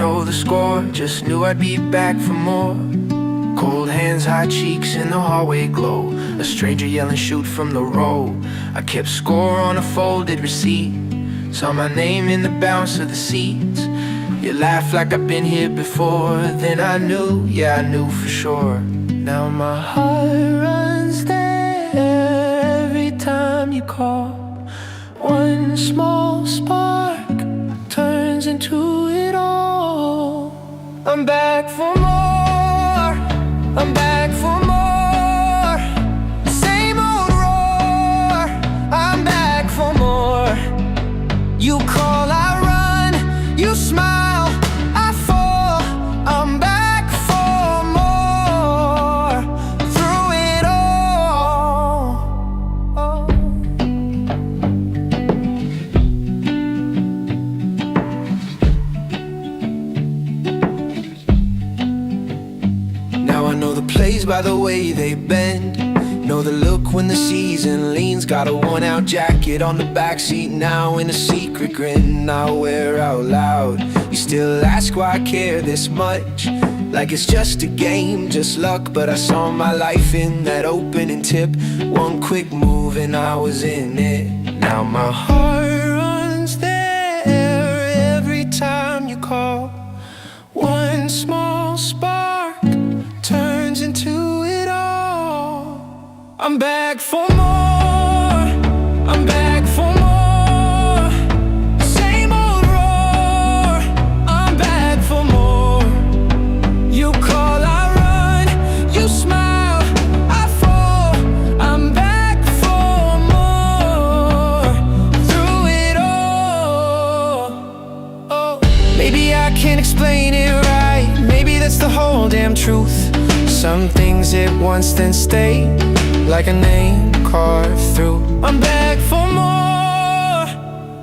know the score, just knew I'd be back for more. Cold hands, hot cheeks in the hallway glow. A stranger yelling shoot from the row. I kept score on a folded receipt. Saw my name in the bounce of the seats. You laugh like I've been here before. Then I knew, yeah, I knew for sure. Now my heart runs there every time you call. One small spark turns into it all. I'm back for more, I'm back for more. Same old roar, I'm back for more. You call, I run, you smile, I fall. I'm back for more, through it all. Now I know the plays by the way they bend. Know the look when the season leans. Got a worn-out jacket on the backseat now, and a secret grin I wear out loud. You still ask why I care this much, like it's just a game, just luck. But I saw my life in that opening tip. One quick move and I was in it. Now my heart runs there every time you call. One small spark turns into it all. I'm back for more, I'm back for more. Same old roar, I'm back for more. You call, I run, you smile, I fall. I'm back for more, through it all. Oh. Maybe I can't explain it right, maybe that's the whole damn truth. Some things at once then stay, like a name carved through. I'm back for more,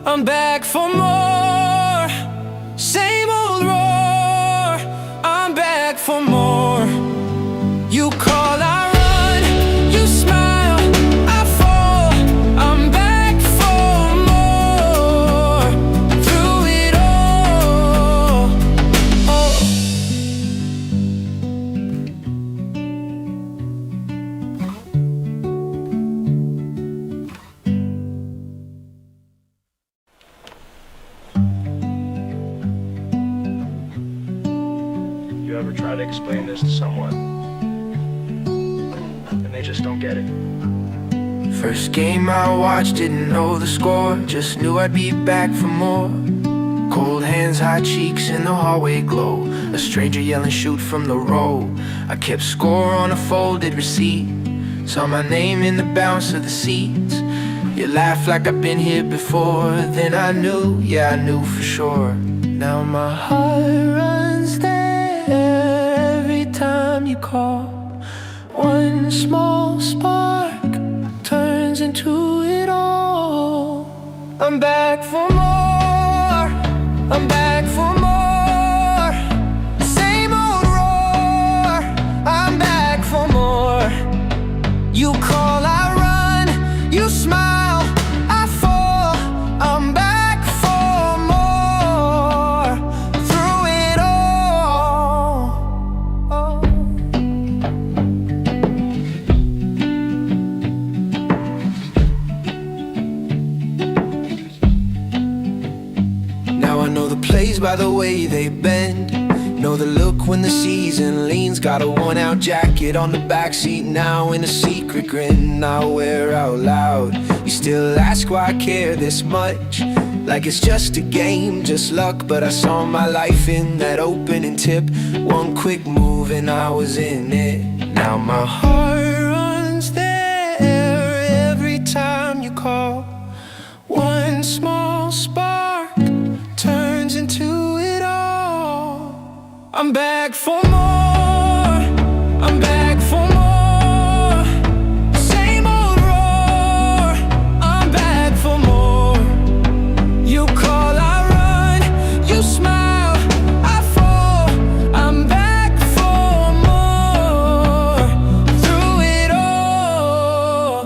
I'm back for more. Same old roar, I'm back for more. You call, I run, you smile, I fall. I'm back for more, through it all. Oh. You ever try to explain this to someone and they just don't get it? First game I watched, didn't know the score, just knew I'd be back for more. Cold hands, hot cheeks in the hallway glow. A stranger yelling shoot from the row. I kept score on a folded receipt. Saw my name in the bounce of the seats. You laugh like I've been here before. Then I knew, yeah, I knew for sure. Now my heart runs there every time you call. One small spark turns into it all. I'm back for more, I'm back for more. Same old roar, I'm back for more. You call, I run, you smile, I fall. I'm back for more, through it all. Now I know the plays by the way they bend. Know the look when the season leans. Got a worn-out jacket on the backseat now, and a secret grin I wear out loud. You still ask why I care this much, like it's just a game, just luck. But I saw my life in that opening tip. One quick move and I was in it. Now my heart runs there every time you call. One small spark turns into it all. I'm back for more, I'm back for more. Same old roar, I'm back for more. You call, I run, you smile, I fall. I'm back for more, through it all.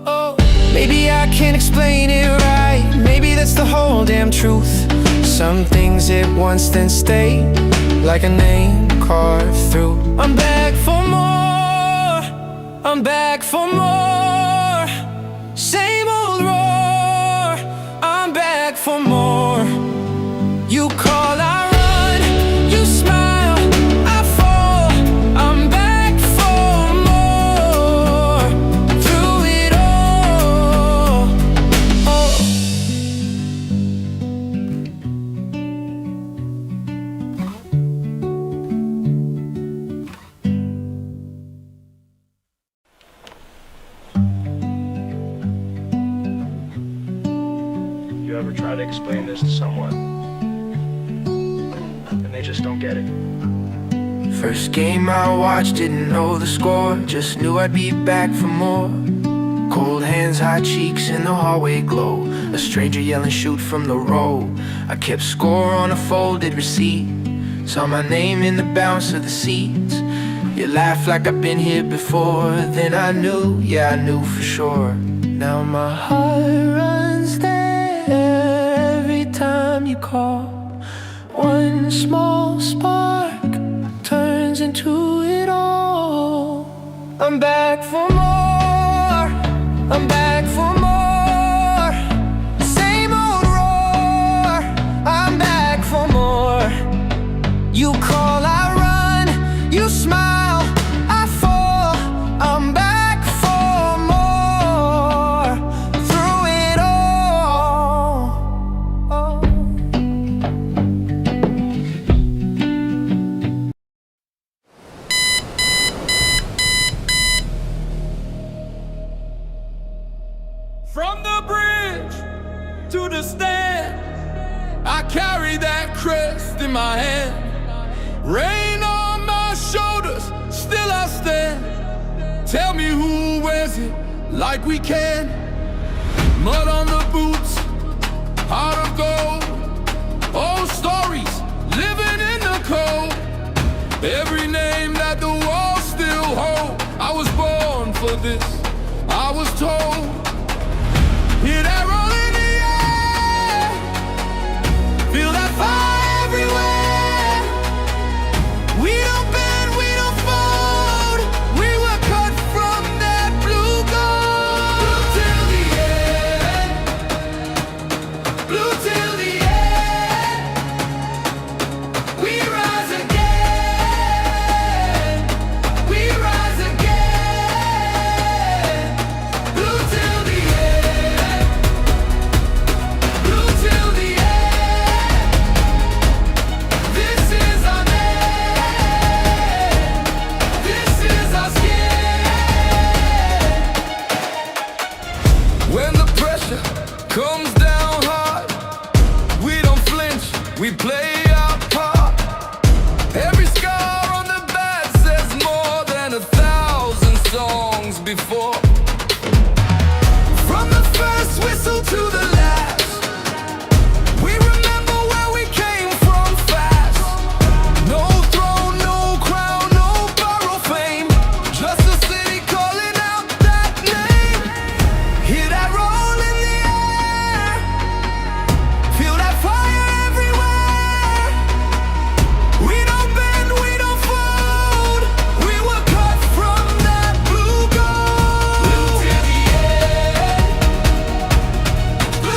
Oh. Maybe I can't explain it right, maybe that's the whole damn truth. Some things at once then stay, like a name carved through. I'm back for more, I'm back for more. Same old roar, I'm back for more. You call, I run, you smile, I fall. I'm back for more, through it all. Oh. You ever try to explain this to someone and they just don't get it? First game I watched, didn't know the score, just knew I'd be back for more. Cold hands, hot cheeks in the hallway glow, a stranger yelling shoot from the row. I kept score on a folded receipt, saw my name in the bounce of the seats. You laughed like I've been here before, then I knew, yeah I knew for sure. Now my heart runs there every time you call. One small spark turns into it all. I'm back for more, I'm back for more. Same old roar, I'm back for more. You call, I run, you smile, I fall. I'm back for more, through it all. Oh. From the bridge to the stand, I carry that crest in my hand. Rain on my shoulders, still I stand. Tell me who wears it like we can. Mud on the boots, heart of gold. Old stories, living in the cold. Every name that the walls still hold. I was born for this, I was told. Hear that roll in the air, feel that fire everywhere. We don't bend, we don't fold. We were cut from that blue gold. Blue till the end, we rise again. We rise again. Blue till the end. Blue till the end. This is our name. This is our skin. When the pressure comes down hard, we don't flinch, we play our part. Every scar on the back says more than 1,000 songs before. From the first whistle to the last, we remember where we came from fast. No throne, no crown, no borrowed fame, just a city calling out that name. Hear that roll in the air, feel that fire everywhere. We don't bend, we don't fold. We were cut from that blue gold. Blue till the end. Blue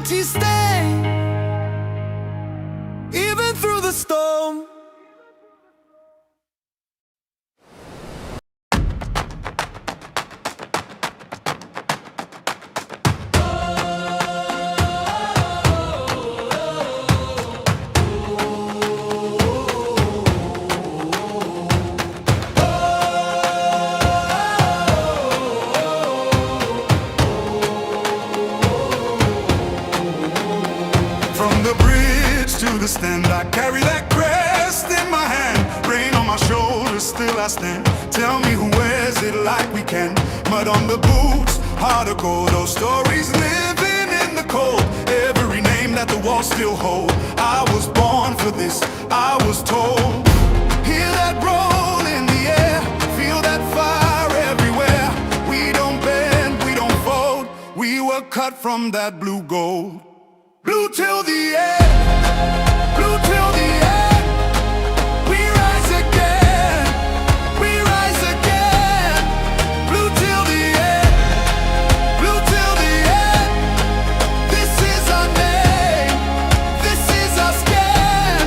loyalty stay even through the storm. From the bridge to the stand, I carry that crest in my hand. Rain on my shoulders, still I stand. Tell me who wears it like we can. Mud on the boots, heart of gold. Those stories living in the cold. Every name that the walls still hold. I was born for this, I was told. Hear that roll in the air, feel that fire everywhere. We don't bend, we don't fold. We were cut from that blue gold. Blue till the end, blue till the end. We rise again, we rise again. Blue till the end, blue till the end. This is our name, this is our skin.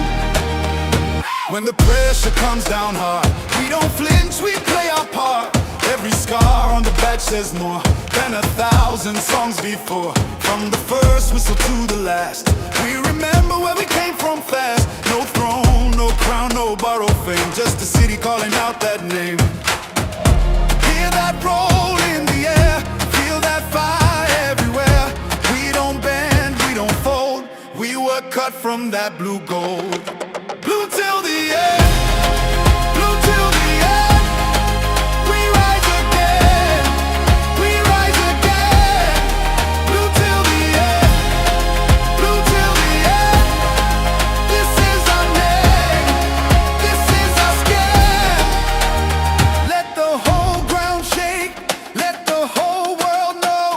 When the pressure comes down hard, we don't flinch, we play our part. Every scar on the badge says more than 1,000 songs before. From the first whistle to the last, we remember where we came from fast. No throne, no crown, no borrowed fame, just a city calling out that name. Hear that roll in the air, feel that fire everywhere. We don't bend, we don't fold. We were cut from that blue gold. Blue till the end, blue till the end. We rise again, we rise again. Blue till the end, blue till the end. This is our name, this is our skin. Let the whole ground shake, let the whole world know.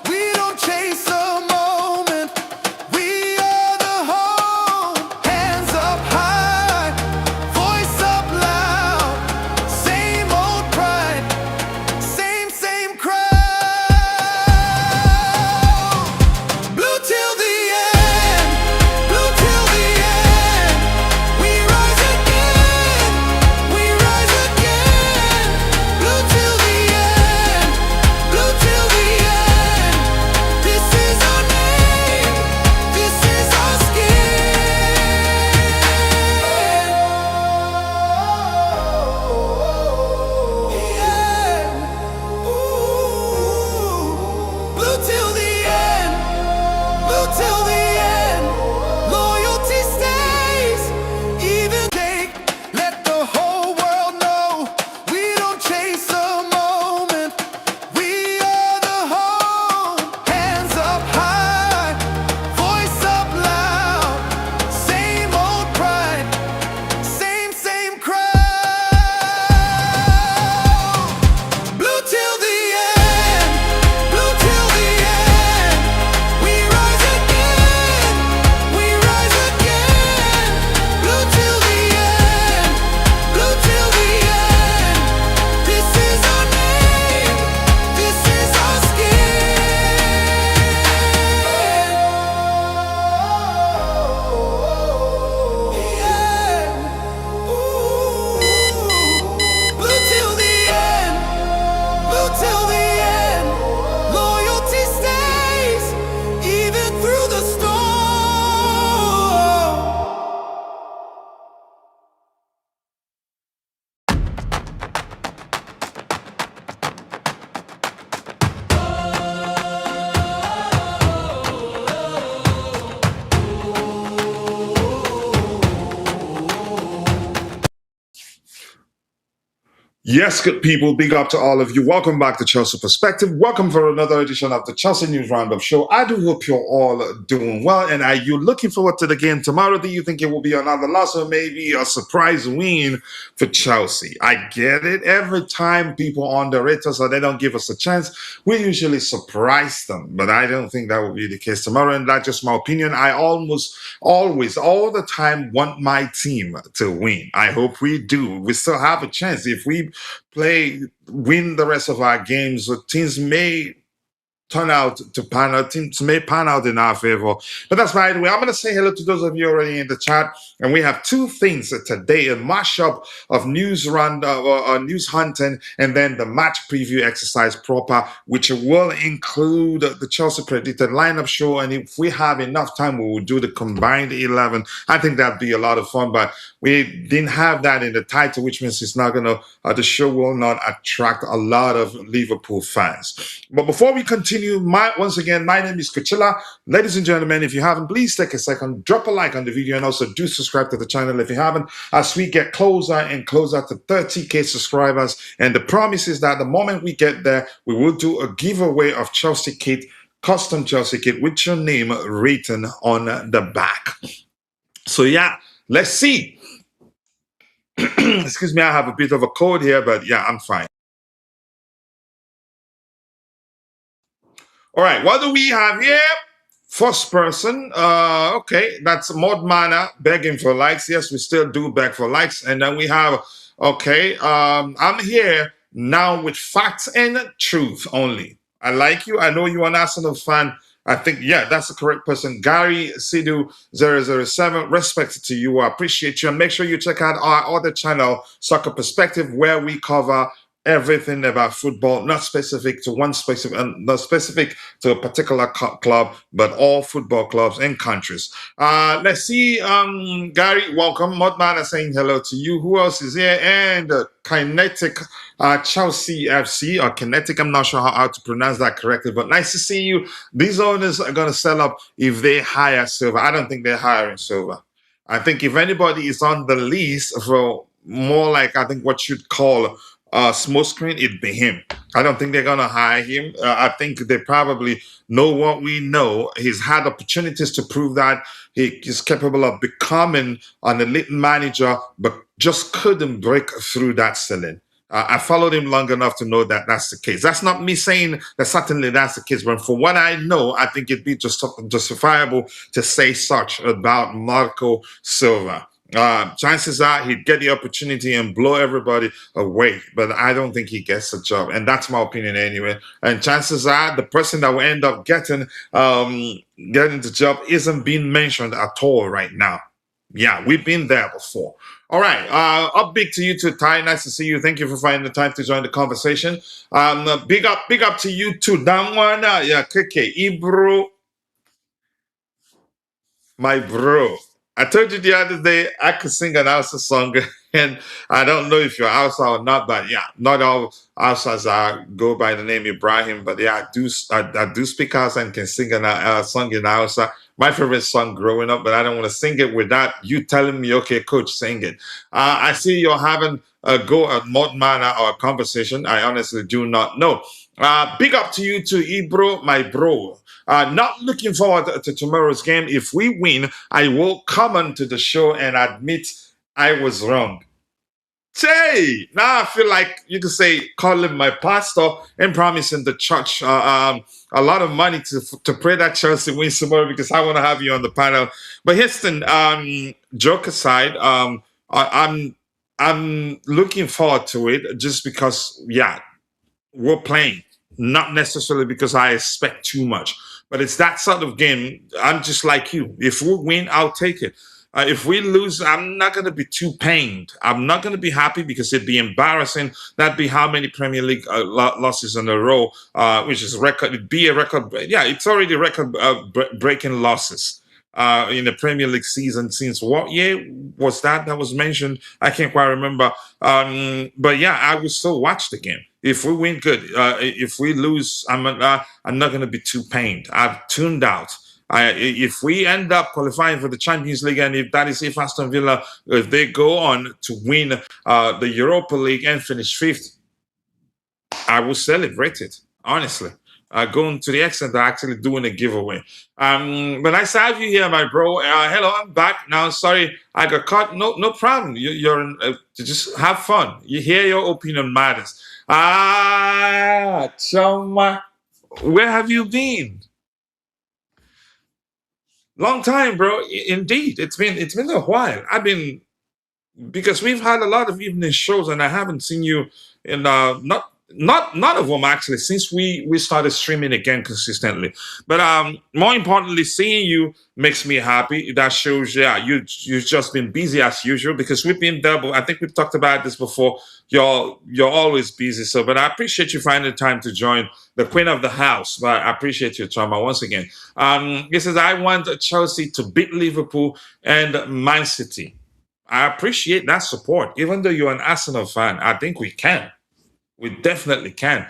We don't chase a moment, we are the home. Hands up high, voice up loud. Same old pride, same crowd. Blue till the end, blue till the end. We rise again, we rise again. Blue till the end, blue till the end. This is our name, this is our skin. Yeah. Ooh. Blue till the end, blue till the end. Loyalty stays, even shake. Let the whole world know we don't chase a moment. We are the home. Hands up high, voice up loud. Same old pride, same crowd. Blue till the end, blue till the end. We rise again, we rise again. Blue till the end, blue till the end. This is our name, this is our skin. Yeah. Ooh. Blue till the end, blue till the end. Loyalty stays even through the storm. Yes, good people, big up to all of you. Welcome back to Chelsea Perspective. Welcome for another edition of the Chelsea News Roundup Show. I do hope you're all doing well. And are you looking forward to the game tomorrow? Do you think it will be another loss or maybe a surprise win for Chelsea? I get it. Every time people underrate us or they don't give us a chance, we usually surprise them. But I don't think that will be the case tomorrow. And that's just my opinion. I almost always, all the time, want my team to win. I hope we do. We still have a chance. If we win the rest of our games, teams may turn out to pan out, things may pan out in our favor. But that's by the way. I'm going to say hello to those of you already in the chat. And we have two things today, a mashup of news news hunting, and then the match preview exercise proper, which will include the Chelsea predicted lineup show. And if we have enough time, we will do the combined 11. I think that'd be a lot of fun, but we didn't have that in the title, which means it's not going to, the show will not attract a lot of Liverpool fans. But before we continue, once again, my name is Coachila. Ladies and gentlemen, if you haven't, please take a second, drop a like on the video, and also do subscribe to the channel if you haven't, as we get closer and closer to 30K subscribers. And the promise is that the moment we get there, we will do a giveaway of Chelsea kit, custom Chelsea kit with your name written on the back. So yeah, let's see. Excuse me, I have a bit of a cold here, but yeah, I'm fine. All right, what do we have here? First person, okay, that's Mod Mana begging for likes. Yes, we still do beg for likes. And then we have, okay, I'm here now with facts and truth only. I like you. I know you're an Arsenal fan. I think, yeah, that's the correct person. Gary Sidhu 007, respect to you. I appreciate you. And make sure you check out our other channel, Soccer Perspective, where we cover everything about football, not specific to one specific, not specific to a particular club, but all football clubs and countries. Let's see. Gary, welcome. Modman is saying hello to you. Who else is here? And Kinetic Chelsea FC or Kinetic. I'm not sure how to pronounce that correctly, but nice to see you. These owners are going to sell up if they hire Silva. I don't think they're hiring Silva. I think if anybody is on the list for more like, I think what you'd call smoke screen, it'd be him. I don't think they're gonna hire him. I think they probably know what we know. He's had opportunities to prove that he is capable of becoming an elite manager, but just couldn't break through that ceiling. I followed him long enough to know that that's the case. That's not me saying that certainly that's the case, but for what I know, I think it'd be just justifiable to say such about Marco Silva. Chances are he'd get the opportunity and blow everybody away, but I don't think he gets a job, and that's my opinion anyway. And chances are the person that will end up getting the job isn't being mentioned at all right now. Yeah, we've been there before. All right, up big to you too, Ty. Nice to see you. Thank you for finding the time to join the conversation. Big up to you too, Damwana. Yeah, Keke Ibro, my bro. I told you the other day I could sing an Hausa song, and I don't know if you're Hausa or not, but yeah, not all Hausas go by the name Ibrahim, but yeah, I do speak Hausa and can sing a song in Hausa. My favorite song growing up, but I don't want to sing it without you telling me, okay, coach, sing it. I see you're having a go at Mod Mana or a conversation. I honestly do not know. Big up to you too, Ibro, my bro. Not looking forward to tomorrow's game. If we win, I will come onto the show and admit I was wrong. Say, now I feel like you could say calling my pastor and promising the church a lot of money to pray that Chelsea wins tomorrow because I want to have you on the panel. But Houston, joke aside, I'm looking forward to it just because, yeah, we're playing. Not necessarily because I expect too much, but it's that sort of game. I'm just like you. If we win, I'll take it. If we lose, I'm not going to be too pained. I'm not going to be happy because it'd be embarrassing. That'd be how many Premier League losses in a row, which is record. It'd be a record. Yeah, it's already record breaking losses in the Premier League season since what year was that was mentioned? I can't quite remember. But yeah, I will still watch the game. If we win, good. If we lose, I'm not going to be too pained. I've tuned out. If we end up qualifying for the Champions League, and if Aston Villa, if they go on to win the Europa League and finish fifth, I will celebrate it, honestly. Going to the extent of actually doing a giveaway. But nice to have you here, my bro. Hello, I'm back now. Sorry, I got caught. No problem. You're just have fun. You hear your opinion matters. Choma, where have you been? Long time, bro. Indeed, it's been a while. Because we've had a lot of evening shows, and I haven't seen you in not none of them actually, since we started streaming again consistently. But more importantly, seeing you makes me happy. That shows, yeah, you've just been busy as usual, because we've been double. I think we've talked about this before. You're always busy. So, but I appreciate you finding time to join the queen of the house. But I appreciate your trauma once again. He says, I want Chelsea to beat Liverpool and Man City. I appreciate that support. Even though you're an Arsenal fan, I think we can. We definitely can.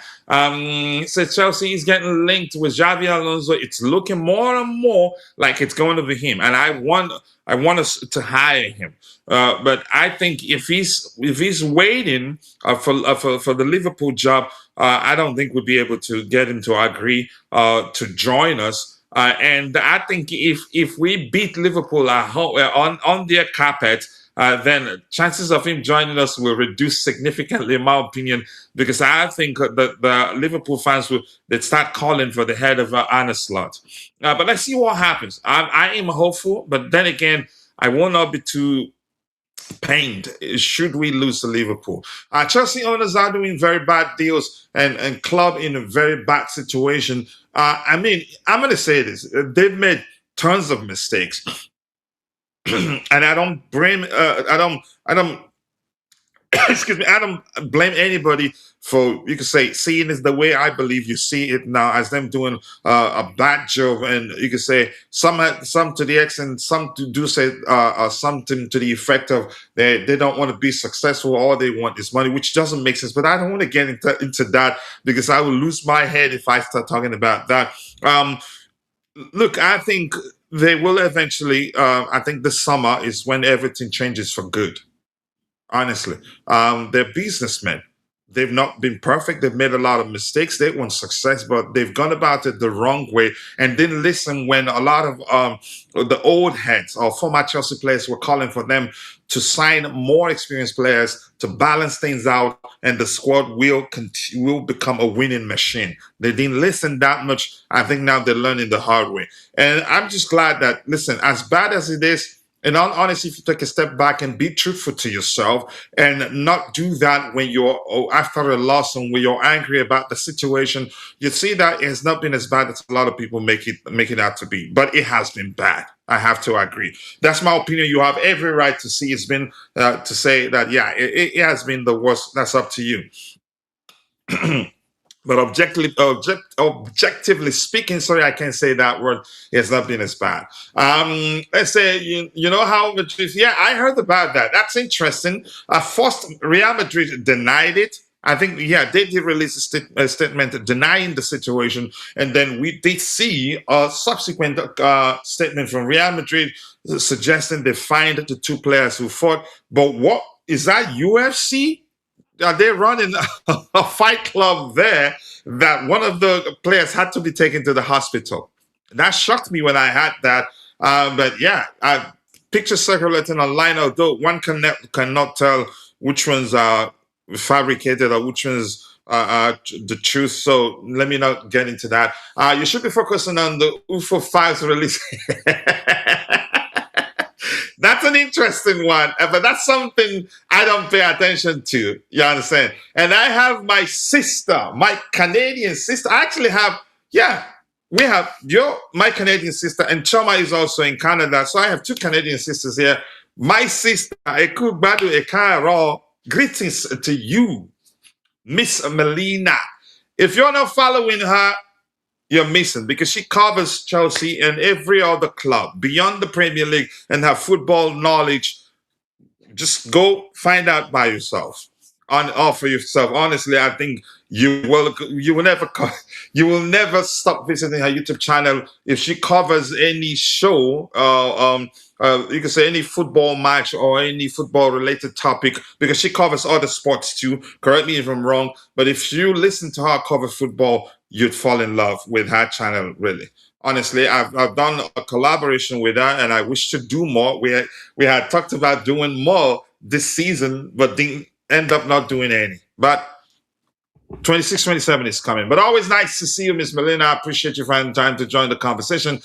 So Chelsea is getting linked with Xabi Alonso. It's looking more and more like it's going to be him, and I want us to hire him. But I think if he's waiting for the Liverpool job, I don't think we'll be able to get him to agree to join us. And I think if we beat Liverpool at home, on their carpet, then chances of him joining us will reduce significantly, in my opinion, because I think that the Liverpool fans they'd start calling for the head of Arne Slot. But let's see what happens. I am hopeful, but then again, I will not be too pained should we lose to Liverpool. Chelsea owners are doing very bad deals, and club in a very bad situation. I mean, I'm going to say this: they've made tons of mistakes. And I don't blame excuse me, I don't blame anybody for, you could say, seeing it the way I believe you see it now, as them doing a bad job. And you could say some to the extent, some do say something to the effect of they don't want to be successful, all they want is money, which doesn't make sense. But I don't want to get into that, because I will lose my head if I start talking about that. Look, I think they will eventually. I think the summer is when everything changes for good. Honestly, they're businessmen. They've not been perfect. They've made a lot of mistakes. They want success, but they've gone about it the wrong way and didn't listen when a lot of the old heads or former Chelsea players were calling for them to sign more experienced players to balance things out, and the squad will become a winning machine. They didn't listen that much. I think now they're learning the hard way. And I'm just glad that, listen, as bad as it is, and honestly, if you take a step back and be truthful to yourself and not do that when you're after a loss and when you're angry about the situation, you see that it has not been as bad as a lot of people make it out to be. But it has been bad. I have to agree. That's my opinion. You have every right to see it's been to say that, yeah, it has been the worst. That's up to you. But objectively speaking, sorry, I can't say that word. It's not been as bad. Let's say, you know how Madrid, yeah, I heard about that. That's interesting. First, Real Madrid denied it. I think, yeah, they did release a statement denying the situation. And then we did see a subsequent statement from Real Madrid suggesting they fined the two players who fought. But what is that, UFC? They're running a fight club there that one of the players had to be taken to the hospital. That shocked me when I had that. But yeah, pictures circulating online, although one cannot tell which ones are fabricated or which ones are the truth. So let me not get into that. You should be focusing on the UFO files release. That's an interesting one, but that's something I don't pay attention to. You understand? And I have my sister, my Canadian sister. I actually have, yeah, we have my Canadian sister, and Choma is also in Canada. So I have two Canadian sisters here. My sister, Ekubadu Ekaro, greetings to you, Miss Melina. If you're not following her, you're missing, because she covers Chelsea and every other club beyond the Premier League, and her football knowledge. Just go find out by yourself, for yourself. Honestly, I think you will never stop visiting her YouTube channel if she covers any show. You can say any football match or any football related topic, because she covers other sports too. Correct me if I'm wrong, but if you listen to her cover football, you'd fall in love with her channel, really. Honestly, I've done a collaboration with her, and I wish to do more. We had talked about doing more this season, but didn't end up not doing any. But 26, 27 is coming. But always nice to see you, Miss Melina. I appreciate you finding time to join the conversation.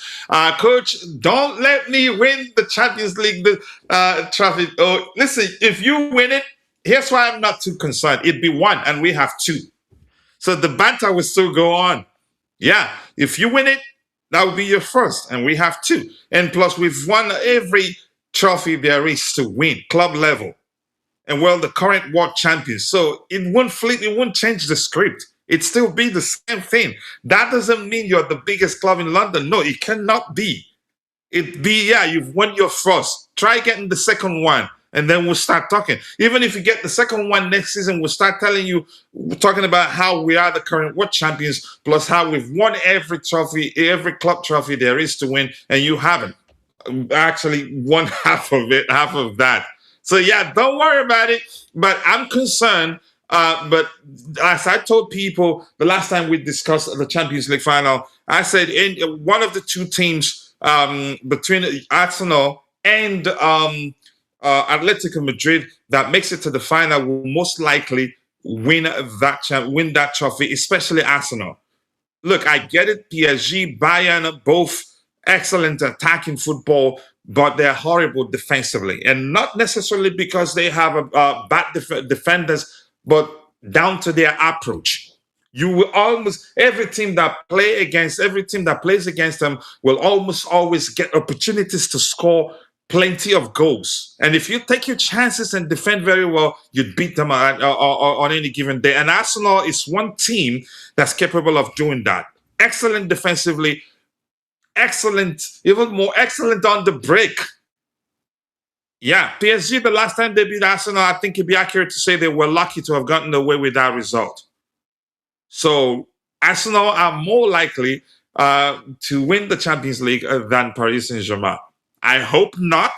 Coach, don't let me win the Champions League trophy. Oh, listen, if you win it, here's why I'm not too concerned. It'd be one, and we have two. So the banter will still go on. Yeah, if you win it, that will be your first, and we have two. And plus, we've won every trophy there is to win, club level. And we're the current world champions. So it won't change the script. It still be the same thing. That doesn't mean you're the biggest club in London. No, it cannot be. It be, yeah, you've won your first. Try getting the second one, and then we'll start talking. Even if you get the second one next season, we'll start telling you, we're talking about how we are the current world champions, plus how we've won every trophy, every club trophy there is to win, and you haven't. Actually won half of it, half of that. So yeah, don't worry about it. But I'm concerned. But as I told people the last time we discussed the Champions League final, I said in one of the two teams between Arsenal and Atletico Madrid that makes it to the final will most likely win that trophy, especially Arsenal. Look, I get it. PSG, Bayern, both excellent attacking football, but they're horrible defensively, and not necessarily because they have bad defenders, but down to their approach. You will almost every team that plays against them will almost always get opportunities to score plenty of goals. And if you take your chances and defend very well, you'd beat them on any given day. And Arsenal is one team that's capable of doing that. Excellent defensively, excellent, even more excellent on the break. Yeah, PSG, the last time they beat Arsenal, I think it'd be accurate to say they were lucky to have gotten away with that result. So Arsenal are more likely to win the Champions League than Paris Saint-Germain. I hope not,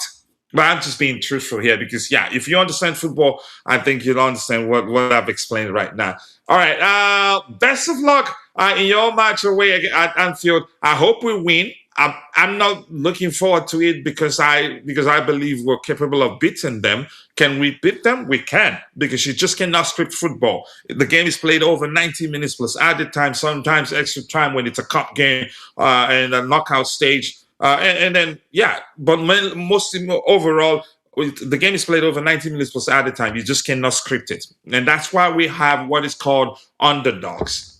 but I'm just being truthful here because, yeah, if you understand football, I think you'll understand what I've explained right now. All right, best of luck in your match away at Anfield. I hope we win. I'm not looking forward to it because I believe we're capable of beating them. Can we beat them? We can, because you just cannot script football. The game is played over 90 minutes plus added time, sometimes extra time when it's a cup game and a knockout stage. And then, yeah, but mostly overall, the game is played over 90 minutes plus added time. You just cannot script it. And that's why we have what is called underdogs.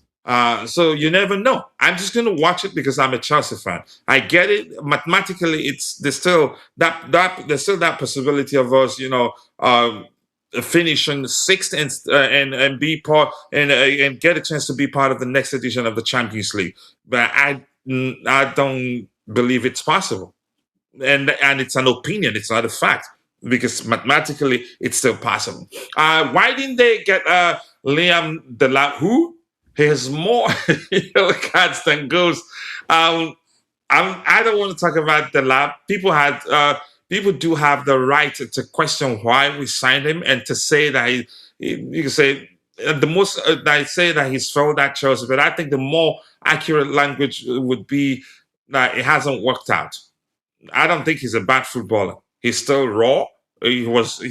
So you never know. I'm just going to watch it because I'm a Chelsea fan. I get it. Mathematically, there's still that possibility of us, finishing sixth and be part and get a chance to be part of the next edition of the Champions League. But I don't believe it's possible, and it's an opinion. It's not a fact because mathematically it's still possible. Why didn't they get Liam Delap? Who? He has more yellow cards than goals. I don't want to talk about the lab. People do have the right to question why we signed him and to say that you can say the most I say that he's failed at Chelsea, but I think the more accurate language would be that it hasn't worked out. I don't think he's a bad footballer. He's still raw. He was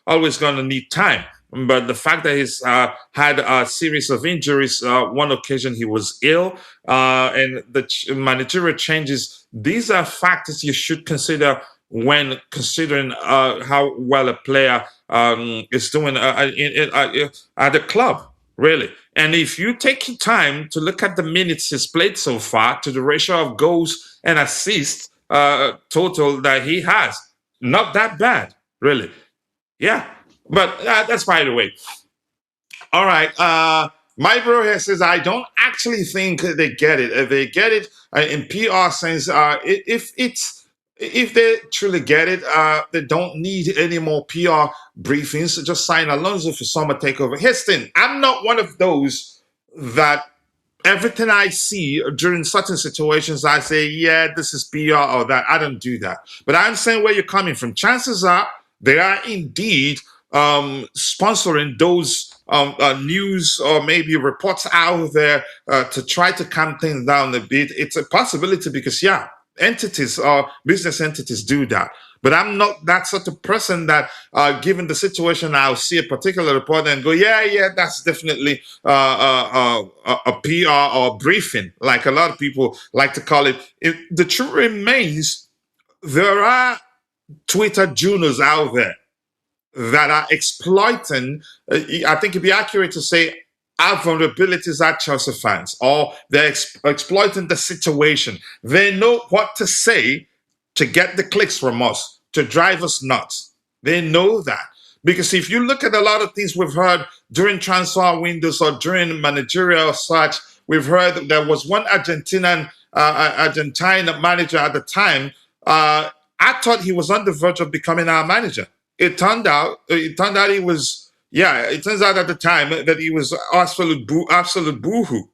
always going to need time. But the fact that he's had a series of injuries, one occasion he was ill, and the managerial changes, these are factors you should consider when considering how well a player is doing at the club, really. And if you take your time to look at the minutes he's played so far, to the ratio of goals and assists total that he has, not that bad, really. Yeah. But that's by the way. All right. My bro here says, I don't actually think they get it. If they get it in PR sense, if they truly get it, they don't need any more PR briefings. Just sign Alonso for summer takeover. Here's the thing. I'm not one of those that everything I see during certain situations, I say, yeah, this is PR or that. I don't do that. But I understand where you're coming from. Chances are they are indeed sponsoring those news or maybe reports out there to try to calm things down a bit. It's a possibility because, yeah, entities or business entities do that. But I'm not that sort of person that, given the situation, I'll see a particular report and go, yeah, that's definitely a PR or briefing, like a lot of people like to call it. The truth remains, there are Twitter Junos out there that are exploiting, I think it'd be accurate to say, have vulnerabilities at Chelsea fans, or they're exploiting the situation. They know what to say to get the clicks from us, to drive us nuts. They know that. Because if you look at a lot of things we've heard during transfer windows or during managerial search, we've heard that there was one Argentine manager at the time. I thought he was on the verge of becoming our manager. It turned out he was. Yeah, it turns out at the time that he was absolute boohoo.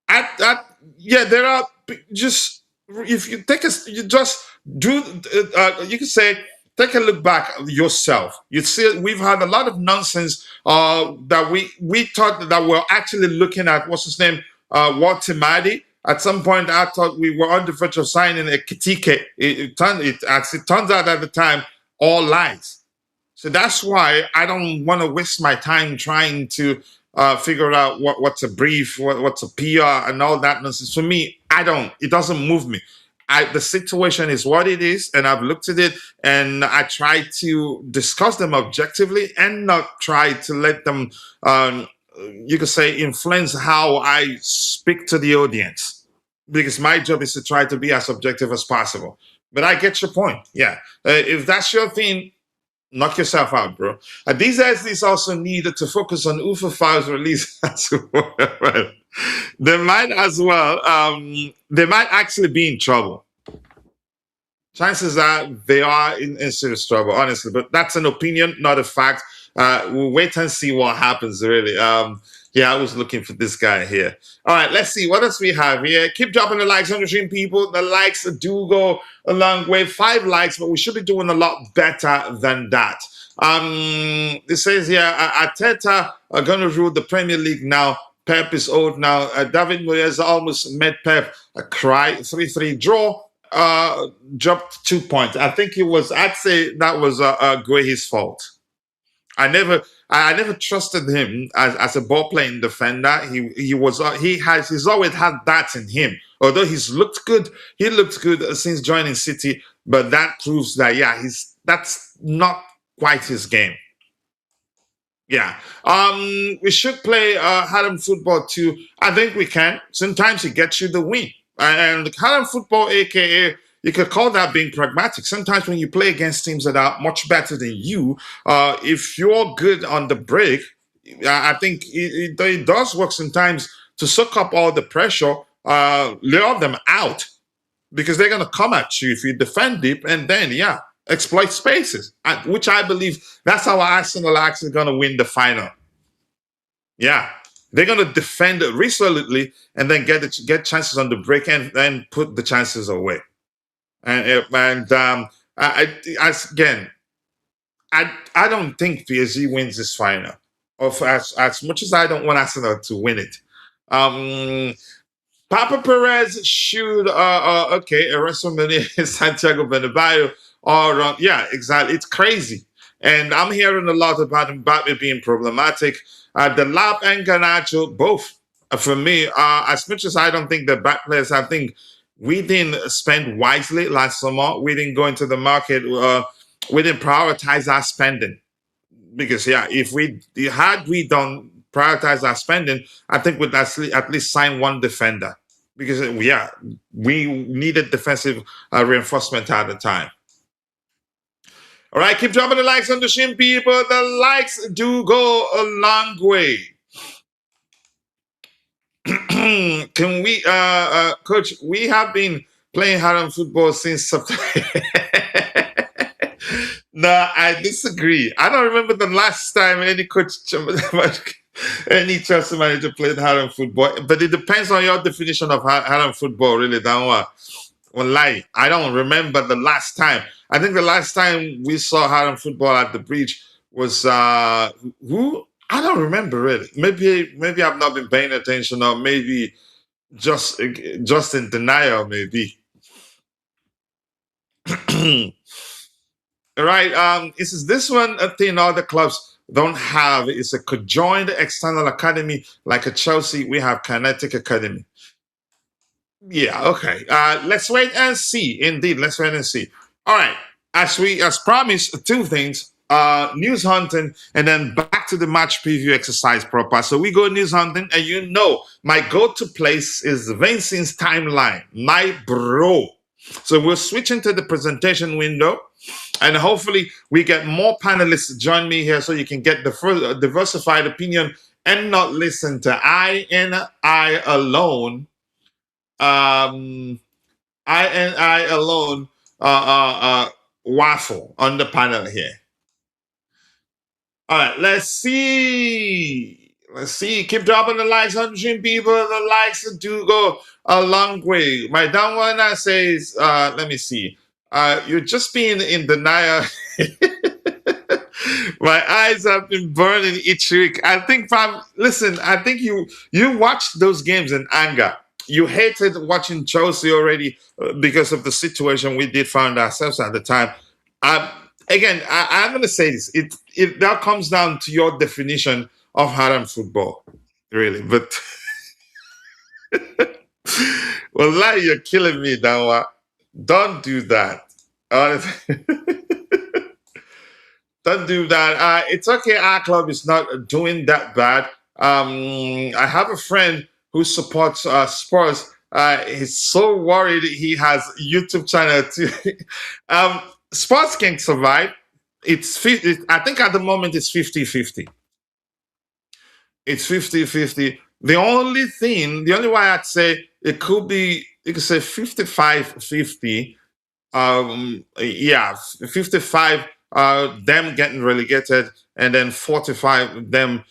Yeah, there are just, if you take a you just do you can say, take a look back yourself. You see, we've had a lot of nonsense that we thought that we're actually looking at, what's his name, Walter Madi. At some point I thought we were on the verge of signing a Kitike. It turns out at the time, all lies. So that's why I don't want to waste my time trying to figure out what's a brief, what's a PR, and all that nonsense. For me, I don't. It doesn't move me. The situation is what it is, and I've looked at it, and I try to discuss them objectively, and not try to let them, you could say, influence how I speak to the audience. Because my job is to try to be as objective as possible. But I get your point. Yeah, if that's your thing, knock yourself out, bro. These athletes also needed to focus on UFA files release as well. They might as well. They might actually be in trouble. Chances are they are in serious trouble, honestly. But that's an opinion, not a fact. We'll wait and see what happens, really. Yeah, I was looking for this guy here. All right, let's see. What else we have here? Keep dropping the likes on the stream, people. The likes do go a long way. 5 likes, but we should be doing a lot better than that. It says here, Arteta are going to rule the Premier League now. Pep is old now. David Moyes almost met Pep. A cry. 3-3 draw. Dropped 2 points. I think I'd say that was Guehi's fault. I never trusted him as a ball playing defender. He's always had that in him. Although he looked good since joining City, but that proves that that's not quite his game. Yeah. We should play Harlem football too. I think we can. Sometimes it gets you the win. And Harlem football, aka, you could call that being pragmatic. Sometimes when you play against teams that are much better than you, if you're good on the break, I think it does work sometimes to soak up all the pressure, lure them out, because they're going to come at you if you defend deep, and then, exploit spaces, which I believe that's how Arsenal are actually going to win the final. Yeah. They're going to defend resolutely and then get chances on the break and then put the chances away. I don't think PSG wins this final. As much as I don't want Arsenal to win it. Papa Perez should a WrestleMania in Santiago Bernabeu or exactly. It's crazy, and I'm hearing a lot about Mbappe being problematic. The Lab and Garnacho, both for me. As much as I don't think they're bad players, I think we didn't spend wisely last summer. We didn't go into the market. We didn't prioritize our spending, because if we done prioritize our spending, I think we'd at least sign one defender, because we needed defensive reinforcement at the time. All right, keep dropping the likes on the stream, people. The likes do go a long way. Can we, Coach? We have been playing Harlem football since September. No, I disagree. I don't remember the last time any Chelsea manager played Harlem football. But it depends on your definition of Harlem football, really. Wallahi, I don't remember the last time. I think the last time we saw Harlem football at the Breach was who? I don't remember really. Maybe I've not been paying attention, or maybe just in denial, maybe. All right. This one a thing all the clubs don't have. It's a conjoined external academy like a Chelsea. We have Kinetic Academy. Yeah, okay. Let's wait and see. Indeed, let's wait and see. All right. As promised, 2 things. news hunting, and then back to the match preview exercise proper. So we go news hunting, and you know my go-to place is Vincent's timeline, my bro. So we're switching to the presentation window, and hopefully we get more panelists to join me here so you can get the first diversified opinion and not listen to I alone. I alone waffle on the panel here. All right, let's see. Let's see. Keep dropping the likes, 100 people. The likes do go a long way. My down one says, let me see. You're just being in denial. My eyes have been burning each week. I think, listen, I think you watched those games in anger. You hated watching Chelsea already because of the situation we did find ourselves at the time. Again, I'm going to say this. It that comes down to your definition of haram football, really. But well, you're killing me, Danwa. Don't do that. Honestly. Don't do that. It's okay. Our club is not doing that bad. I have a friend who supports Spurs. He's so worried he has YouTube channel too. Spurs can survive. I think at the moment it's 50-50. It's 50-50. The only way I'd say it could be, you could say 55-50. Yeah, 55 them getting relegated, and then 45 them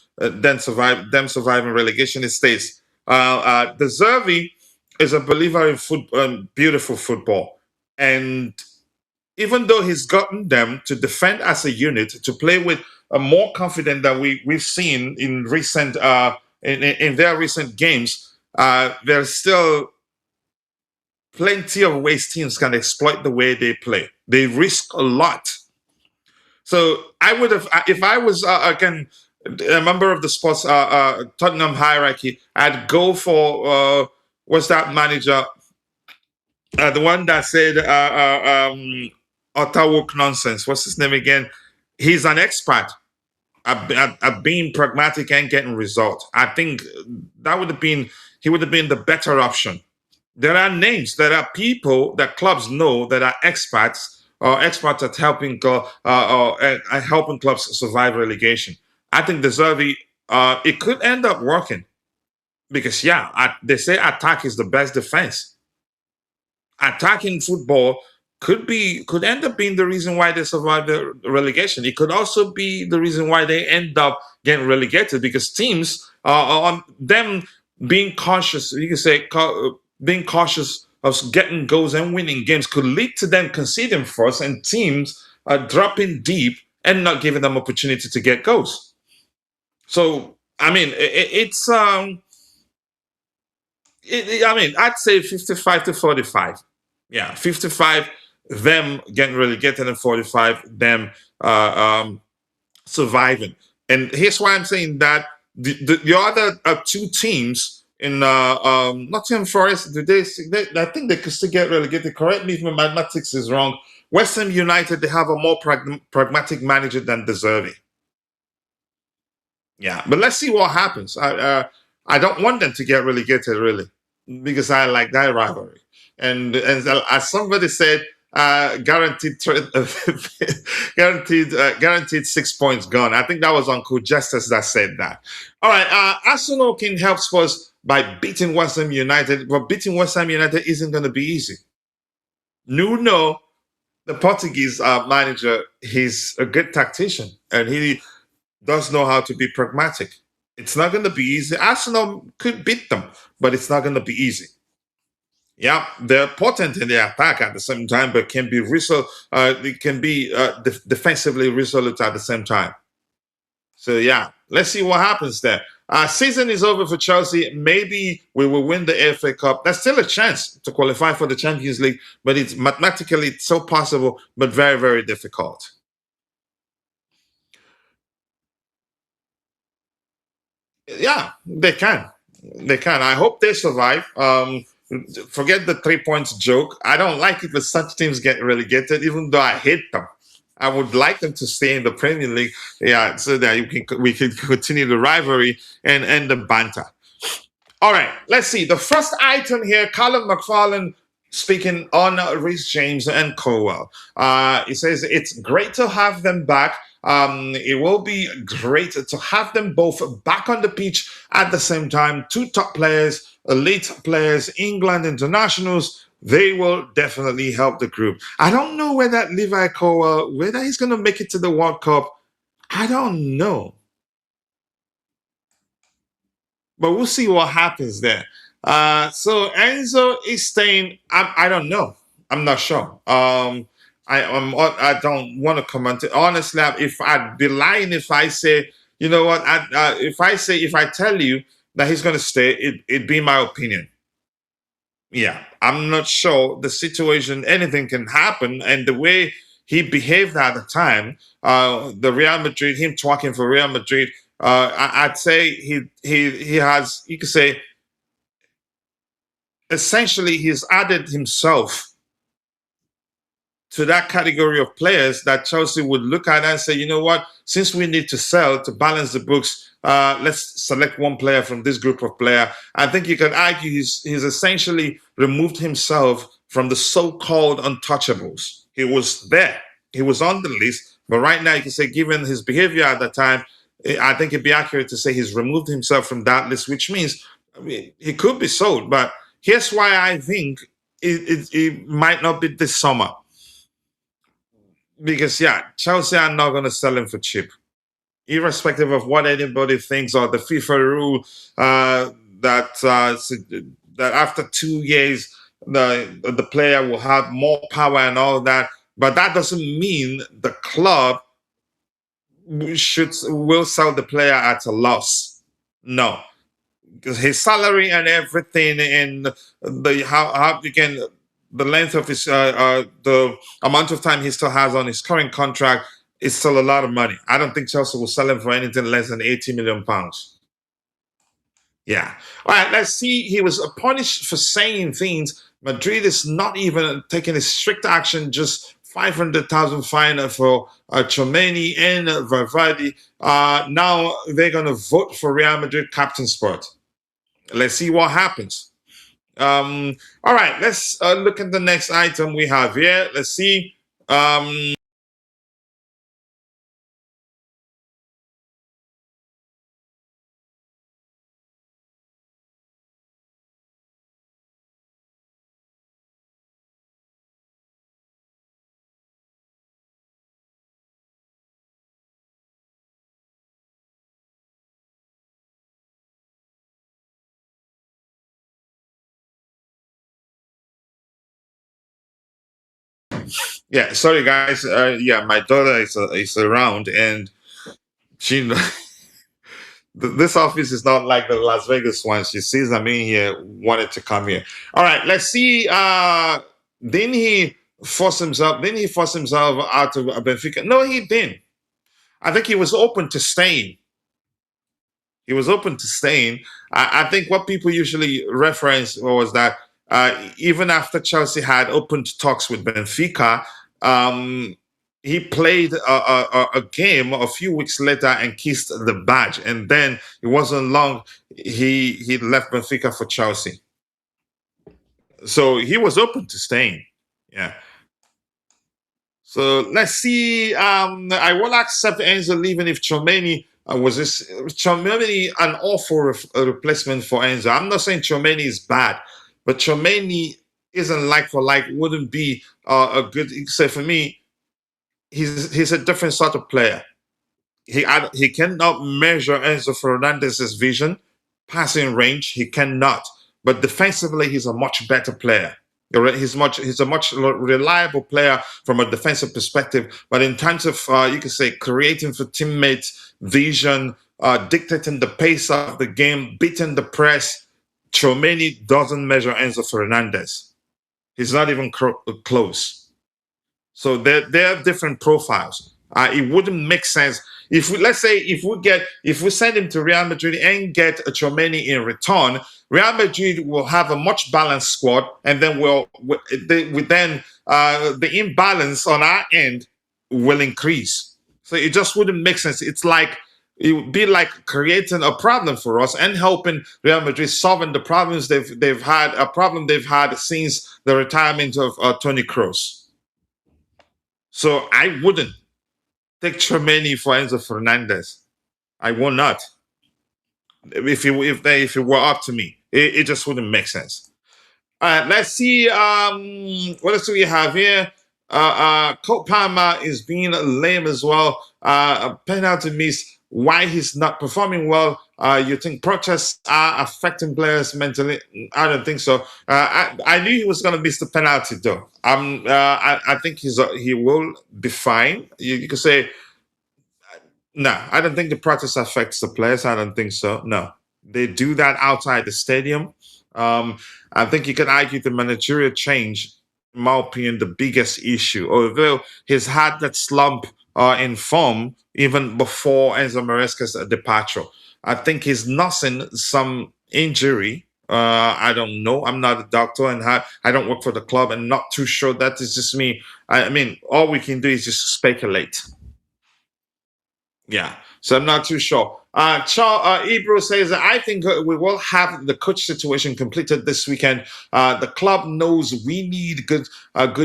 surviving relegation stays. De Zerbi is a believer in beautiful football, and even though he's gotten them to defend as a unit, to play with more confidence than we've seen in recent in their recent games, there's still plenty of ways teams can exploit the way they play. They risk a lot. So I would have, if I was again a member of the sports Tottenham hierarchy, I'd go for what's that manager, the one that said utter woke nonsense. What's his name again? He's an expert at being pragmatic and getting results. I think that would have been he would have been the better option. There are names, there are people that clubs know that are experts or experts at helping helping clubs survive relegation. I think De Zerbi, it could end up working because they say attack is the best defense. Attacking football could end up being the reason why they survive the relegation. It could also be the reason why they end up getting relegated because teams on them being cautious. You can say being cautious of getting goals and winning games could lead to them conceding first and teams dropping deep and not giving them opportunity to get goals. So I mean, I'd say 55-45. Yeah, 55 them getting relegated and 45 them surviving. And here's why I'm saying that the other two teams in Nottingham Forest, I think they could still get relegated. Correct me if my mathematics is wrong. West Ham United, they have a more pragmatic manager than De Zerbi. Yeah, but let's see what happens. I don't want them to get relegated, really, because I like that rivalry. And as somebody said, guaranteed 6 points gone. I think that was Uncle Justice that said that. All right, Arsenal can help Spurs by beating West Ham United, but beating West Ham United isn't going to be easy. Nuno, the Portuguese manager, he's a good tactician, and he does know how to be pragmatic. It's not going to be easy. Arsenal could beat them, but it's not going to be easy. Yeah, they're potent in the attack at the same time, but can be defensively resolute at the same time. So yeah, let's see what happens there. Season is over for Chelsea. Maybe we will win the FA Cup. There's still a chance to qualify for the Champions League, but it's mathematically so possible, but very, very difficult. Yeah, they can. They can. I hope they survive. Forget the 3 points joke. I don't like it when such teams get relegated, even though I hate them. I would like them to stay in the Premier League, yeah, so that we can continue the rivalry and end the banter. All right, let's see. The first item here, Callum McFarlane speaking on Reece James and Colwell. He says it's great to have them back. It will be great to have them both back on the pitch at the same time. Two top players, elite players, England internationals. They will definitely help the group. I don't know whether Levi Colwell, whether he's going to make it to the World Cup. I don't know. But we'll see what happens there. So Enzo is staying. I don't know. I'm not sure. I don't want to comment. Honestly, if I'd be lying if I say, you know what, if I tell you that he's going to stay, it'd be my opinion. Yeah, I'm not sure. The situation, anything can happen, and the way he behaved at the time, the Real Madrid, him talking for Real Madrid, I'd say he has, you could say, essentially he's added himself to that category of players that Chelsea would look at and say, you know what, since we need to sell to balance the books, let's select one player from this group of players. I think you can argue he's essentially removed himself from the so-called untouchables. He was there. He was on the list. But right now, you can say, given his behavior at the time, I think it'd be accurate to say he's removed himself from that list, which means he could be sold. But here's why I think it might not be this summer. Because, yeah, Chelsea are not going to sell him for cheap. Irrespective of what anybody thinks or the FIFA rule that after 2 years, the player will have more power and all that. But that doesn't mean the club will sell the player at a loss. No. Because his salary and everything and the length of his the amount of time he still has on his current contract is still a lot of money. I don't think Chelsea will sell him for anything less than £80 million. Yeah. All right, let's see. He was punished for saying things. Madrid is not even taking a strict action, just 500,000 fine for Chomeni and Valverde. Now they're going to vote for Real Madrid captain spot. Let's see what happens. All right, let's look at the next item we have here. Let's see. Yeah, sorry guys. Yeah, my daughter is around, and she this office is not like the Las Vegas one. She sees I'm in here, wanted to come here. All right, let's see. Didn't he force himself? Didn't he force himself out of Benfica? No, he didn't. I think he was open to staying. He was open to staying. I think what people usually reference was that even after Chelsea had opened talks with Benfica, he played a game a few weeks later and kissed the badge. And then it wasn't long, he left Benfica for Chelsea. So he was open to staying. Yeah. So let's see. I will accept Enzo leaving if Chomeni was Chomeni an awful replacement for Enzo. I'm not saying Chomeni is bad, but Chomeni isn't like for like, wouldn't be a good. Say for me, he's a different sort of player. He cannot measure Enzo Fernandez's vision, passing range. He cannot, but defensively, he's a much better player. He's a much reliable player from a defensive perspective. But in terms of you could say creating for teammates, vision, dictating the pace of the game, beating the press, Chomeni doesn't measure Enzo Fernandez. He's not even close. So they're different profiles. It wouldn't make sense if we send him to Real Madrid and get a Chomeni in return. Real Madrid will have a much balanced squad, and then the imbalance on our end will increase. So it just wouldn't make sense. It's like it would be like creating a problem for us and helping Real Madrid solving the problems they've had, a problem they've had since the retirement of Toni Kroos. So I wouldn't take Tchouaméni for Enzo Fernandez. I will not. If it were up to me, it just wouldn't make sense. All right, let's see. What else do we have here? Cole Palmer is being lame as well. A penalty miss. Why he's not performing well? You think protests are affecting players mentally? I don't think so. I knew he was going to miss the penalty though. I think he will be fine. You could say, no, I don't think the protest affects the players. I don't think so. No, they do that outside the stadium. I think you could argue the managerial change, in my opinion, the biggest issue. Although he's had that slump in form even before Enzo Maresca's departure. I think he's nursing some injury. I don't know. I'm not a doctor and I don't work for the club and not too sure. That is just me. I mean, all we can do is just speculate. Yeah, so I'm not too sure. Ebro says, I think we will have the coach situation completed this weekend. The club knows we need good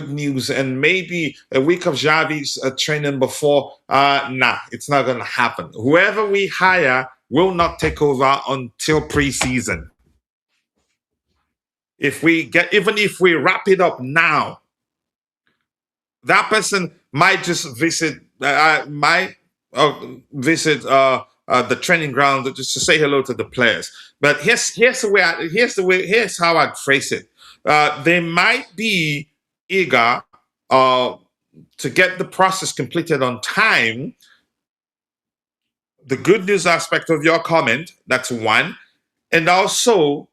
news and maybe a week of Xavi's training before. Nah, it's not going to happen. Whoever we hire will not take over until preseason. Even if we wrap it up now, that person might just visit the training ground just to say hello to the players. But here's how I'd phrase it. They might be eager to get the process completed on time. The good news aspect of your comment, that's one, and also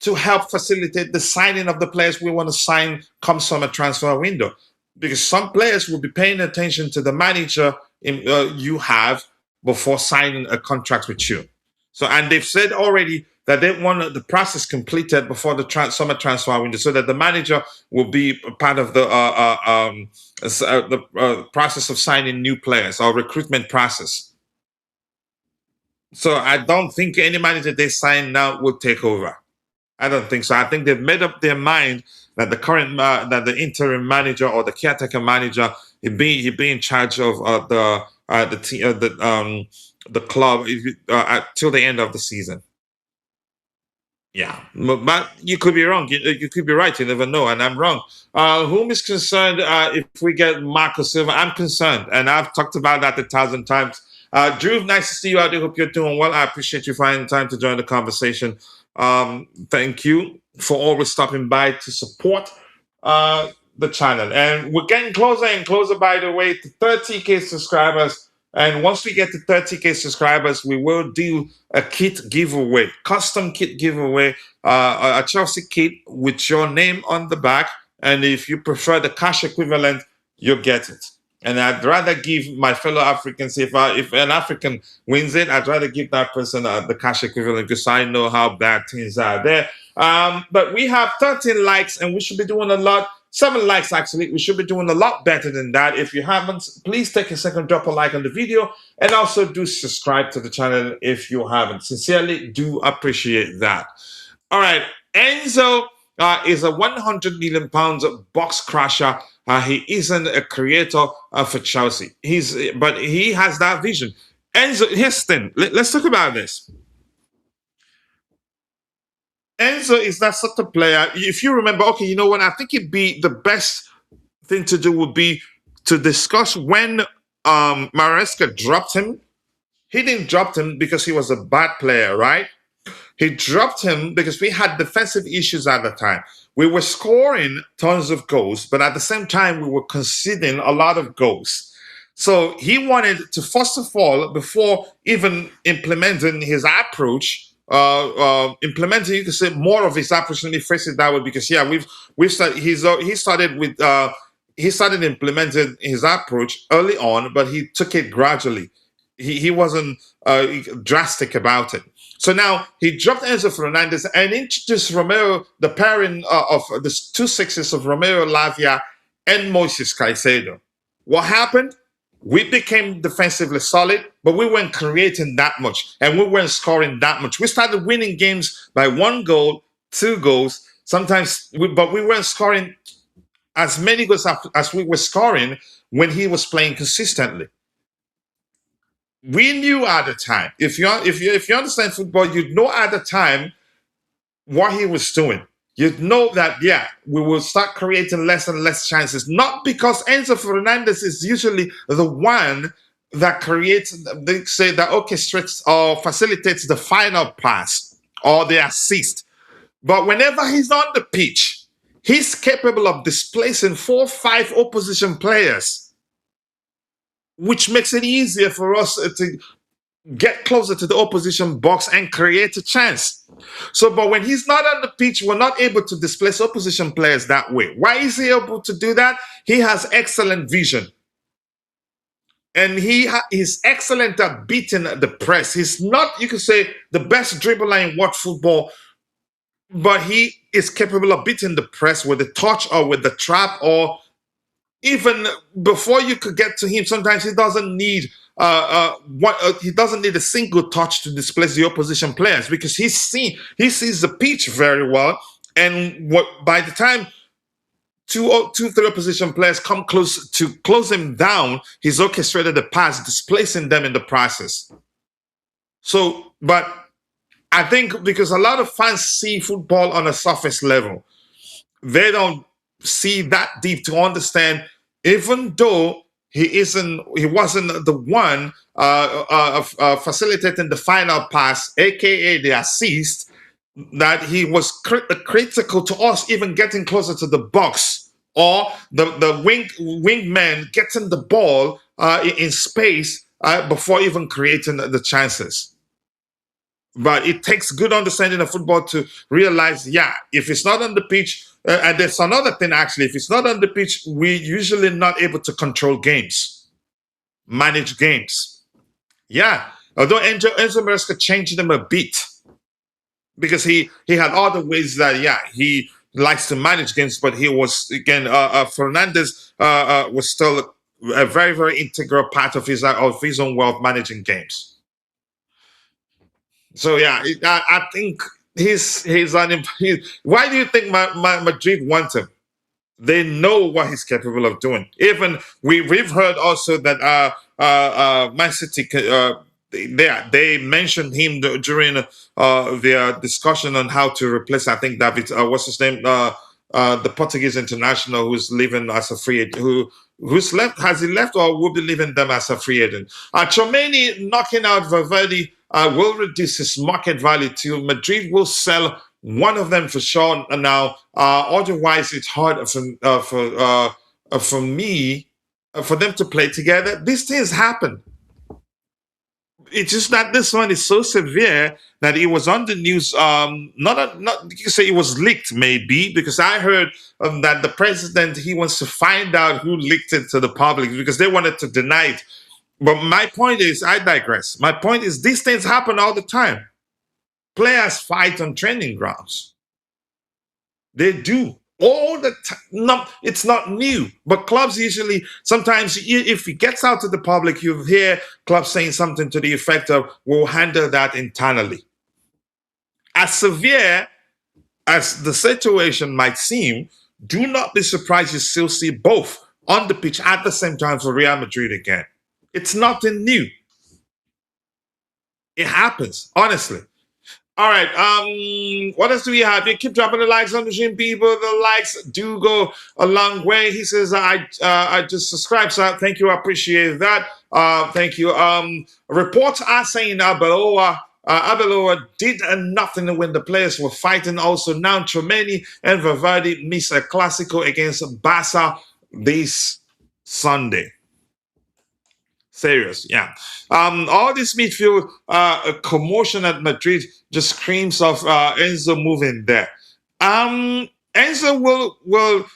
to help facilitate the signing of the players we want to sign come summer transfer window, because some players will be paying attention to the manager you have before signing a contract with you. So, and they've said already that they want the process completed before the summer transfer window, so that the manager will be part of the process of signing new players or recruitment process. So, I don't think any manager they sign now will take over. I don't think so. I think they've made up their mind that the interim manager or the caretaker manager he'd be in charge of the club till the end of the season. Yeah, but you could be wrong. You could be right. You never know, and I'm wrong. Whom is concerned if we get Marco Silva? I'm concerned, and I've talked about that 1,000 times. Drew, nice to see you out there. Hope you're doing well. I appreciate you finding time to join the conversation. Thank you for always stopping by to support the channel. And we're getting closer and closer, by the way, to 30K subscribers. And once we get to 30K subscribers, we will do a kit giveaway, custom kit giveaway, a Chelsea kit with your name on the back. And if you prefer the cash equivalent, you'll get it. And I'd rather give my fellow Africans, if an African wins it, I'd rather give that person the cash equivalent, because I know how bad things are there. But we have 13 likes and we should be doing a lot. 7 likes, actually. We should be doing a lot better than that. If you haven't, please take a second, drop a like on the video, and also do subscribe to the channel if you haven't. Sincerely, do appreciate that. All right, Enzo is a £100 million box crusher. He isn't a creator for Chelsea. But he has that vision. Enzo, here's the thing. Let's talk about this. Enzo is that sort of player. If you remember, okay, you know what? I think it'd be the best thing to do would be to discuss when Maresca dropped him. He didn't drop him because he was a bad player, right? He dropped him because we had defensive issues at the time. We were scoring tons of goals, but at the same time, we were conceding a lot of goals. So he wanted to, first of all, before even implementing his approach, you could say more of his approach. Let me phrase it that way, because yeah, he started implementing his approach early on, but he took it gradually. He wasn't drastic about it. So now he dropped Enzo Fernandez and introduced Romeo, the pairing of the 2 sixes of Romeo Lavia and Moises Caicedo. What happened? We became defensively solid, but we weren't creating that much and we weren't scoring that much. We started winning games by 1 goal, 2 goals, sometimes, but we weren't scoring as many goals as we were scoring when he was playing consistently. We knew at the time, if you understand football, you'd know at the time what he was doing. You'd know that, yeah, we will start creating less and less chances. Not because Enzo Fernandez is usually the one that creates, they say that orchestrates or facilitates the final pass or the assist. But whenever he's on the pitch, he's capable of displacing 4 or 5 opposition players, which makes it easier for us to get closer to the opposition box and create a chance. So, but when he's not on the pitch, we're not able to displace opposition players that way. Why is he able to do that? He has excellent vision. And he's excellent at beating the press. He's not, you could say, the best dribbler in world football, but he is capable of beating the press with the touch or with the trap, or even before you could get to him, sometimes he doesn't need he doesn't need a single touch to displace the opposition players, because he sees the pitch very well, and by the time two, 3 opposition players come close to close him down, he's orchestrated the pass, displacing them in the process. So, but I think because a lot of fans see football on a surface level, they don't see that deep to understand, even though he wasn't the one facilitating the final pass, aka the assist, that he was critical to us even getting closer to the box, or the wingman getting the ball in space before even creating the chances. But it takes good understanding of football to realize, yeah, if it's not on the pitch, and there's another thing actually, if it's not on the pitch, we're usually not able to control games, manage games. Yeah, although Enzo Maresca changed them a bit, because he had other ways that, yeah, he likes to manage games, but he was, again, Fernandez was still a very, very integral part of his own way of managing games. So yeah, I think why do you think Madrid want him? They know what he's capable of doing. Even we've heard also that Man City they mentioned him during their discussion on how to replace, I think, David, what's his name, the Portuguese international who's leaving as a free agent, who's left, has he left or will be leaving them as a free agent? Chomeni knocking out Valverde will reduce his market value too. Madrid will sell one of them for sure now. Otherwise, it's hard for me for them to play together. These things happen. It's just that this one is so severe that it was on the news. Not you can say it was leaked, maybe, because I heard that the president, he wants to find out who leaked it to the public because they wanted to deny it. But my point is, I digress. My point is, these things happen all the time. Players fight on training grounds. They do all the time. No, it's not new, but clubs usually, sometimes if it gets out to the public, you hear clubs saying something to the effect of, we'll handle that internally. As severe as the situation might seem, do not be surprised you still see both on the pitch at the same time for Real Madrid again. It's nothing new. It happens, honestly. All right. What else do we have? You keep dropping the likes on the gym, people. The likes do go a long way. He says, I just subscribed, so thank you. I appreciate that. Thank you. Reports are saying Arbeloa did nothing when the players were fighting. Also, now Chomeni and Valverde miss a Clásico against Barca this Sunday. Serious, yeah. All this midfield commotion at Madrid just screams of Enzo moving there. Enzo will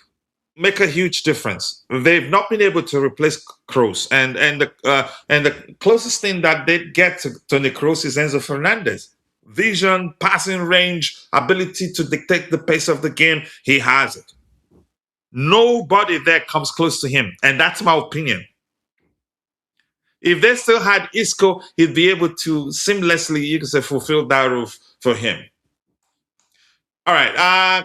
make a huge difference. They've not been able to replace Kroos, and the closest thing that they get to Toni Kroos is Enzo Fernandez. Vision, passing range, ability to dictate the pace of the game, he has it. Nobody there comes close to him. And that's my opinion. If they still had Isco, he'd be able to seamlessly, you could say, fulfill that role for him. All right.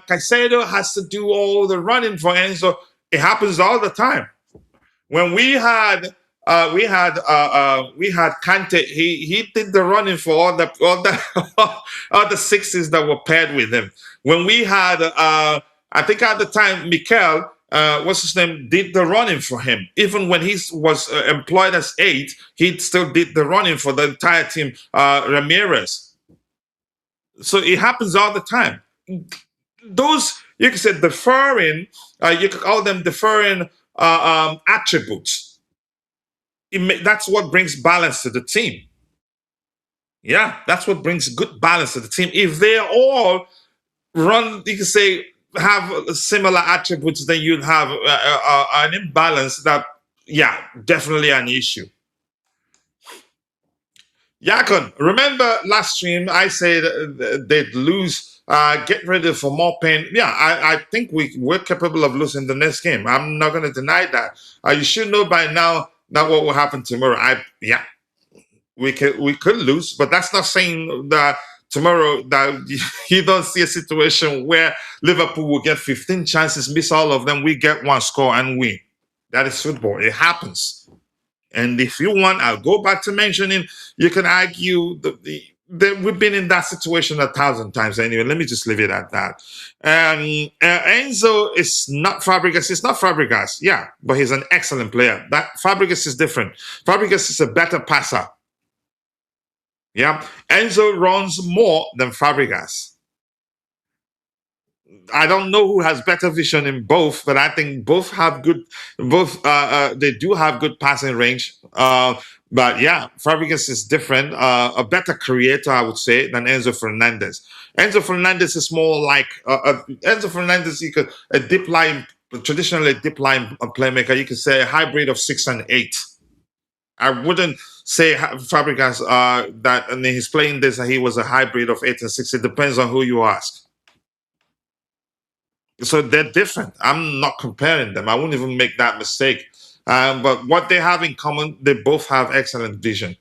Caicedo has to do all the running for Enzo. It happens all the time. When we had Kante, he did the running for all the all the sixes that were paired with him. When we had I think at the time Mikel, what's his name, did the running for him. Even when he was employed as 8, he still did the running for the entire team. Ramirez. So it happens all the time. Those, you can say, deferring. You could call them deferring attributes. That's what brings balance to the team. Yeah, that's what brings good balance to the team. If they all run, you can say, have similar attributes, then you'd have an imbalance that, yeah, definitely an issue. Yakon, remember last stream I said they'd lose. Get ready for more pain. Yeah, I think we're capable of losing the next game. I'm not going to deny that. You should know by now that what will happen tomorrow. We could lose, but that's not saying that tomorrow that you don't see a situation where Liverpool will get 15 chances, miss all of them, we get 1 score and win. That is football. It happens. And if you want, I'll go back to mentioning, you can argue that we've been in that situation 1,000 times anyway. Let me just leave it at that. Enzo is not Fabregas. It's not Fabregas, yeah, but he's an excellent player. That Fabregas is different. Fabregas is a better passer. Yeah, Enzo runs more than Fabregas. I don't know who has better vision in both, but I think both have good. They do have good passing range. But yeah, Fabregas is different. A better creator, I would say, than Enzo Fernandez. Enzo Fernandez is more like Enzo Fernandez. You could a deep line, traditionally a deep line playmaker. You could say a hybrid of 6 and 8. I wouldn't say Fabregas that, and he's playing this, and he was a hybrid of 8 and 6. It depends on who you ask. So they're different. I'm not comparing them. I wouldn't even make that mistake. But what they have in common, they both have excellent vision.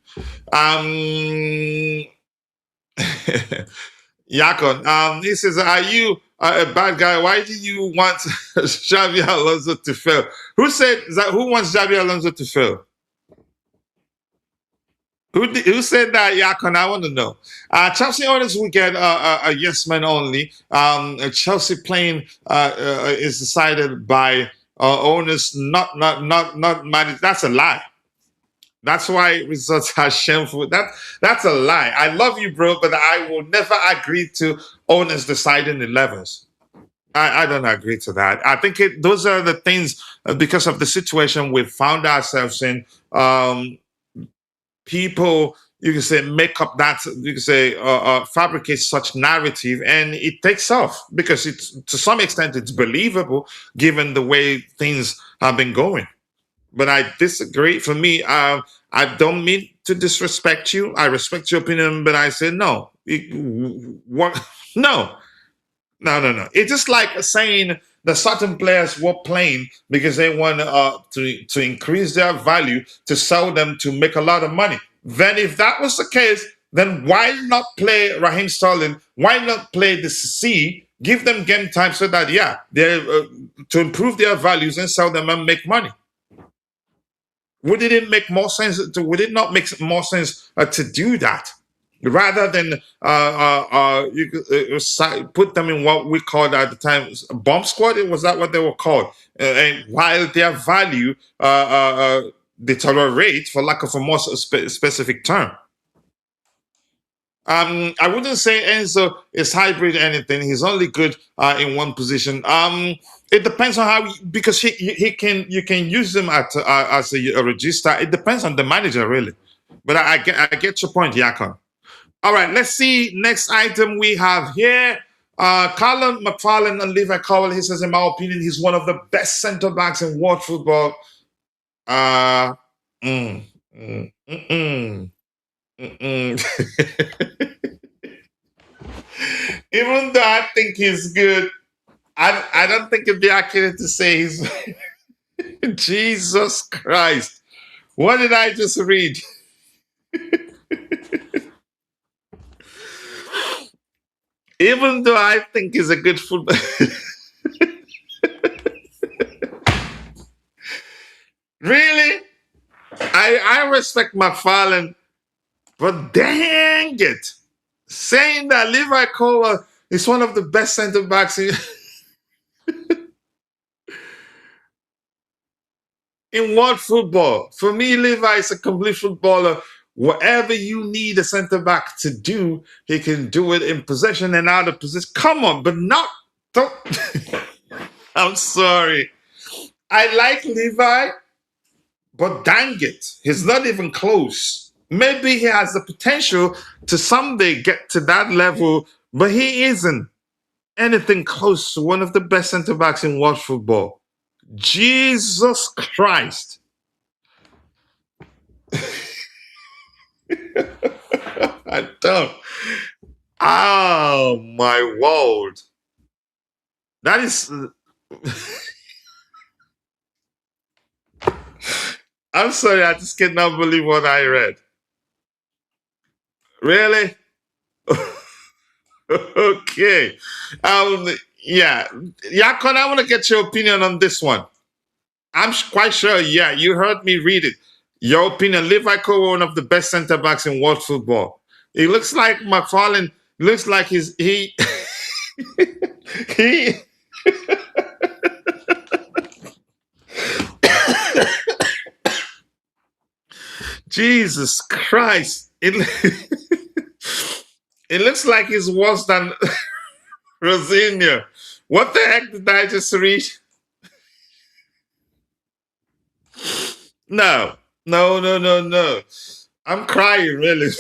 Yakon, he says, "Are you a bad guy? Why do you want Xabi Alonso to fail?" Who said that? Who wants Xabi Alonso to fail? Who said that, Yakon? I want to know. Chelsea owners will get a yes man only. Chelsea playing is decided by owners, not managed. That's a lie. That's why results are shameful. That's a lie. I love you, bro, but I will never agree to owners deciding 11s. I don't agree to that. I think those are the things because of the situation we've found ourselves in. People, you can say, make up that, you can say, fabricate such narrative, and it takes off because it's, to some extent, it's believable given the way things have been going. But I disagree. For me, I don't mean to disrespect you. I respect your opinion, but I say no. What? No. It's just like saying that certain players were playing because they want to increase their value, to sell them, to make a lot of money. Then if that was the case, then why not play Raheem Sterling? Why not play the CC? Give them game time so that, yeah, they to improve their values and sell them and make money. Would it make more sense? Would it not make more sense to do that? Rather than put them in what we called at the time bomb squad? Was that what they were called? And while their value deteriorate, for lack of a more specific term. I wouldn't say Enzo is hybrid anything. He's only good in one position. It depends on how, because you can use him as a register. It depends on the manager, really. But I get your point, Yakon. All right, let's see. Next item we have here. Callum McFarlane and Levi Cowell. He says, in my opinion, he's one of the best centre backs in world football. Even though I think he's good, I don't think it'd be accurate to say he's Jesus Christ. What did I just read? Even though I think he's a good football. Really? I respect McFarlane, but dang it. Saying that Levi Cole is one of the best center backs in world football. For me, Levi is a complete footballer. Whatever you need a center back to do, he can do it in possession and out of possession. Come on, but not. Don't. I'm sorry. I like Levi, but dang it, he's not even close. Maybe he has the potential to someday get to that level, but he isn't anything close to one of the best center backs in world football. Jesus Christ. I don't. Oh my world. That is. I'm sorry, I just cannot believe what I read. Really? Okay. Yeah. Yakon, I want to get your opinion on this one. I'm quite sure, yeah, you heard me read it. Your opinion, Levi Cole, one of the best center backs in world football. It looks like McFarlane, looks like he he Jesus Christ. It looks like he's worse than Rosinha. What the heck did I just read? No. I'm crying, really.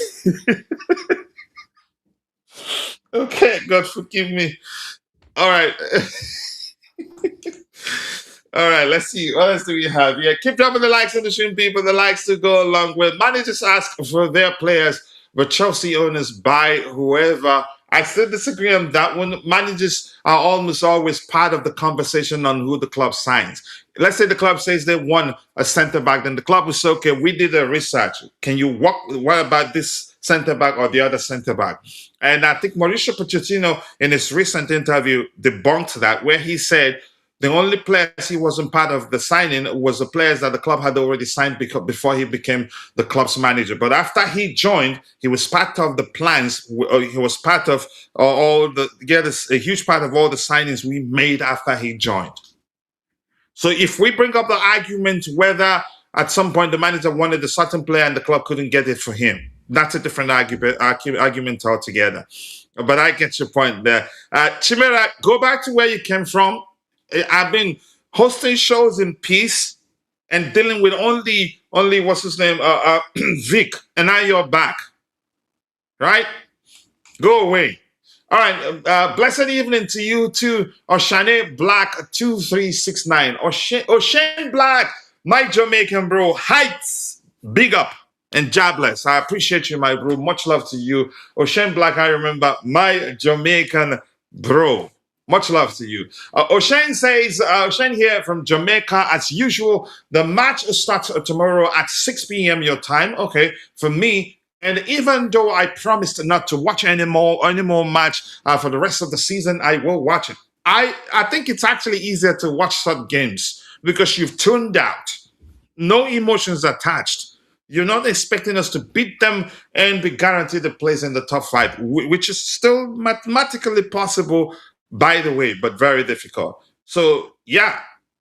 Okay, God forgive me. All right. All right, let's see. What else do we have? Yeah, keep dropping the likes on the stream, people. The likes to go along with. Managers ask for their players, but Chelsea owners buy whoever. I still disagree on that one. Managers are almost always part of the conversation on who the club signs. Let's say the club says they want a center back, then the club will say, okay, we did a research. Can you what about this center back or the other center back? And I think Mauricio Pochettino, in his recent interview, debunked that, where he said the only players he wasn't part of the signing was the players that the club had already signed before he became the club's manager. But after he joined, he was part of the plans. He was part of a huge part of all the signings we made after he joined. So if we bring up the argument whether at some point the manager wanted a certain player and the club couldn't get it for him, that's a different argument altogether. But I get your point there. Chimera, go back to where you came from. I've been hosting shows in peace and dealing with only what's his name, Vic, and now you're back, right? Go away. All right. Blessed evening to you too, Oshane Black 2369. Oshane Black, my Jamaican bro, heights, big up and jobless. I appreciate you, my bro. Much love to you, Oshane Black. I remember my Jamaican bro. Much love to you. O'Shane says, O'Shane here from Jamaica, as usual, the match starts tomorrow at 6 p.m. your time. Okay, for me, and even though I promised not to watch any more match for the rest of the season, I will watch it. I think it's actually easier to watch such games because you've tuned out. No emotions attached. You're not expecting us to beat them and be guaranteed a place in the top 5, which is still mathematically possible, by the way, but very difficult. So, yeah,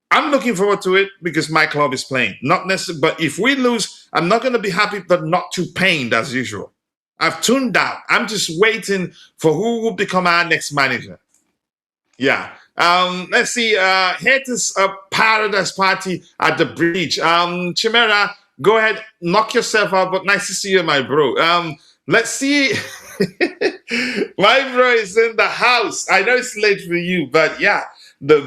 I'm looking forward to it because my club is playing. Not necessarily, but if we lose, I'm not going to be happy, but not too pained as usual. I've tuned out. I'm just waiting for who will become our next manager. Yeah. Let's see. Haters Paradise Party at the bridge. Chimera, go ahead, knock yourself out, but nice to see you, my bro. Let's see. My bro is in the house. I know it's late for you, but yeah, the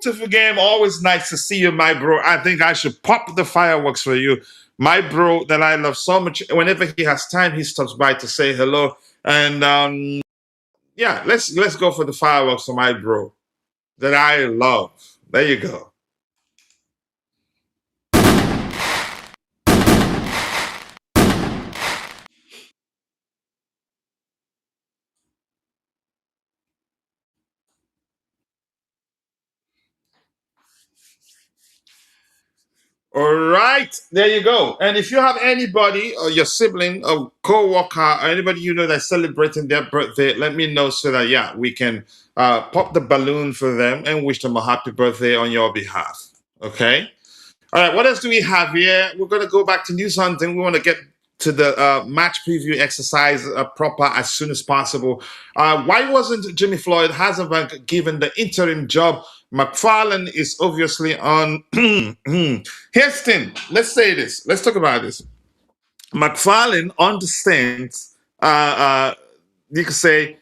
beautiful game. Always nice to see you, my bro. I think I should pop the fireworks for you. My bro that I love so much. Whenever he has time, he stops by to say hello. And yeah, let's go for the fireworks for my bro that I love. There you go. All right, there you go. And if you have anybody or your sibling or co-worker or anybody you know that's celebrating their birthday, let me know so that yeah, we can pop the balloon for them and wish them a happy birthday on your behalf. Okay. All right, what else do we have here? We're going to go back to news hunting. We want to get to the match preview exercise proper as soon as possible. Why wasn't Jimmy Floyd Hasenbank given the interim job? McFarlane is obviously on. Here's the thing. Let's say this. Let's talk about this. McFarlane understands, you could say,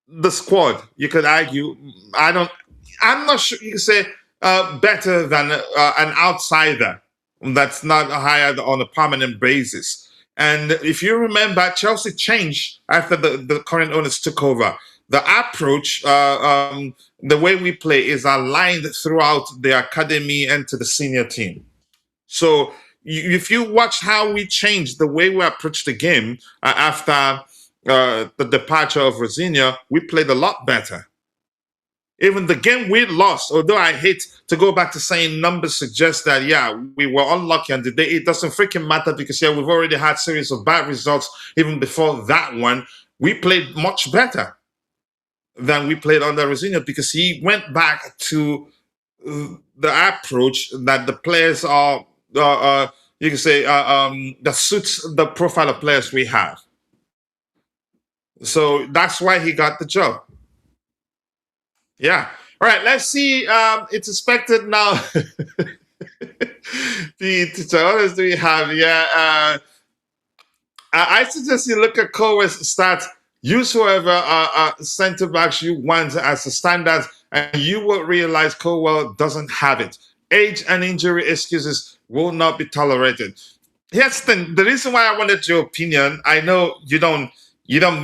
the squad. You could argue. I'm not sure you could say better than an outsider that's not hired on a permanent basis. And if you remember, Chelsea changed after the current owners took over. The approach, the way we play is aligned throughout the academy and to the senior team. So if you watch how we changed the way we approach the game after the departure of Rosinia, we played a lot better. Even the game we lost, although I hate to go back to saying numbers suggest that, yeah, we were unlucky on the day, it doesn't freaking matter because, yeah, we've already had series of bad results even before that one. We played much better than we played under Rosinia because he went back to the approach that the players are, you can say, that suits the profile of players we have. So that's why he got the job. Yeah. All right. Let's see. It's expected now. What else do we have? Yeah. I suggest you look at Cole's stats. Use whoever center backs you want as the standards, and you will realize Colwell doesn't have it. Age and injury excuses will not be tolerated. Here's the thing. The reason why I wanted your opinion, I know you don't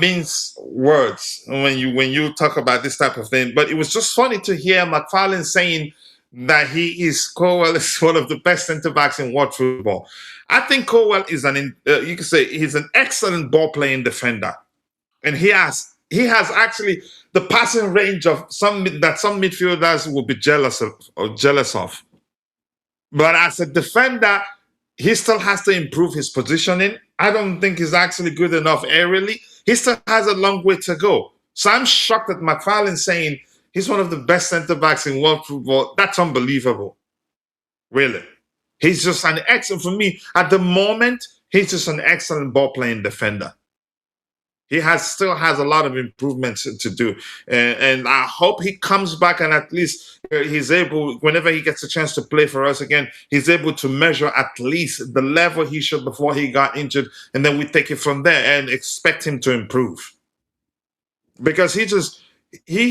mince words when you talk about this type of thing, but it was just funny to hear McFarlane saying that Colwell is one of the best centre backs in world football. I think Colwell is you can say he's an excellent ball playing defender, and he has actually the passing range of some midfielders will be jealous of. But as a defender, he still has to improve his positioning. I don't think he's actually good enough aerially. He still has a long way to go. So I'm shocked at McFarlane saying he's one of the best centre backs in world football. That's unbelievable. Really. He's just an excellent, for me, at the moment, he's just an excellent ball playing defender. He still has a lot of improvements to do. And I hope he comes back and at least he's able, whenever he gets a chance to play for us again, he's able to measure at least the level he should before he got injured. And then we take it from there and expect him to improve. Because he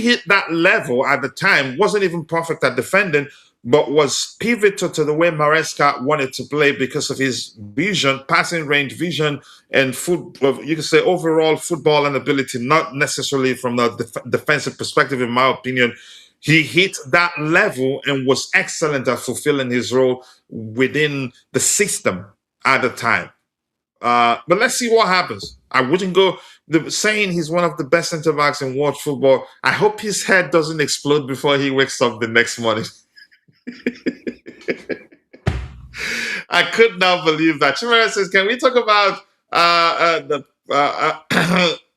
hit that level at the time, wasn't even perfect at defending, but was pivotal to the way Maresca wanted to play because of his vision, passing range vision, and you can say overall football and ability, not necessarily from the defensive perspective, in my opinion. He hit that level and was excellent at fulfilling his role within the system at the time. But let's see what happens. I wouldn't go saying he's one of the best centre backs in world football. I hope his head doesn't explode before he wakes up the next morning. I could not believe that. Chimera says, "Can we talk about the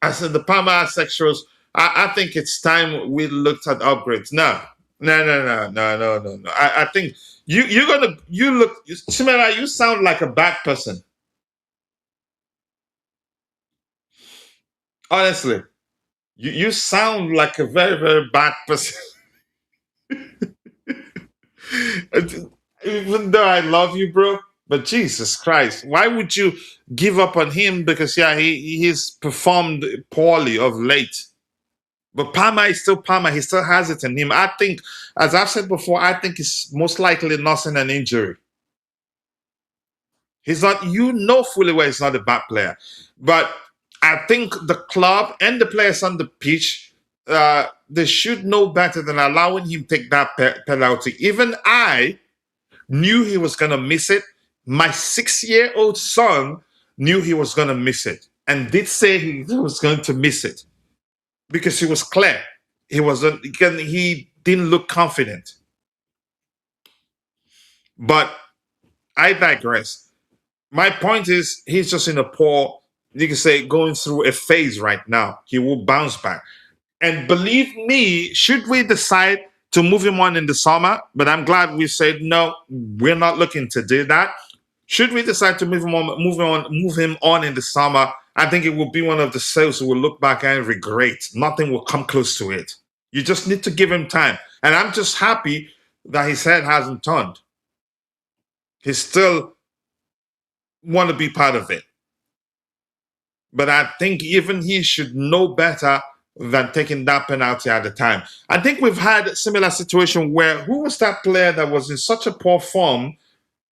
I said the Parma sexuals? I think it's time we looked at upgrades. No. I think you look, Chimera. You sound like a bad person. Honestly, you sound like a very, very bad person." Even though I love you, bro, but Jesus Christ, why would you give up on him? Because yeah, he's performed poorly of late. But Palmer is still Palmer. He still has it in him. I think, as I've said before, I think he's most likely nursing an injury. He's not, fully well he's not a bad player. But I think the club and the players on the pitch, they should know better than allowing him take that penalty. Even I knew he was going to miss it. My 6-year-old son knew he was going to miss it and did say he was going to miss it because he was clear. He didn't look confident. But I digress. My point is, he's just in a poor, you can say, going through a phase right now. He will bounce back. And believe me, should we decide to move him on in the summer, but I'm glad we said no, we're not looking to do that. Should we decide to move him on in the summer, I think it will be one of the sales we will look back and regret. Nothing will come close to it. You just need to give him time. And I'm just happy that his head hasn't turned. He still want to be part of it. But I think even he should know better than taking that penalty at the time. I think we've had a similar situation where, who was that player that was in such a poor form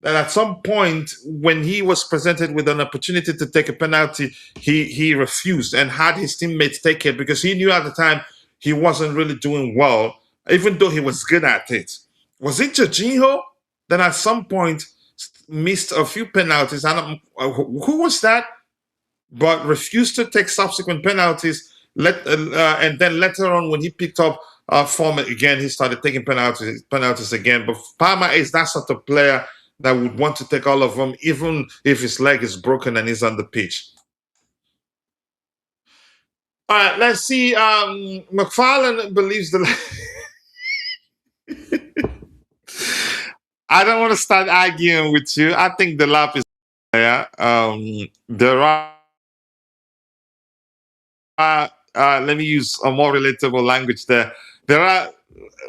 that at some point when he was presented with an opportunity to take a penalty, he refused and had his teammates take it because he knew at the time he wasn't really doing well, even though he was good at it. Was it Jorginho that at some point missed a few penalties? And who was that? But refused to take subsequent penalties. And then later on, when he picked up form again, he started taking penalties again. But Palmer is that sort of player that would want to take all of them, even if his leg is broken and he's on the pitch. All right, let's see. McFarlane believes the. I don't want to start arguing with you. I think the lap is there. There are. Let me use a more relatable language there. There are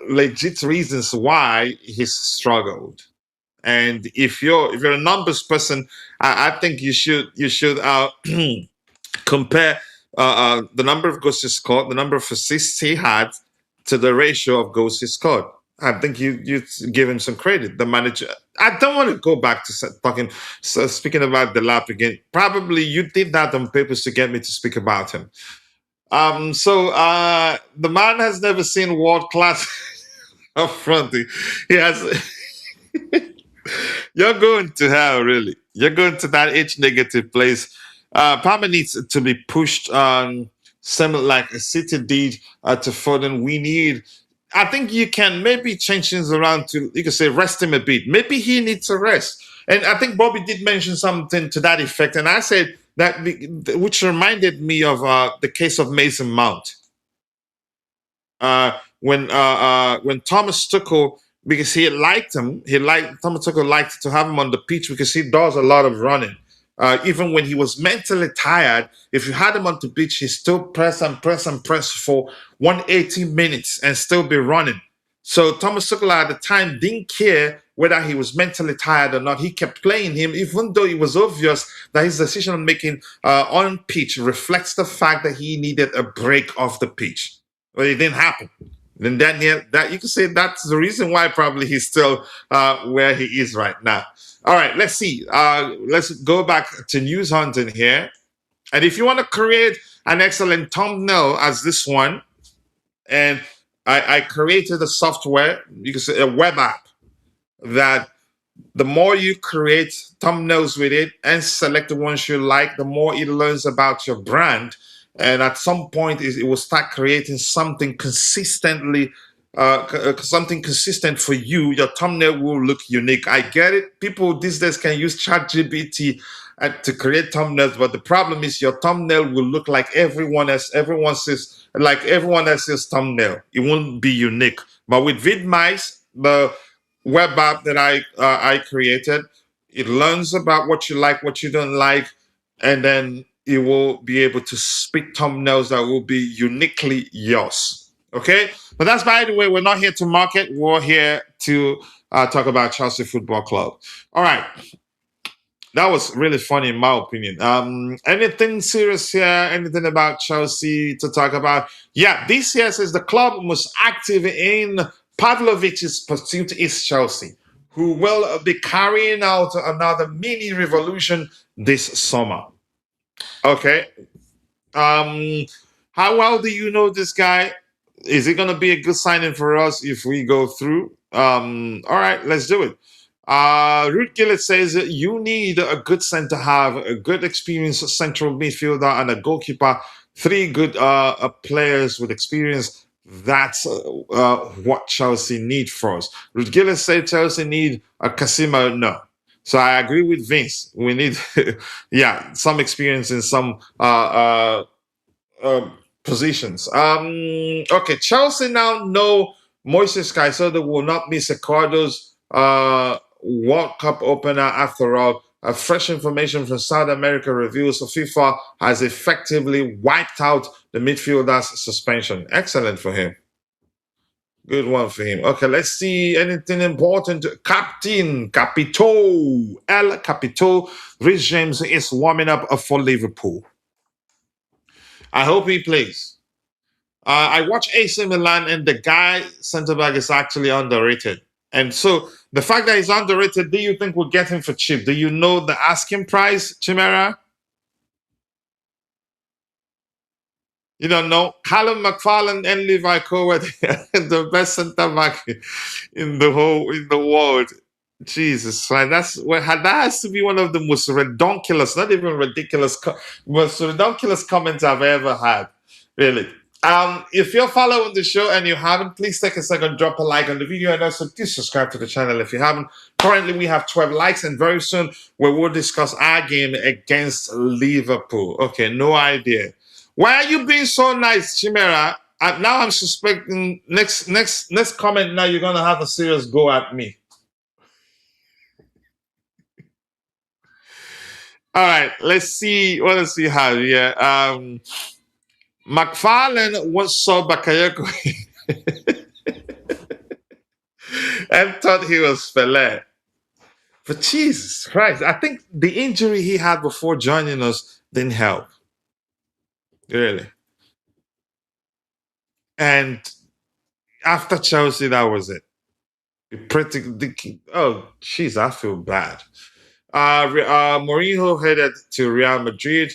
legit reasons why he's struggled, and if you're a numbers person, I think you should compare the number of goals he scored, the number of assists he had, to the ratio of goals he scored. I think you give him some credit. The manager. I don't want to go back to speaking about the lap again. Probably you did that on purpose to get me to speak about him. So the man has never seen world class up front. He has. You're going to hell, really. You're going to that H negative place. Palmer needs to be pushed on, similar like a City did to Foden. We need. I think you can maybe change things around to, you could say, rest him a bit. Maybe he needs a rest. And I think Bobby did mention something to that effect. And I said that, which reminded me of the case of Mason Mount. When Thomas Tuchel, because he liked him, Thomas Tuchel liked to have him on the pitch because he does a lot of running. Even when he was mentally tired, if you had him on the pitch, he still press and press and press for 180 minutes and still be running. So Thomas Tuchel at the time didn't care whether he was mentally tired or not. He kept playing him, even though it was obvious that his decision making on pitch reflects the fact that he needed a break off the pitch. But it didn't happen. Then that you can say that's the reason why probably he's still where he is right now. All right, let's see. Let's go back to news hunting here. And if you want to create an excellent thumbnail as this one, and I created a software, you can say a web app, that the more you create thumbnails with it and select the ones you like, the more it learns about your brand. And at some point, it will start creating something consistently, something consistent for you. Your thumbnail will look unique. I get it. People these days can use ChatGPT to create thumbnails, but the problem is your thumbnail will look like everyone else's thumbnail. It won't be unique. But with VidMice, the web app that I created, it learns about what you like, what you don't like, and then it will be able to speak thumbnails that will be uniquely yours. Okay? But that's, by the way, we're not here to market. We're here to talk about Chelsea Football Club. All right. That was really funny in my opinion. Anything serious here? Anything about Chelsea to talk about? Yeah, this year says the club most active in Pavlovic's pursuit is Chelsea, who will be carrying out another mini revolution this summer. Okay, Um, how well do you know this guy? Is it going to be a good signing for us if we go through? All right, let's do it. Ruth Gillett says that you need a good center have a good experienced central midfielder and a goalkeeper. Three good players with experience. That's what Chelsea need for us. Ruth Gillett said Chelsea need a Casimo. No. So I agree with Vince. We need, yeah, some experience in some positions. Okay, Chelsea now know Moises Caicedo will not miss Ricardo's World Cup opener after all. Fresh information from South America reveals FIFA has effectively wiped out the midfielder's suspension. Excellent for him. Good one for him. Okay, let's see anything important. Captain Capito El Capito Rhys James is warming up for Liverpool. I hope he plays. I watch AC Milan, and the guy centre back is actually underrated. And so the fact that he's underrated, do you think we'll get him for cheap? Do you know the asking price, Chimera? You don't know. Callum McFarlane and Levi Coward, the best centre back in the world. Jesus, right? That has to be one of the most redonkulous, not even ridiculous, most redonkulous comments I've ever had. Really. If you're following the show and you haven't, please take a second, drop a like on the video, and also please subscribe to the channel if you haven't. Currently, we have 12 likes, and very soon we will discuss our game against Liverpool. Okay, no idea. Why are you being so nice, Chimera? Now I'm suspecting next comment. Now you're gonna have a serious go at me. All right, let's see. What else we have here? McFarlane once saw Bakayoko and thought he was Pelé. But Jesus Christ, I think the injury he had before joining us didn't help. Really. And after Chelsea, that was it. Oh, jeez, I feel bad. Mourinho headed to Real Madrid.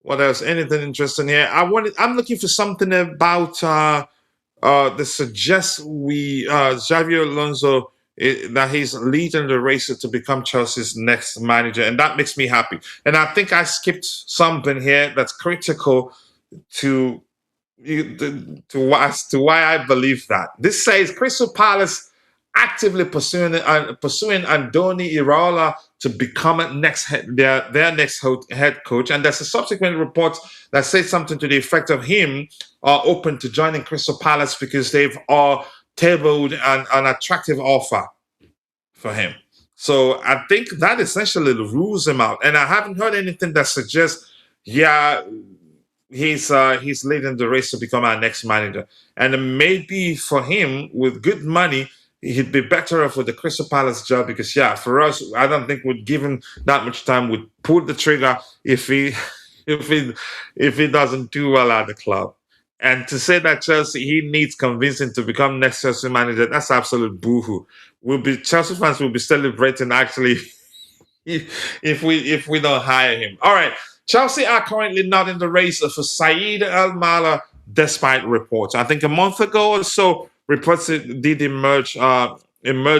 What else? Anything interesting here? I'm looking for something about that suggests Xabi Alonso that he's leading the race to become Chelsea's next manager, and that makes me happy. And I think I skipped something here that's critical to why I believe that. This says Crystal Palace actively pursuing Andoni Iraola to become their next head coach, and there's a subsequent report that says something to the effect of him open to joining Crystal Palace because they've tabled an attractive offer for him. So I think that essentially rules him out, and I haven't heard anything that suggests, yeah, he's leading the race to become our next manager. And maybe for him, with good money, he'd be better off with the Crystal Palace job because, yeah, for us, I don't think we'd give him that much time. We'd pull the trigger if he doesn't do well at the club. And to say that he needs convincing to become next Chelsea manager, that's absolute boohoo. Chelsea fans will be celebrating actually if we don't hire him. All right. Chelsea are currently not in the race for Saeed Al-Mala, despite reports. I think a month ago or so, reports did emerge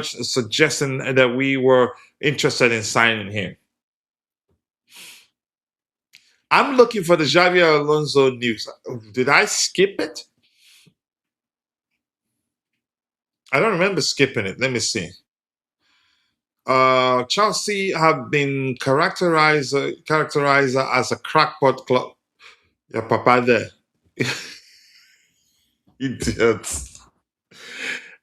suggesting that we were interested in signing him. I'm looking for the Xabi Alonso news. Did I skip it? I don't remember skipping it. Let me see. Chelsea have been characterized as a crackpot club. Yeah, Papa there. Idiots.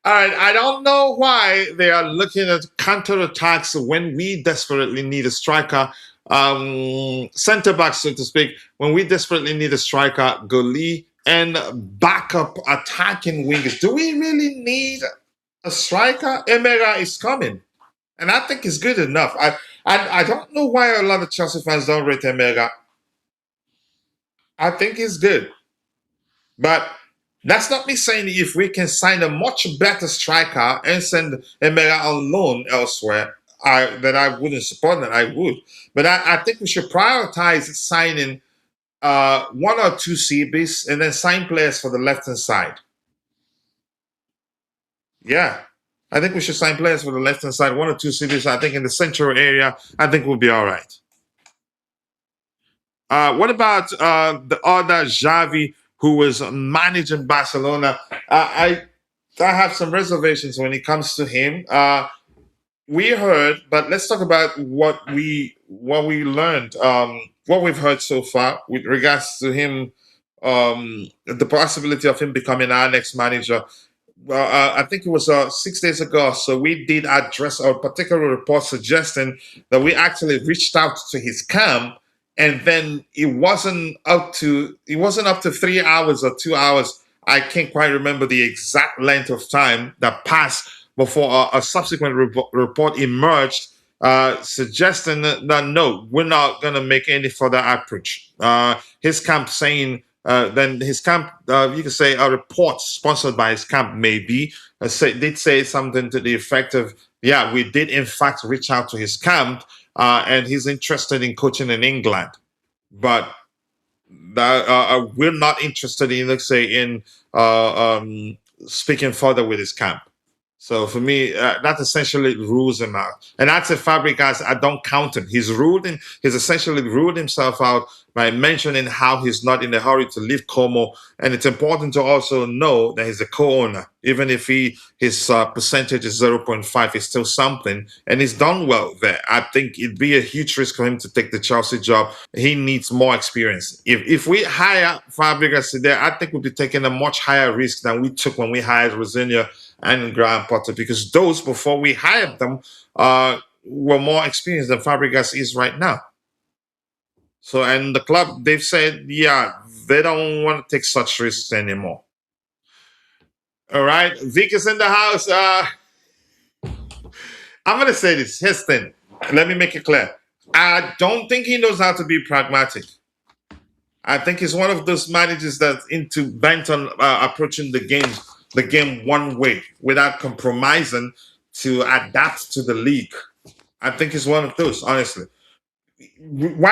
All right, I don't know why they are looking at counterattacks when we desperately need a striker, center back, so to speak, when we desperately need a striker, goalie, and backup attacking wingers. Do we really need a striker? Emera is coming, and I think it's good enough. I don't know why a lot of Chelsea fans don't rate Emera. I think he's good, but that's not me saying if we can sign a much better striker and send Emera on loan elsewhere, that I wouldn't support that. I would. But I think we should prioritize signing one or two CBs, and then sign players for the left hand side. Yeah. I think we should sign players for the left hand side, one or two CBs. I think in the central area, I think we'll be all right. What about the other Xavi who was managing Barcelona? I have some reservations when it comes to him. We heard, but let's talk about what we learned, what we've heard so far with regards to him, the possibility of him becoming our next manager. Well, I think it was 6 days ago. So we did address a particular report suggesting that we actually reached out to his camp, and then it wasn't up to 3 hours or 2 hours. I can't quite remember the exact length of time that passed before a subsequent report emerged, suggesting that no, we're not going to make any further approach. His camp saying, then his camp, you could say a report sponsored by his camp maybe, did say something to the effect of, yeah, we did in fact reach out to his camp, and he's interested in coaching in England. But that we're not interested in, let's say, in speaking further with his camp. So for me, that essentially rules him out. And that's a Fabregas. I don't count him. He's essentially ruled himself out by mentioning how he's not in a hurry to leave Como. And it's important to also know that he's a co-owner. Even if his percentage is 0.5, it's still something. And he's done well there. I think it'd be a huge risk for him to take the Chelsea job. He needs more experience. If we hire Fabregas today, I think we'll be taking a much higher risk than we took when we hired Rosinha and Graham Potter, because those before we hired them were more experienced than Fabregas is right now. So, and the club, they've said, yeah, they don't want to take such risks anymore. All right, Vic is in the house. I'm going to say this. Here's the thing. Let me make it clear. I don't think he knows how to be pragmatic. I think he's one of those managers that's bent on approaching the game one way without compromising to adapt to the league. I think he's one of those, honestly. When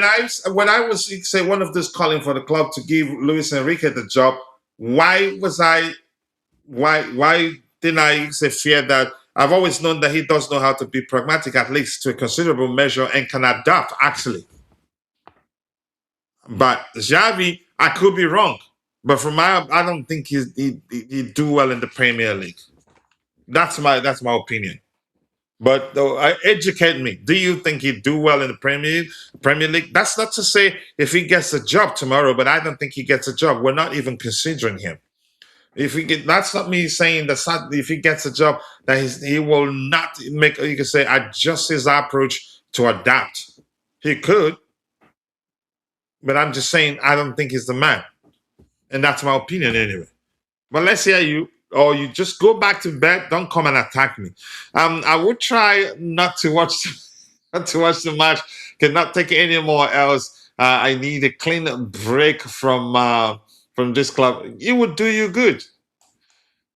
I was say one of those calling for the club to give Luis Enrique the job, why didn't I say fear that? I've always known that he does know how to be pragmatic, at least to a considerable measure, and can adapt actually. But Xavi, I could be wrong. But I don't think he'd do well in the Premier League. That's my opinion. But educate me. Do you think he'd do well in the Premier League? That's not to say if he gets a job tomorrow, but I don't think he gets a job. We're not even considering him. That's not me saying that if he gets a job, that he will not make. You can say adjust his approach to adapt. He could, but I'm just saying I don't think he's the man. And that's my opinion anyway. But let's hear you, or you just go back to bed. Don't come and attack me. I would try not to watch the match. Cannot take it anymore else. I need a clean break from this club. It would do you good.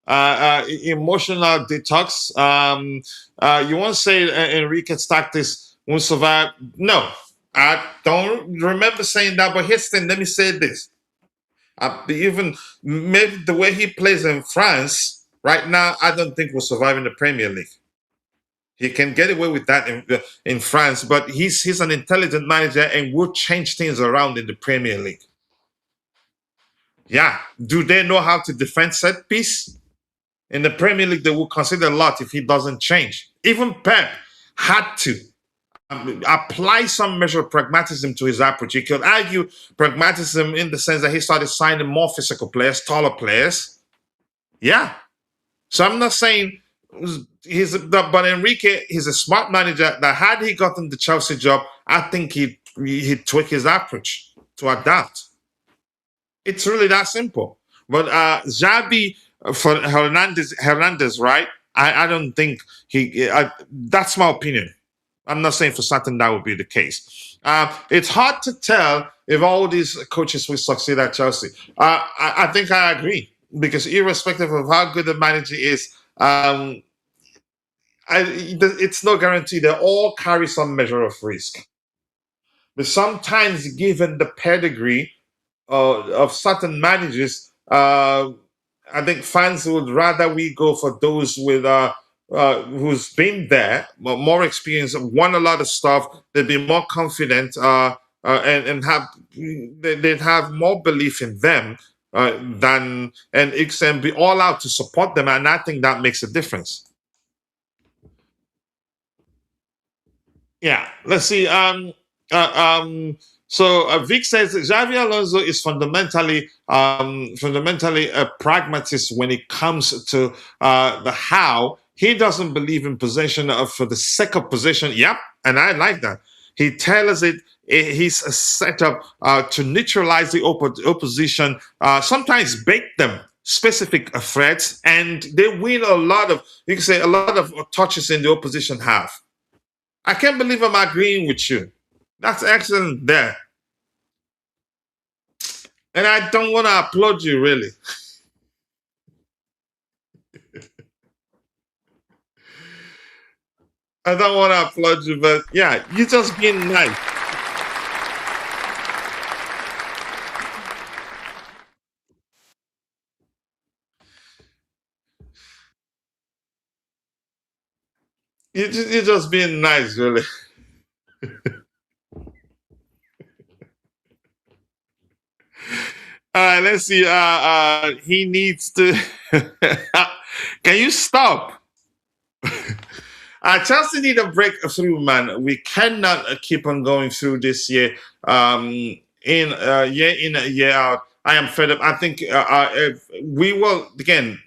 Emotional detox. You won't say Enrique's tactics won't survive. No, I don't remember saying that. But here's the thing. Let me say this. Even maybe the way he plays in France right now, I don't think will survive in the Premier League. He can get away with that in France, but he's an intelligent manager and will change things around in the Premier League. Yeah. Do they know how to defend set piece? In the Premier League, they will consider a lot if he doesn't change. Even Pep had to apply some measure of pragmatism to his approach. You could argue pragmatism in the sense that he started signing more physical players, taller players. Yeah. So I'm not saying but Enrique, he's a smart manager that had he gotten the Chelsea job, I think he'd tweak his approach to adapt. It's really that simple. But Xabi for Hernandez, right? I don't think that's my opinion. I'm not saying for certain that would be the case. It's hard to tell if all these coaches will succeed at Chelsea. I think I agree, because irrespective of how good the manager is, it's no guarantee. They all carry some measure of risk. But sometimes, given the pedigree of certain managers, I think fans would rather we go for those with who's been there, more experience, won a lot of stuff. They'd be more confident, and have they'd have more belief in them than and it can be all out to support them, and I think that makes a difference. Yeah, let's see. So Vic says Xavi Alonso is fundamentally a pragmatist when it comes to the how. He doesn't believe in possession for the sake of possession. Yep, and I like that. He tells it. He's set up to neutralize the opposition. Sometimes bait them specific threats, and they win a lot of. You can say a lot of touches in the opposition half. I can't believe I'm agreeing with you. That's excellent there. And I don't want to applaud you, really. I don't want to applaud you, but yeah, you're just being nice. You're just being nice, really. All right, let's see. He needs to. Can you stop? Chelsea need a breakthrough, man. We cannot keep on going through this year, year in year out. I am fed up. I think we will again.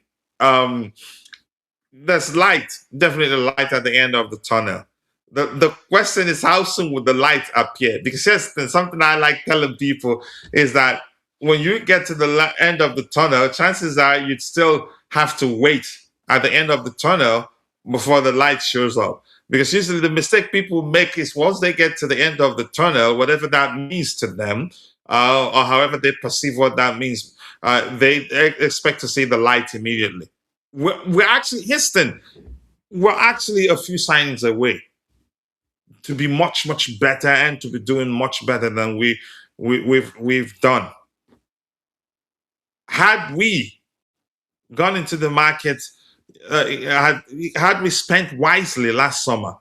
There's light, definitely light at the end of the tunnel. The question is how soon will the light appear? Because yes, something I like telling people is that when you get to the end of the tunnel, chances are you'd still have to wait at the end of the tunnel before the light shows up. Because usually the mistake people make is once they get to the end of the tunnel, whatever that means to them, or however they perceive what that means, they expect to see the light immediately. We're actually, Houston, we're actually a few signs away to be much, much better and to be doing much better than we've done. Had we gone into the market, had we spent wisely last summer,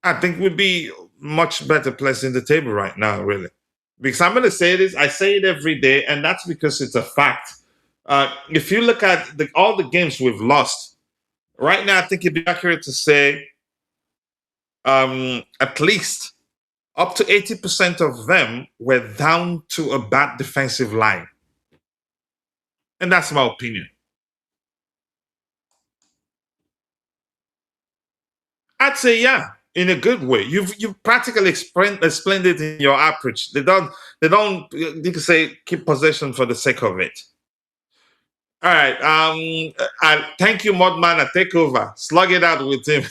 I think we'd be much better placed in the table right now, really. Because I'm going to say this, I say it every day, and that's because it's a fact. If you look at all the games we've lost, right now, I think it'd be accurate to say at least up to 80% of them were down to a bad defensive line. And that's my opinion. I'd say, yeah, in a good way. You've practically explained it in your approach. They don't you can say keep possession for the sake of it. All right. Thank you, Modman. I take over. Slug it out with him.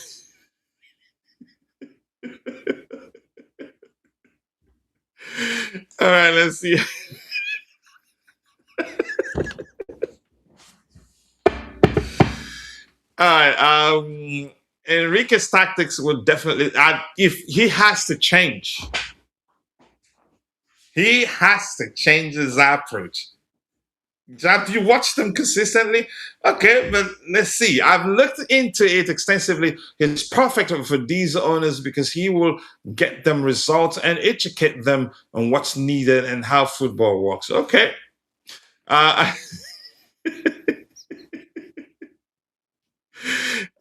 All right, let's see. All right. Enrique's tactics would definitely if he has to change. He has to change his approach. Have you watched them consistently? Okay, but let's see. I've looked into it extensively. It's perfect for these owners because he will get them results and educate them on what's needed and how football works. Okay. All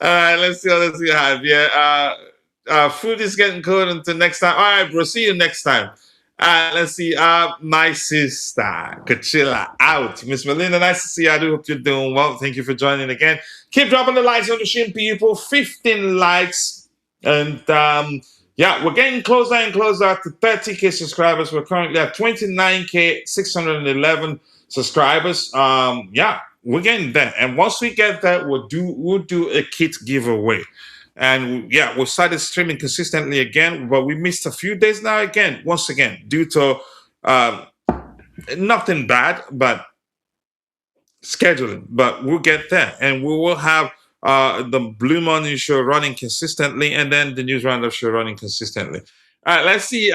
right, let's see what we have. Yeah, food is getting cold until next time. All right, bro. See you next time. Let's see. My sister, Coachila, out. Miss Melinda, nice to see you. I do hope you're doing well. Thank you for joining again. Keep dropping the likes on the stream, people. 15 likes. And yeah, we're getting closer and closer to 30K subscribers. We're currently at 29K 611 subscribers. Yeah, we're getting there. And once we get there, we'll do a kit giveaway. And yeah, we started streaming consistently again, but we missed a few days now once again, due to nothing bad, but scheduling. But we'll get there, and we will have the Blue Morning Show running consistently, and then the News Roundup show running consistently. All right, let's see.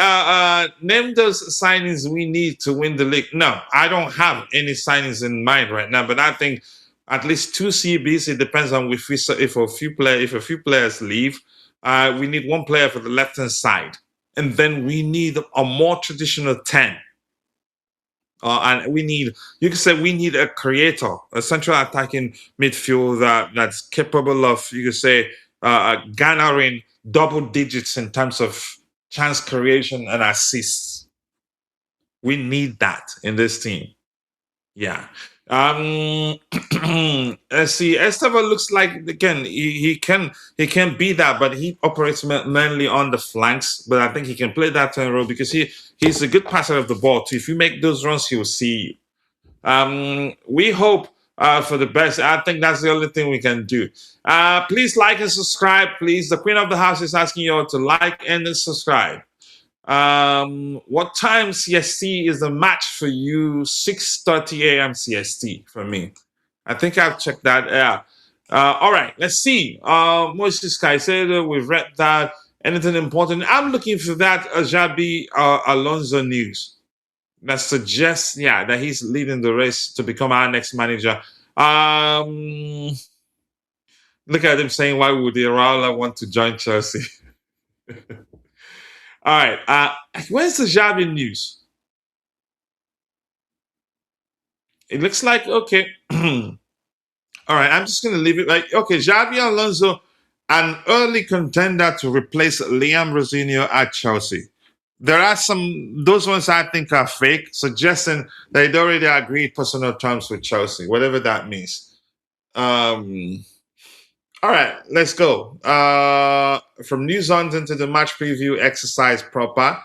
Name those signings we need to win the league. No, I don't have any signings in mind right now, but I think at least two CBs. It depends on if a few players leave. We need one player for the left hand side, and then we need a more traditional 10. And we need, you can say, we need a creator, a central attacking midfielder that's capable of, you could say, garnering double digits in terms of chance creation and assists. We need that in this team. Yeah. Um let's see. Esteban looks like, again, he can be that, but he operates mainly on the flanks. But I think he can play that turn role because he's a good passer of the ball too. If you make those runs, he will see you. We hope for the best. I think that's the only thing we can do. Please like and subscribe. Please, the Queen of the House is asking you all to like and subscribe. What time CST is the match for you? 6:30 a.m. CST for me. I think I've checked that. Yeah. All right. Let's see. Moses Caicedo, we've read that. Anything important? I'm looking for that Xabi Alonso news that suggests, yeah, that he's leading the race to become our next manager. Look at him saying, "Why would Iraola want to join Chelsea?" All right. Where's the Xavi news? It looks like, okay. All right. I'm just going to leave it like, okay, Xavi Alonso, an early contender to replace Liam Rosinho at Chelsea. There are those ones I think are fake, suggesting they'd already agreed personal terms with Chelsea, whatever that means. All right, let's go. From news on into the match preview exercise proper.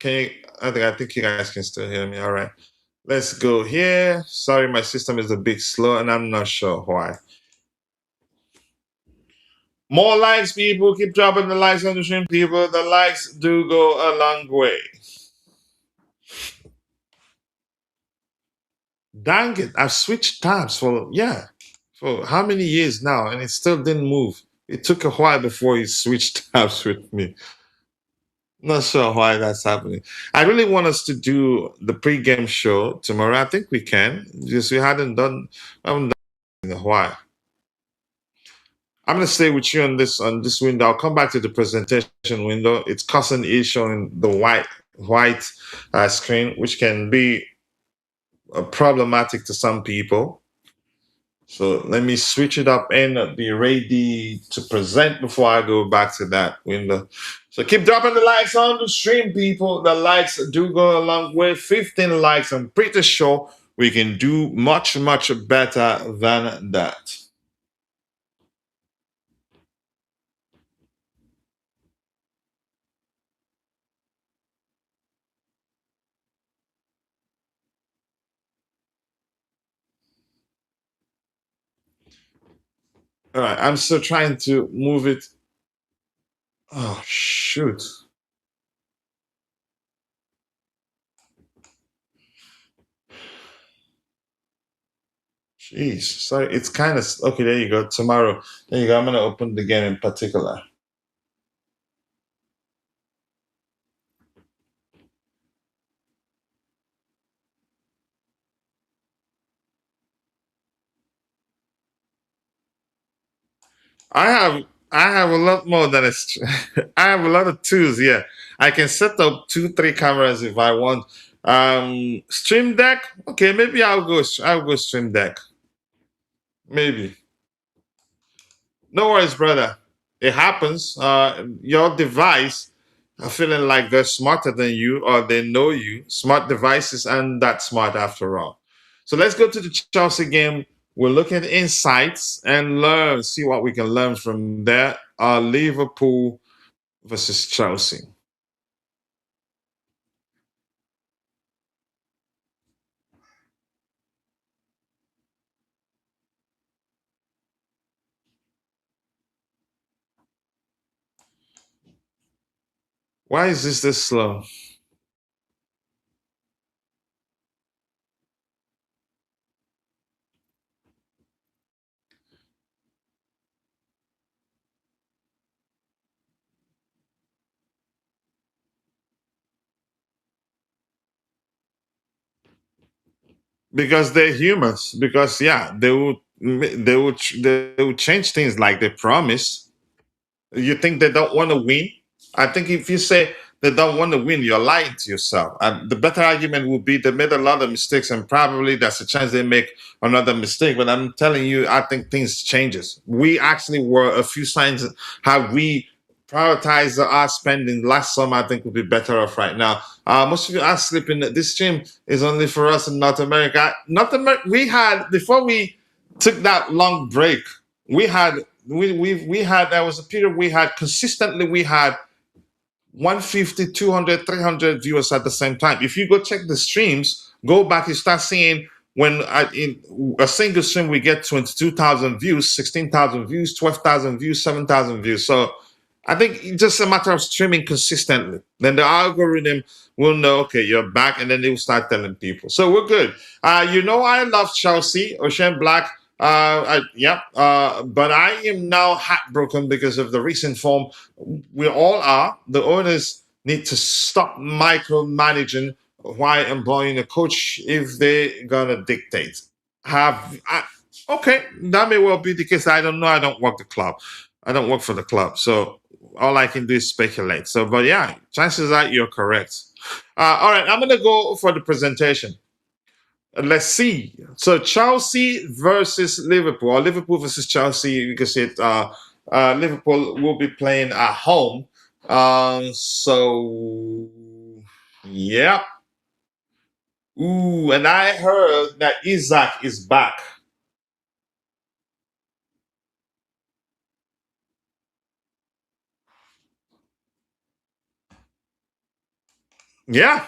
I think you guys can still hear me. All right. Let's go here. Sorry, my system is a bit slow and I'm not sure why. More likes, people. Keep dropping the likes on the stream, people. The likes do go a long way. Dang it. I've switched tabs for how many years now? And it still didn't move. It took a while before you switched tabs with me. Not sure why that's happening. I really want us to do the pre-game show tomorrow. I think we can. Just we haven't done in a while. I'm gonna stay with you on this window. I'll come back to the presentation window. It's constantly showing the white screen, which can be problematic to some people. So let me switch it up and be ready to present before I go back to that window. So keep dropping the likes on the stream, people. The likes do go a long way. 15 likes. I'm pretty sure we can do much, much better than that. All right, I'm still trying to move it. Oh, shoot. Jeez, sorry. It's kind of okay. There you go. Tomorrow, there you go. I'm gonna open the game in particular. I have a lot more than I have a lot of tools. Yeah, I can set up 2, 3 cameras if I want. Stream Deck. Okay, maybe I'll go Stream Deck. Maybe. No worries, brother. It happens. Your device are feeling like they're smarter than you or they know you. Smart devices aren't that smart after all. So let's go to the Chelsea game. We'll look at insights and see what we can learn from there. Liverpool versus Chelsea. Why is this slow? because they're humans. Because yeah, they would change things like they promise. You think they don't want to win? I think if you say they don't want to win, you're lying to yourself. And the better argument would be they made a lot of mistakes, and probably that's a chance they make another mistake. But I'm telling you, I think things changes. We actually were a few signs how we prioritize our spending last summer. I think would be better off right now. Most of you are sleeping. This stream is only for us in North America. North America. We had before we took that long break. We had we had there was a period we had consistently we had 150, 200, 300 viewers at the same time. If you go check the streams, go back, you start seeing when in a single stream we get 22,000 views, 16,000 views, 12,000 views, 7,000 views. So I think it's just a matter of streaming consistently. Then the algorithm will know, okay, you're back, and then they will start telling people. So we're good. I love Chelsea, Ocean Black. Yep. But I am now heartbroken because of the recent form. We all are. The owners need to stop micromanaging while employing a coach if they're gonna dictate. Okay, that may well be the case. I don't know. I don't work the club. I don't work for the club, so all I can do is speculate. So, but yeah, chances are you're correct. All right, I'm gonna go for the presentation. Let's see. So Chelsea versus Liverpool, or Liverpool versus Chelsea. You can see it. Liverpool will be playing at home. So yeah. Ooh, and I heard that Isaac is back. Yeah,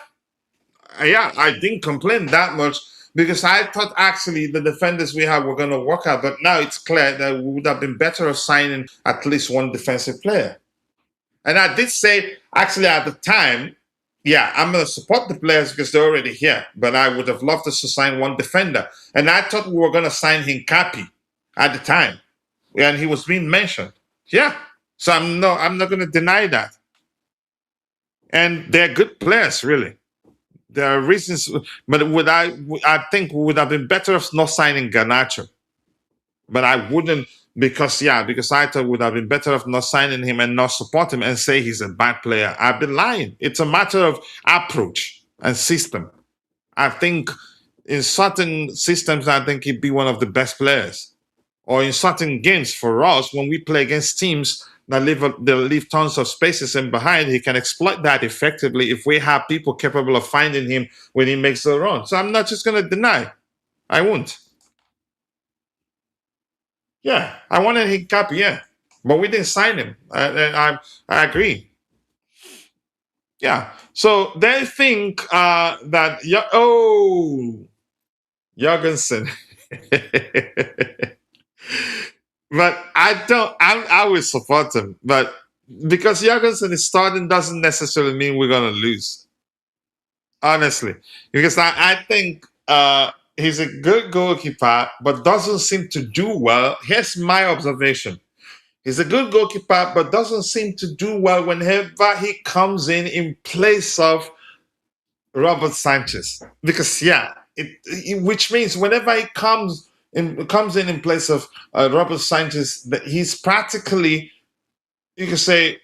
yeah. I didn't complain that much because I thought actually the defenders we have were going to work out, but now it's clear that we would have been better off signing at least one defensive player. And I did say, actually, at the time, yeah, I'm going to support the players because they're already here. But I would have loved us to sign one defender. And I thought we were going to sign Hincapi at the time. And he was being mentioned. Yeah. So I'm not going to deny that. And they're good players, really. There are reasons, but I think we would have been better off not signing Garnacho. But I wouldn't because I thought it would have been better off not signing him and not support him and say he's a bad player. I've been lying. It's a matter of approach and system. I think in certain systems, I think he'd be one of the best players. Or in certain games for us, when we play against teams that leave tons of spaces in behind, he can exploit that effectively if we have people capable of finding him when he makes the run. So I'm not just going to deny. I won't. Yeah, I wanted Hiccup, yeah, but we didn't sign him. I agree. Yeah, so they think that Jorgensen, but I don't. I will support him, but because Jorgensen is starting doesn't necessarily mean we're gonna lose. Honestly, because I think he's a good goalkeeper, but doesn't seem to do well. Here's my observation. He's a good goalkeeper, but doesn't seem to do well whenever he comes in place of Robert Sanchez. Because which means whenever he comes in place of Robert Sanchez, that he's practically, you can say,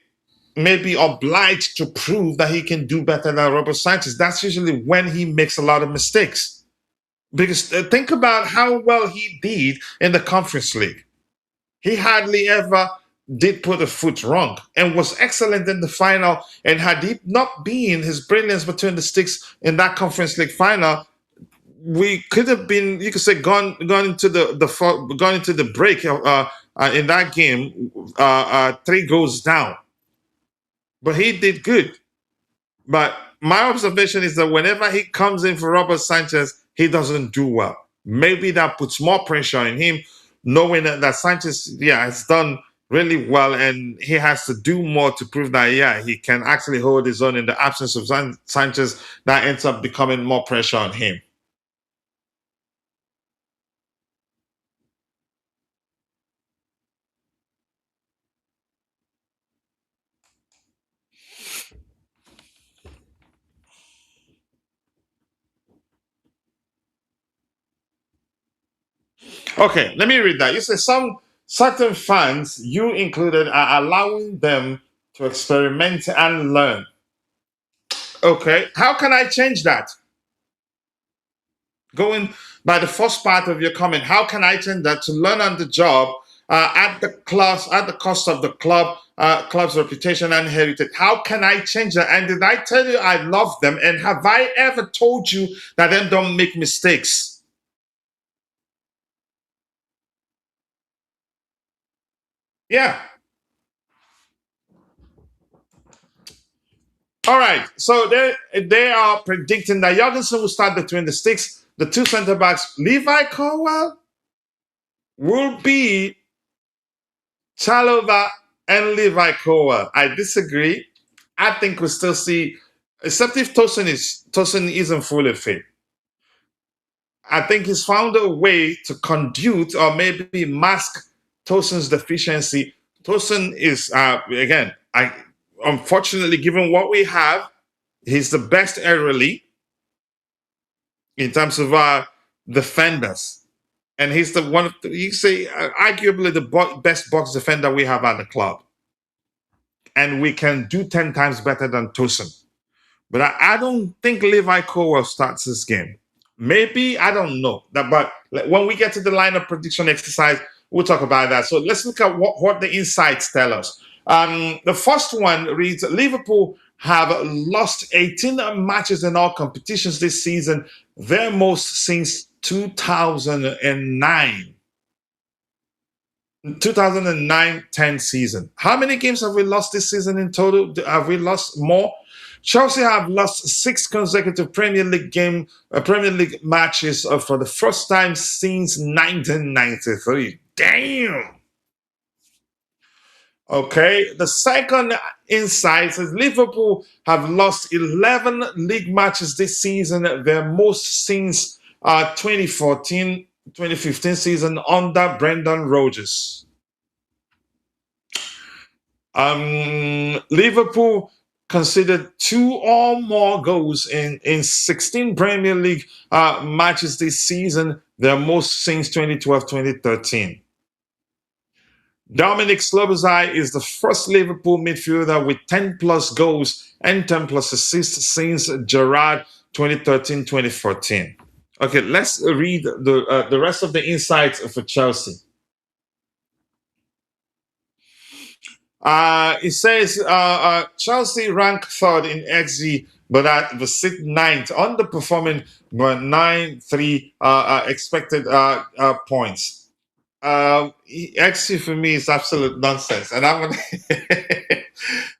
maybe obliged to prove that he can do better than Robert Sanchez. That's usually when he makes a lot of mistakes. Because think about how well he did in the Conference League. He hardly ever did put a foot wrong and was excellent in the final. And had he not been his brilliance between the sticks in that Conference League final, we could have been, you could say, gone into the break in that game, 3 goals down. But he did good. But my observation is that whenever he comes in for Robert Sanchez, he doesn't do well. Maybe that puts more pressure on him, knowing that Sanchez, has done really well, and he has to do more to prove that, he can actually hold his own in the absence of Sanchez. That ends up becoming more pressure on him. Okay, let me read that. You say some certain fans, you included, are allowing them to experiment and learn. Okay, how can I change that? Going by the first part of your comment, how can I change that to learn on the job at the class, at the cost of the club's reputation and heritage? How can I change that? And did I tell you I love them? And have I ever told you that them don't make mistakes? Yeah. All right. So they are predicting that Jorgensen will start between the sticks. The two center backs, Levi Colwell, will be Chalova and Levi Colwell. I disagree. I think we still see, except if Tosin isn't fully fit. I think he's found a way to conduce or maybe mask Tosin's deficiency. Tosin is again, I unfortunately, given what we have, he's the best early in terms of defenders. And he's the one, you say, arguably the best box defender we have at the club. And we can do 10 times better than Tosin. But I don't think Levi Colwell starts this game. Maybe, I don't know. But when we get to the lineup prediction exercise, we'll talk about that. So let's look at what the insights tell us. The first one reads, Liverpool have lost 18 matches in all competitions this season, their most since 2009. 2009-10 season. How many games have we lost this season in total? Have we lost more? Chelsea have lost 6 consecutive Premier League matches for the first time since 1993. Damn. Okay, the second insight says Liverpool have lost 11 league matches this season, their most since 2014-2015 season under Brendan Rodgers. Liverpool conceded 2 or more goals in 16 Premier League matches this season, their most since 2012-2013. Dominic Szoboszlai is the first Liverpool midfielder with 10 plus goals and 10 plus assists since Gerrard 2013-2014. Okay, let's read the rest of the insights for Chelsea. It says Chelsea ranked 3rd in XG, but at the 9th, underperforming by 9.3 expected points. XG for me is absolute nonsense, and I'm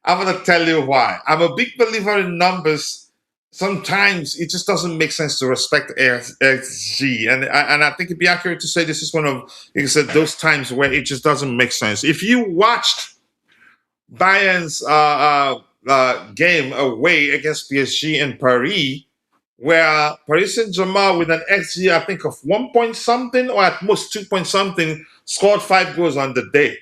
gonna tell you why. I'm a big believer in numbers. Sometimes it just doesn't make sense to respect XG, and I think it'd be accurate to say this is one of, like I said, those times where it just doesn't make sense. If you watched Bayern's game away against PSG in Paris, where Paris Saint-Germain with an XG, I think, of 1 point something or at most 2 point something, scored 5 goals on the day,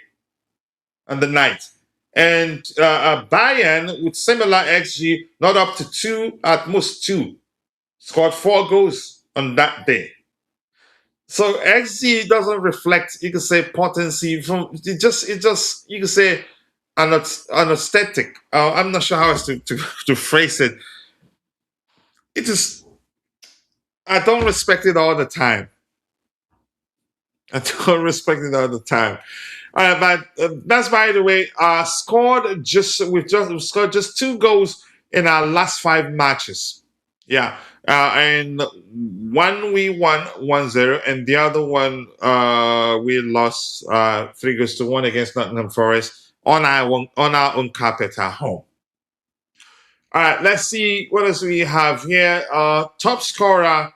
on the night. And Bayern with similar XG, not up to 2, at most 2, scored 4 goals on that day. So XG doesn't reflect, you can say, potency from it just you can say an aesthetic. I'm not sure how else to phrase it. It is, I don't respect it all the time. But that's, by the way, we've scored just 2 goals in our last 5 matches. Yeah, and one we won 1-0, and the other one we lost 3-1 against Nottingham Forest on our own carpet at home. All right, let's see what else we have here. Top scorer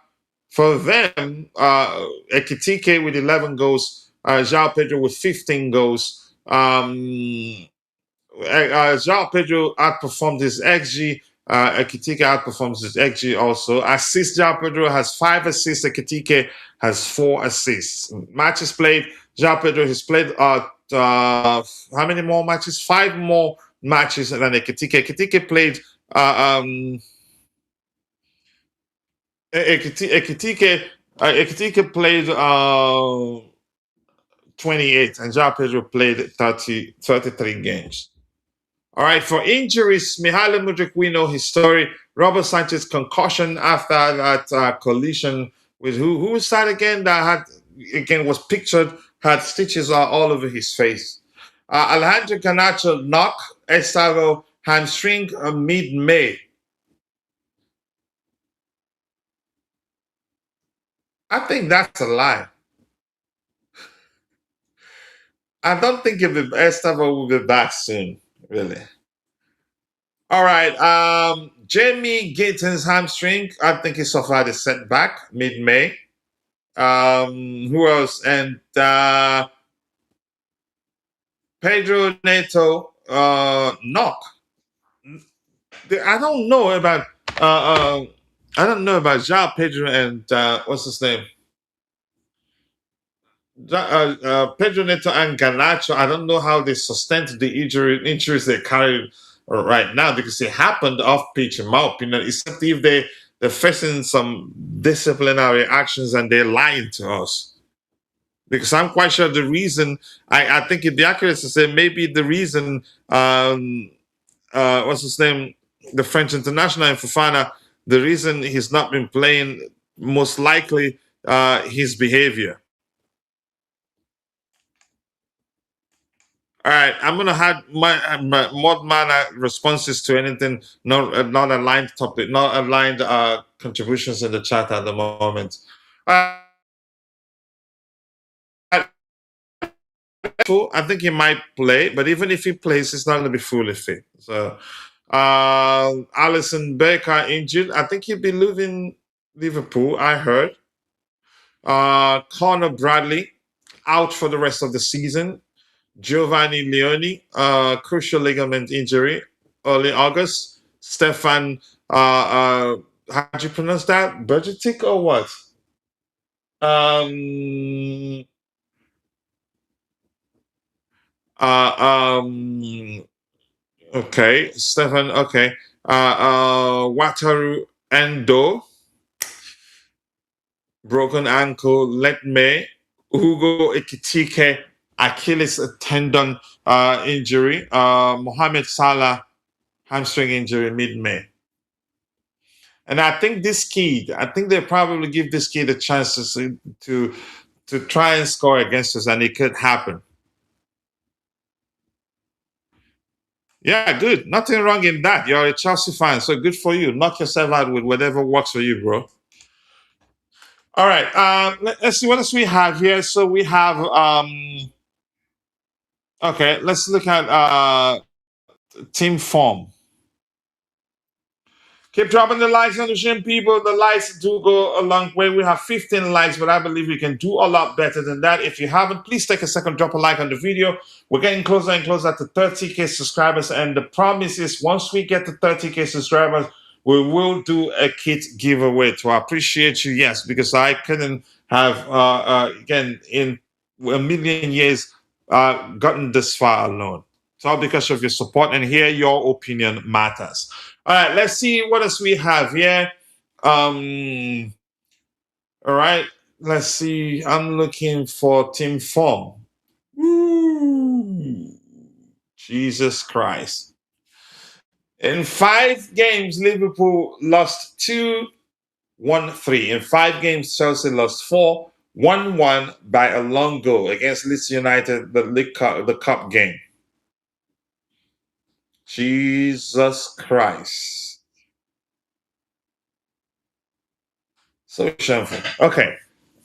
for them, Ekitike with 11 goals, João Pedro with 15 goals. João Pedro outperformed his XG. Ekitike outperforms his XG also. Assists, João Pedro has 5 assists. Ekitike has 4 assists. Matches played, João Pedro has played how many more matches? 5 more matches than Ekitike. Ekitike played Ekitike Ekitike played 28, and João Pedro played 33 games. All right, for injuries, Mihailo Mudryk, we know his story. Robert Sanchez concussion after that collision with who was that again? That had again was pictured had stitches all over his face. Alejandro Garnacho knock, Estavo hamstring mid-May. I think that's a lie. I don't think Estavo will be back soon, really. All right. Jamie Gatton's hamstring. I think he suffered a setback mid-May. Who else? And Pedro Neto knock. I don't know about João Pedro and what's his name? Pedro Neto and Garnacho. I don't know how they sustained the injuries they carry right now, because it happened off pitch, in my opinion, except if they're facing some disciplinary actions and they're lying to us. Because I'm quite sure the reason, I think it'd be accurate to say maybe the reason, what's his name, the French international in Fofana, the reason he's not been playing, most likely his behavior. All right, I'm gonna have my mod mana responses to anything not aligned topic, not aligned contributions in the chat at the moment. I think he might play, but even if he plays, it's not gonna be fully fit. So, Allison Baker injured. I think he'll be leaving Liverpool. I heard. Connor Bradley out for the rest of the season. Giovanni Leone, crucial ligament injury, early August. Stefan, how do you pronounce that? Bergetic or what? Okay, Stefan, okay. Wataru Endo, broken ankle, let me. Hugo Ekitike, Achilles tendon injury. Mohamed Salah, hamstring injury mid-May. And I think they probably give this kid a chance to try and score against us, and it could happen. Yeah, good. Nothing wrong in that. You're a Chelsea fan, so good for you. Knock yourself out with whatever works for you, bro. All right. Let's see what else we have here. So we have okay, let's look at team form. Keep dropping the likes on the stream, people. The likes do go a long way. We have 15 likes, but I believe we can do a lot better than that. If you haven't, please take a second, drop a like on the video. We're getting closer and closer to 30K subscribers, and the promise is once we get to 30K subscribers, we will do a kit giveaway to appreciate you, yes, because I couldn't have, again, in a million years, gotten this far alone. It's all because of your support, and here your opinion matters. All right, let's see what else we have here. All right, let's see. I'm looking for team form. Woo. Jesus Christ. In 5 games, Liverpool lost 2, won 3. In 5 games, Chelsea lost 4, won 1 by a long goal against Leeds United, the cup game. Jesus Christ. So shameful. Okay.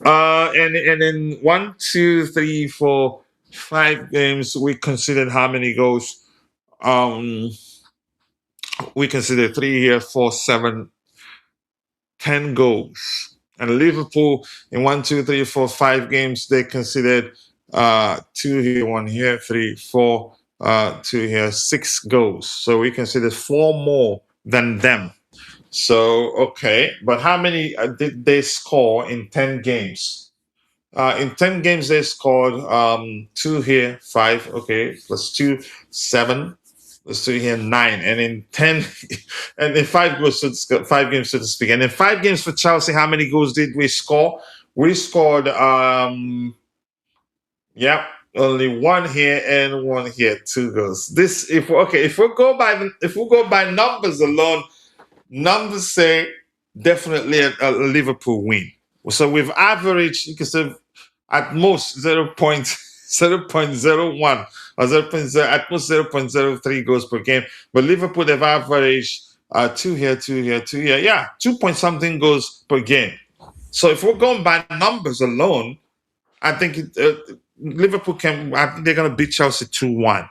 And in 1, 2, 3, 4, 5 games, we considered how many goals? We considered 3 here, 4, 7, 10 goals. And Liverpool in 1, 2, 3, 4, 5 games, they considered 2 here, 1 here, 3, 4, 2 here, 6 goals. So we considered 4 more than them. So, okay. But how many did they score in 10 games? In 10 games, they scored 2 here, 5, okay, plus 2, 7. Let's do here 9, and in 10, and in 5 games, so to speak. And in 5 games for Chelsea, how many goals did we score? We scored yep, only one here and one here, 2 goals. This if we go by numbers alone, numbers say definitely a Liverpool win. So we've averaged, you can say, at most 0.01 or 0.0, at most 0.03 goals per game. But Liverpool, they've averaged two here, two here, two here. Yeah, 2 point something goals per game. So if we're going by numbers alone, I think Liverpool can. I think they're going to beat Chelsea 2-1.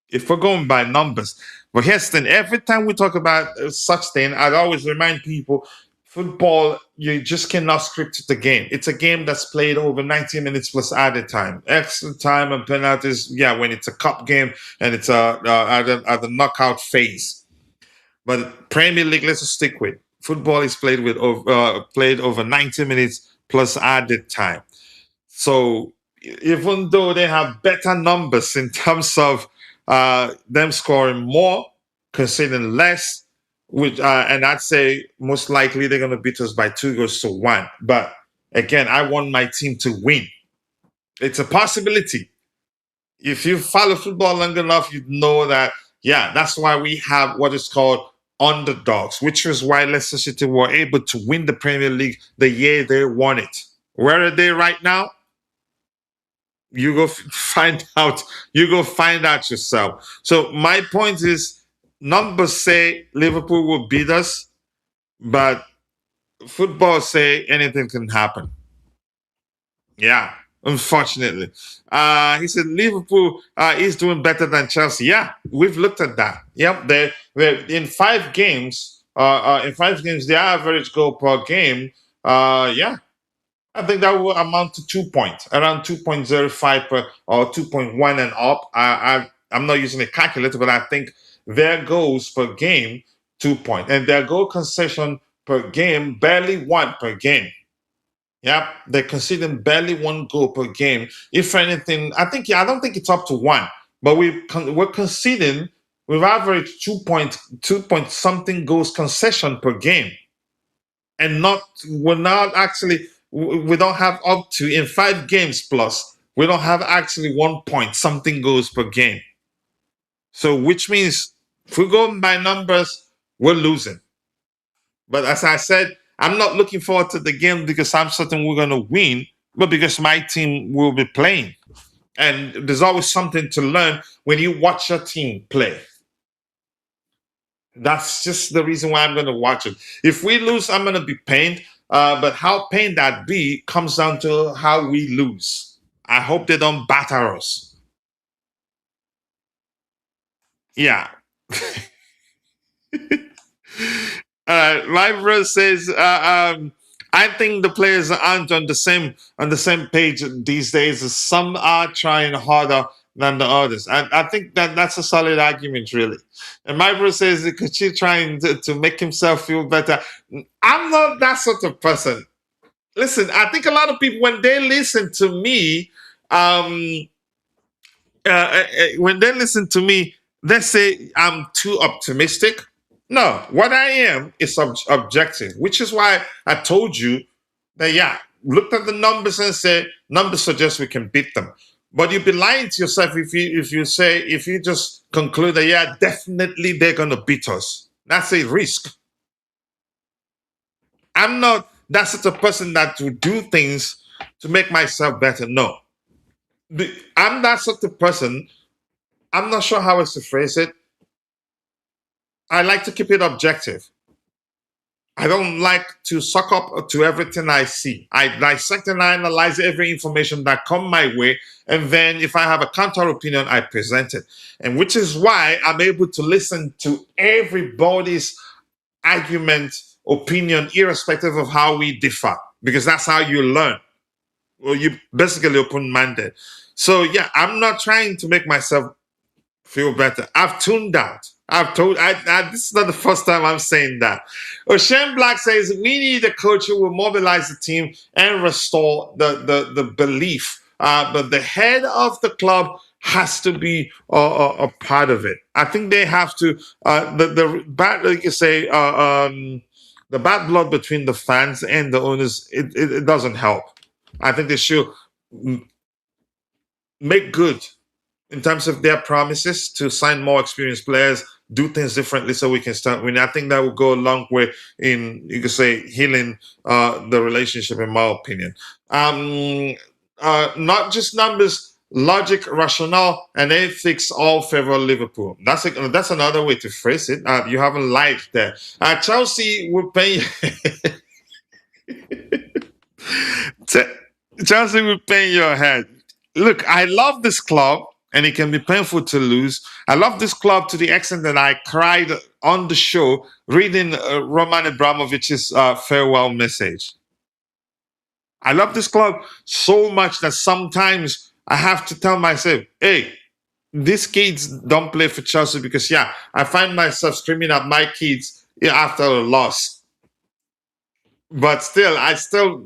If we're going by numbers. But here's the thing: every time we talk about such thing, I'd always remind people, football, you just cannot script the game. It's a game that's played over 90 minutes plus added time, extra time, and penalties. Yeah, when it's a cup game and it's at the knockout phase. But Premier League, let's just stick with football is played over 90 minutes plus added time. So even though they have better numbers in terms of them scoring more, conceding less, which and I'd say most likely they're going to beat us by 2 goals to 1. But again, I want my team to win. It's a possibility. If you follow football long enough, you know that, yeah, that's why we have what is called underdogs, which is why Leicester City were able to win the Premier League the year they won it. Where are they right now? You go find out. You go find out yourself. So my point is, numbers say Liverpool will beat us, but football say anything can happen. Yeah, unfortunately. He said Liverpool is doing better than Chelsea. Yeah, we've looked at that. Yep, they're in 5 games. In 5 games, the average goal per game. Yeah, I think that will amount to 2 points, around 2.05 per, or 2.1 and up. I'm not using a calculator, but I think their goals per game, 2 points, and their goal concession per game, barely 1 per game. Yep, they're conceding barely 1 goal per game. If anything, I don't think it's up to 1, but we're conceding. We've averaged 2 point something goals concession per game, and we're not actually. We don't have up to, in 5 games plus, we don't have actually 1 point something goals per game. So which means if we go by numbers, we're losing. But as I said, I'm not looking forward to the game because I'm certain we're going to win, but because my team will be playing. And there's always something to learn when you watch your team play. That's just the reason why I'm going to watch it. If we lose, I'm going to be pained. But how pained that be comes down to how we lose. I hope they don't batter us. Yeah. My brother says, I think the players aren't on the same page these days. Some are trying harder than the others. And I think that's a solid argument, really. And my brother says, Coachila trying to make himself feel better. I'm not that sort of person. Listen, I think a lot of people, when they listen to me, they say I'm too optimistic. No, what I am is objective, which is why I told you that, yeah, looked at the numbers and said, numbers suggest we can beat them. But you'd be lying to yourself if you just conclude that, yeah, definitely they're going to beat us. That's a risk. I'm not that sort of person that will do things to make myself better. No. I'm that sort of person. I'm not sure how else to phrase it. I like to keep it objective. I don't like to suck up to everything I see. I dissect and I analyze every information that come my way, and then if I have a counter opinion, I present it. And which is why I'm able to listen to everybody's argument, opinion, irrespective of how we differ, because that's how you learn. Well, you basically open-minded. So yeah, I'm not trying to make myself feel better. I've tuned out. This is not the first time I'm saying that. Ocean Black says we need a coach who will mobilize the team and restore the belief. But the head of the club has to be a part of it. I think they have to. The bad, like you say, the bad blood between the fans and the owners, it doesn't help. I think they should make good in terms of their promises to sign more experienced players, do things differently so we can start winning. I think that will go a long way in, you could say, healing the relationship, in my opinion. Not just numbers, logic, rationale, and ethics all favor Liverpool. That's another way to phrase it. You haven't lied there. Chelsea will pay. Chelsea will pay your head. Look, I love this club, and it can be painful to lose. I love this club to the extent that I cried on the show reading Roman Abramovich's farewell message. I love this club so much that sometimes I have to tell myself, hey, these kids don't play for Chelsea because, yeah, I find myself screaming at my kids after a loss. But still,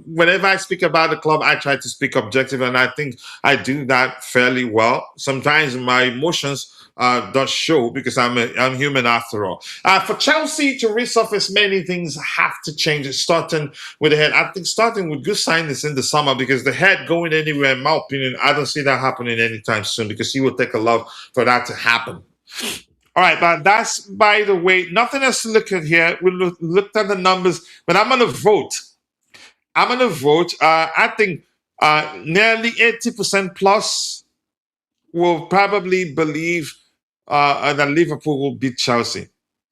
whenever I speak about the club, I try to speak objective, and I think I do that fairly well. Sometimes my emotions don't show because I'm human after all. For Chelsea to resurface, many things have to change, starting with the head. I think starting with good signings in the summer, because the head going anywhere, in my opinion, I don't see that happening anytime soon, because he will take a lot for that to happen. All right, but that's, by the way, nothing else to look at here. We looked at the numbers, but I'm going to vote. I think nearly 80% plus will probably believe that Liverpool will beat Chelsea.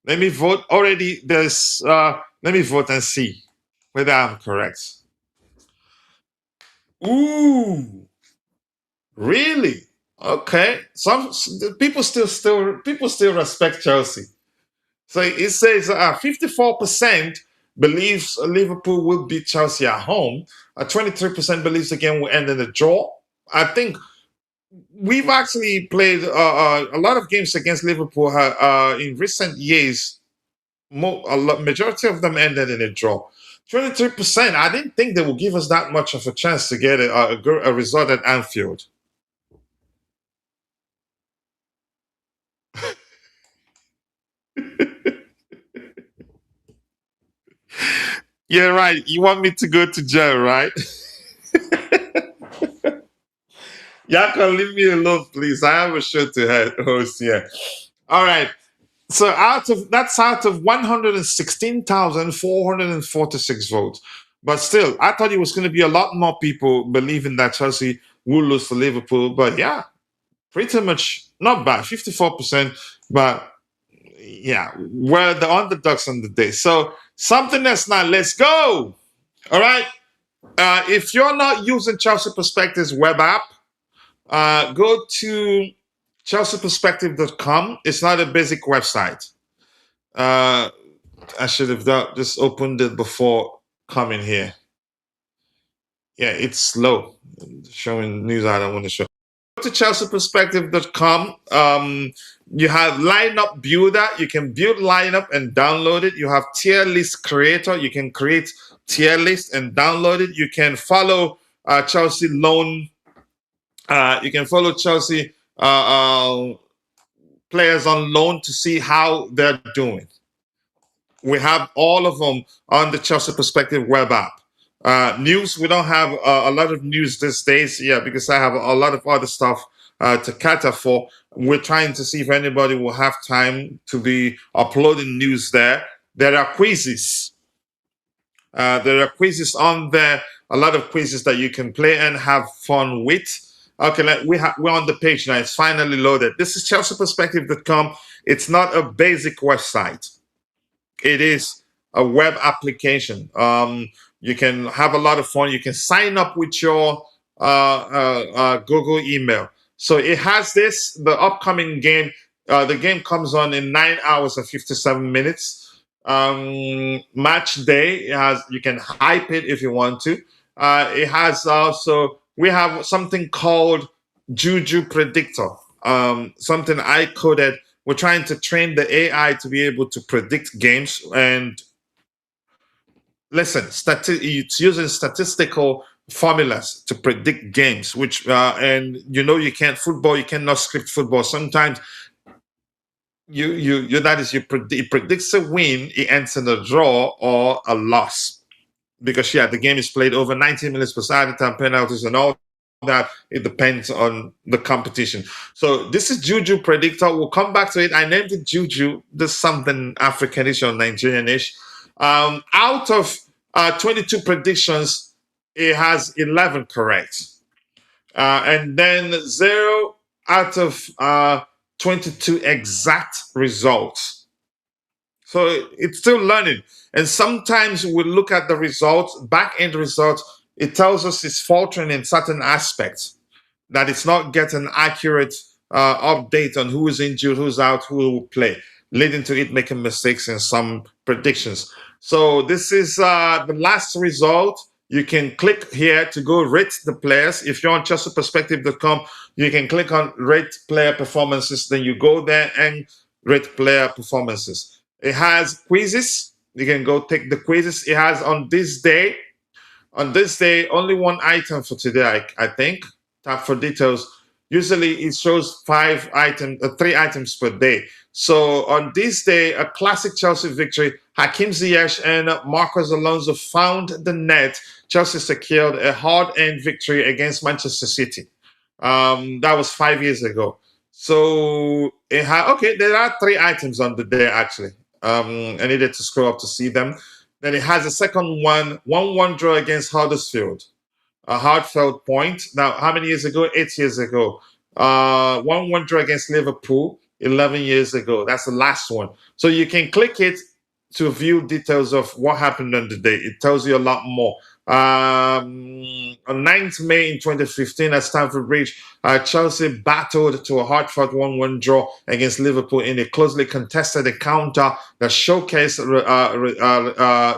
Let me vote. Already, let me vote and see whether I'm correct. Ooh, really? Okay. Some people still respect Chelsea. So it says 54% believes Liverpool will beat Chelsea at home. 23% believes the game will end in a draw. I think we've actually played a lot of games against Liverpool in recent years. Majority of them ended in a draw. 23%. I didn't think they would give us that much of a chance to get a result at Anfield. Yeah, right. You want me to go to jail, right? Y'all can leave me alone, please. I have a show to host here. All right. So out of 116,446 votes. But still, I thought it was going to be a lot more people believing that Chelsea will lose to Liverpool. But yeah, pretty much not bad. 54%. But yeah, we're the underdogs on the day. So something else now. Let's go. All right. If you're not using Chelsea Perspectives web app, go to chelseaperspective.com. It's not a basic website. I should have just opened it before coming here. Yeah, it's slow. Showing news I don't want to show. Go to chelseaperspective.com. You have lineup builder. You can build lineup and download it. You have tier list creator. You can create tier list and download it. You can follow Chelsea loan. You can follow Chelsea players on loan to see how they're doing. We have all of them on the Chelsea Perspective web app. News, we don't have a lot of news these days, yeah, because I have a lot of other stuff to cater for. We're trying to see if anybody will have time to be uploading news there. There are quizzes. There are quizzes on there, a lot of quizzes that you can play and have fun with. Okay, we're on the page now. It's finally loaded. This is chelseaperspective.com. It's not a basic website. It is a web application. You can have a lot of fun. You can sign up with your Google email. So it has the upcoming game. The game comes on in 9 hours and 57 minutes. Match day. You can hype it if you want to. It has also, we have something called Juju Predictor. Something I coded. We're trying to train the AI to be able to predict games. And listen, it's using statistical formulas to predict games, which and you cannot script football. Sometimes it predicts a win, it ends in a draw or a loss. because yeah, the game is played over 90 minutes per side, time penalties and all that. It depends on the competition. So this is Juju Predictor. We'll come back to it. I named it Juju. There's something Africanish or Nigerianish. Out of 22 predictions, it has 11 correct. And then 0 out of 22 exact results. So it's still learning. And sometimes we look at the results, back end results, it tells us it's faltering in certain aspects, that it's not getting accurate update on who is injured, who's out, who will play, leading to it making mistakes in some predictions. So this is the last result. You can click here to go rate the players. If you're on ChelseaPerspective.com, you can click on rate player performances. Then you go there and rate player performances. It has quizzes. You can go take the quizzes. It has on this day, only one item for today, I think. Tap for details. Usually it shows 3 items per day. So on this day, a classic Chelsea victory. Hakim Ziyech and Marcos Alonso found the net. Chelsea secured a hard-earned victory against Manchester City. That was 5 years ago. So it there are 3 items on the day actually. I needed to scroll up to see them. Then it has a second one, 1-1 draw against Huddersfield. A heartfelt point. Now, how many years ago? 8 years ago. 1-1 draw against Liverpool 11 years ago. That's the last one. So you can click it to view details of what happened on the day. It tells you a lot more. On 9th May in 2015 at Stamford Bridge, Chelsea battled to a hard-fought 1-1 draw against Liverpool in a closely contested encounter that showcased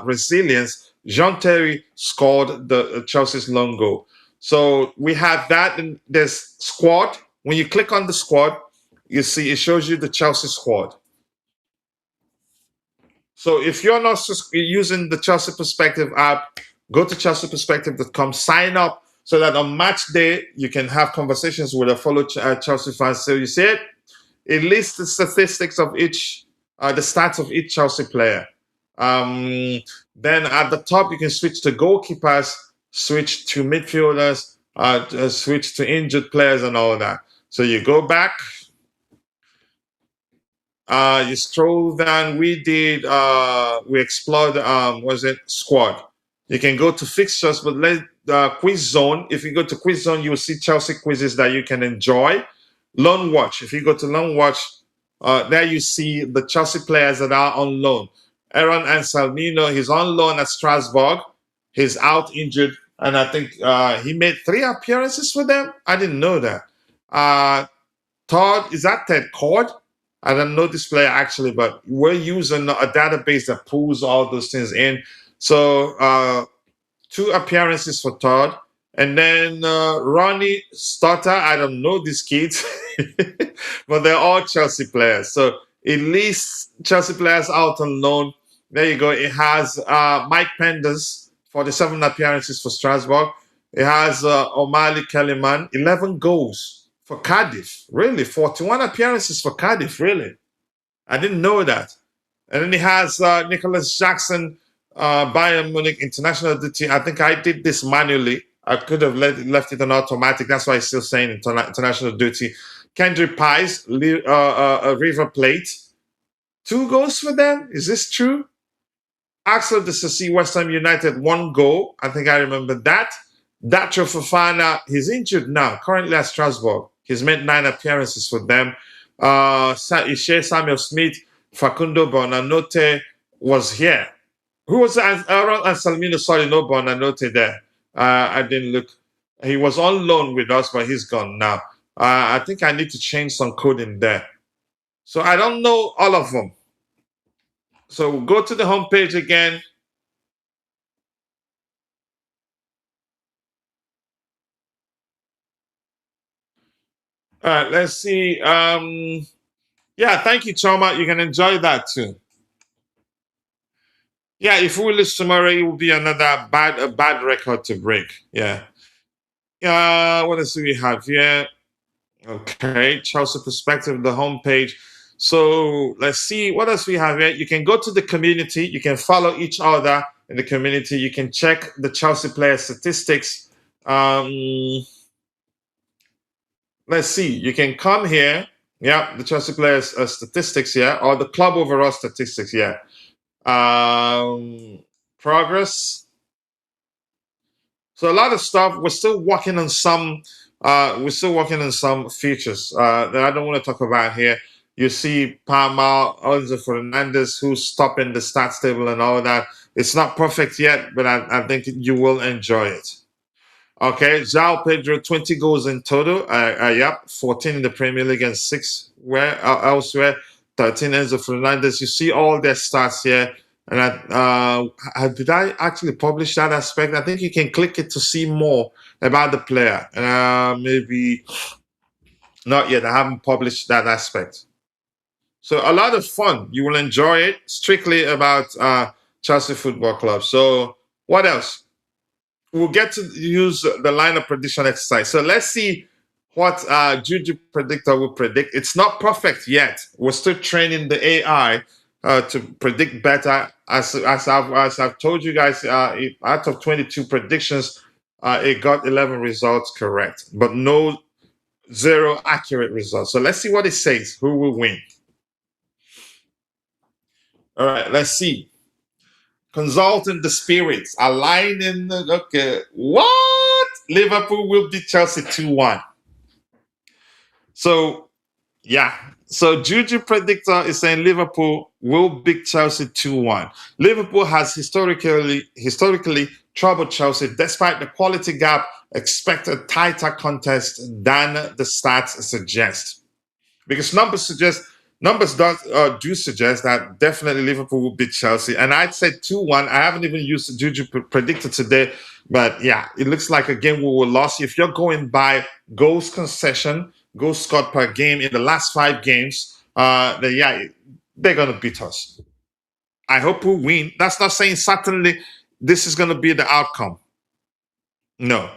resilience. Jean Terry scored the Chelsea's lone goal. So we have that. And there's squad. When you click on the squad, you see it shows you the Chelsea squad. So if you're not using the Chelsea Perspective app, go to ChelseaPerspective.com, sign up so that on match day you can have conversations with a fellow Chelsea fans. So you see it. It lists the statistics of each, the stats of each Chelsea player. Then at the top, you can switch to goalkeepers, switch to midfielders, switch to injured players and all that. So you go back, you scroll down. We explored, squad. You can go to fixtures, but quiz zone. If you go to quiz zone, you will see Chelsea quizzes that you can enjoy. Loan watch. If you go to loan watch, there you see the Chelsea players that are on loan. Aaron Anselmino, he's on loan at Strasbourg. He's out injured, and I think he made 3 appearances for them. I didn't know that. Todd, is that Ted Cord? I don't know this player actually, but we're using a database that pulls all those things in. So 2 appearances for Todd. And then Ronnie Stotter, I don't know these kids, but they're all Chelsea players. So it lists Chelsea players out on loan. There you go. It has Mike Penders, 47 appearances for Strasbourg. It has O'Malley Kellyman, 11 goals for Cardiff. Really? 41 appearances for Cardiff. Really? I didn't know that. And then it has Nicholas Jackson, Bayern Munich international duty. I think I did this manually. I could have left it on automatic. That's why it's still saying international duty. Kendrick Pies, River Plate. 2 goals for them? Is this true? Axel Disasi, West Ham United, 1 goal. I think I remember that. Dacho Fofana, he's injured now, currently at Strasbourg. He's made 9 appearances for them. Ishe Samuel Smith, Facundo Bonanote was here. Who was Aaron Anselmino? Sorry, no Bonanote there. I didn't look. He was on loan with us, but he's gone now. I think I need to change some coding there. So I don't know all of them. So go to the homepage again. All right, let's see. Yeah, thank you, Choma. You can enjoy that too. Yeah, if we lose tomorrow, it will be another bad record to break. Yeah. What else do we have here? Okay, Chelsea Perspective, the homepage. So let's see what else we have here. You can go to the community. You can follow each other. in the community, you can check the Chelsea player statistics. Let's see. You can come here. Yeah, the Chelsea players statistics here, or the club overall statistics here. Progress. So a lot of stuff. We're still working on some. We're still working on some features that I don't want to talk about here. You see Palma, Enzo Fernandez, who's stopping the stats table and all that. It's not perfect yet, but I think you will enjoy it. Okay, João Pedro, 20 goals in total. Yep, 14 in the Premier League and 6 elsewhere. 13 Enzo Fernandez. You see all their stats here. And did I actually publish that aspect? I think you can click it to see more about the player. Maybe not yet. I haven't published that aspect. So a lot of fun. You will enjoy it. Strictly about Chelsea Football Club. So what else? We'll get to use the lineup prediction exercise. So let's see what Juju Predictor will predict. It's not perfect yet. We're still training the AI to predict better. As I've told you guys, out of 22 predictions, it got 11 results correct, but no 0 accurate results. So let's see what it says. Who will win? All right, let's see. Consulting the spirits, aligning. Okay, what? Liverpool will beat Chelsea 2-1. So, yeah. So Juju Predictor is saying Liverpool will beat Chelsea 2-1. Liverpool has historically troubled Chelsea despite the quality gap. Expect a tighter contest than the stats suggest, because numbers do suggest that definitely Liverpool will beat Chelsea. And I'd say 2-1. I haven't even used the Juju Predictor today, but yeah, it looks like a game we will lose. If you're going by goals concession, goals scored per game in the last 5 games, then yeah, they're going to beat us. I hope we win. That's not saying certainly this is going to be the outcome. No,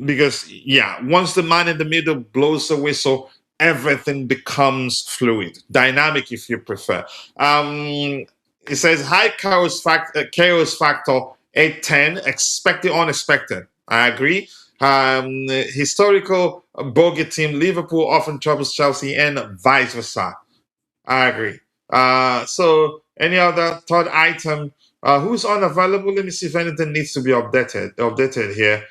because yeah, once the man in the middle blows the whistle, everything becomes fluid, dynamic, if you prefer. It says high chaos factor 810, expect the unexpected. I agree. Historical bogey team Liverpool often troubles Chelsea and vice versa. I agree. So any other third item? Who's unavailable? Let me see if anything needs to be updated here.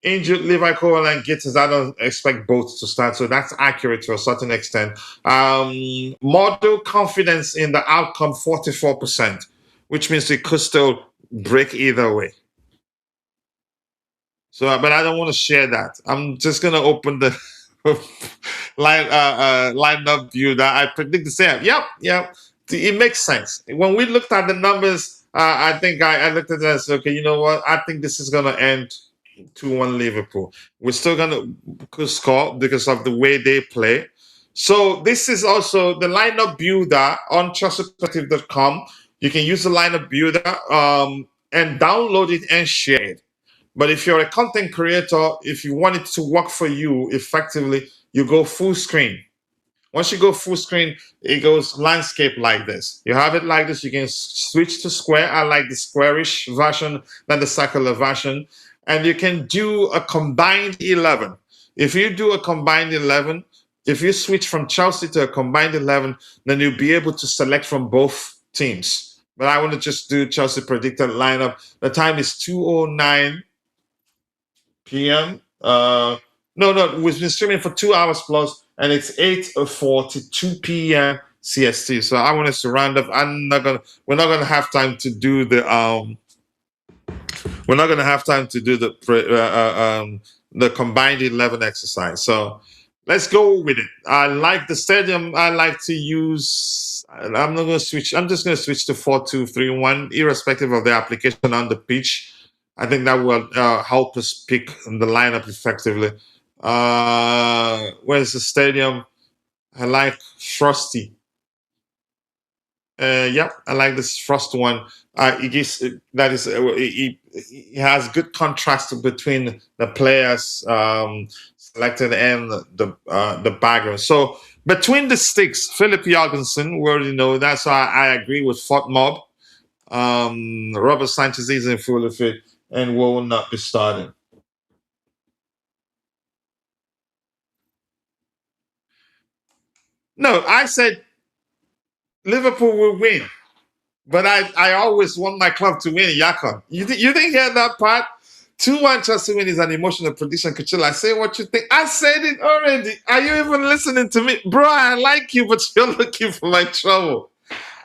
Injured Levi Cole and Gittins, I don't expect both to start, so that's accurate to a certain extent. Model confidence in the outcome, 44%, which means it could still break either way. So, but I don't want to share that. I'm just gonna open the lineup view that I predict the same. Yep. It makes sense. When we looked at the numbers, I think I looked at that and said, okay, you know what? I think this is gonna end 2-1 Liverpool. We're still gonna score because of the way they play. So this is also the lineup builder on chelseaperspective.com. You can use the lineup builder and download it and share it. But if you're a content creator, if you want it to work for you effectively, you go full screen. Once you go full screen, it goes landscape like this. You have it like this. You can switch to square. I like the squarish version than the circular version. And you can do a combined 11. If you do a combined 11, if you switch from Chelsea to a combined 11, then you'll be able to select from both teams. But I want to just do Chelsea predicted lineup. The time is 2:09 p.m. No, we've been streaming for 2 hours plus, and it's 8:42 p.m. CST. So I want us to round up. We're not gonna have time to do the combined 11 exercise. So let's go with it. I like the stadium. I like to use. I'm not going to switch. I'm just going to switch to 4-2-3-1, irrespective of the application on the pitch. I think that will help us pick the lineup effectively. Where's the stadium? I like Frosty. Yep, I like this Frost one. It has good contrast between the players selected and the background. So between the sticks, Philip Jorgensen, we already know that. So I agree with Fort Mob. Robert Sanchez is in full effect and will not be starting. No, I said Liverpool will win, but I always want my club to win. Yakon, you didn't hear that part? 2-1 Chelsea win is an emotional prediction. Coachila, say what you think. I said it already. Are you even listening to me? Bro, I like you, but you're looking for my trouble.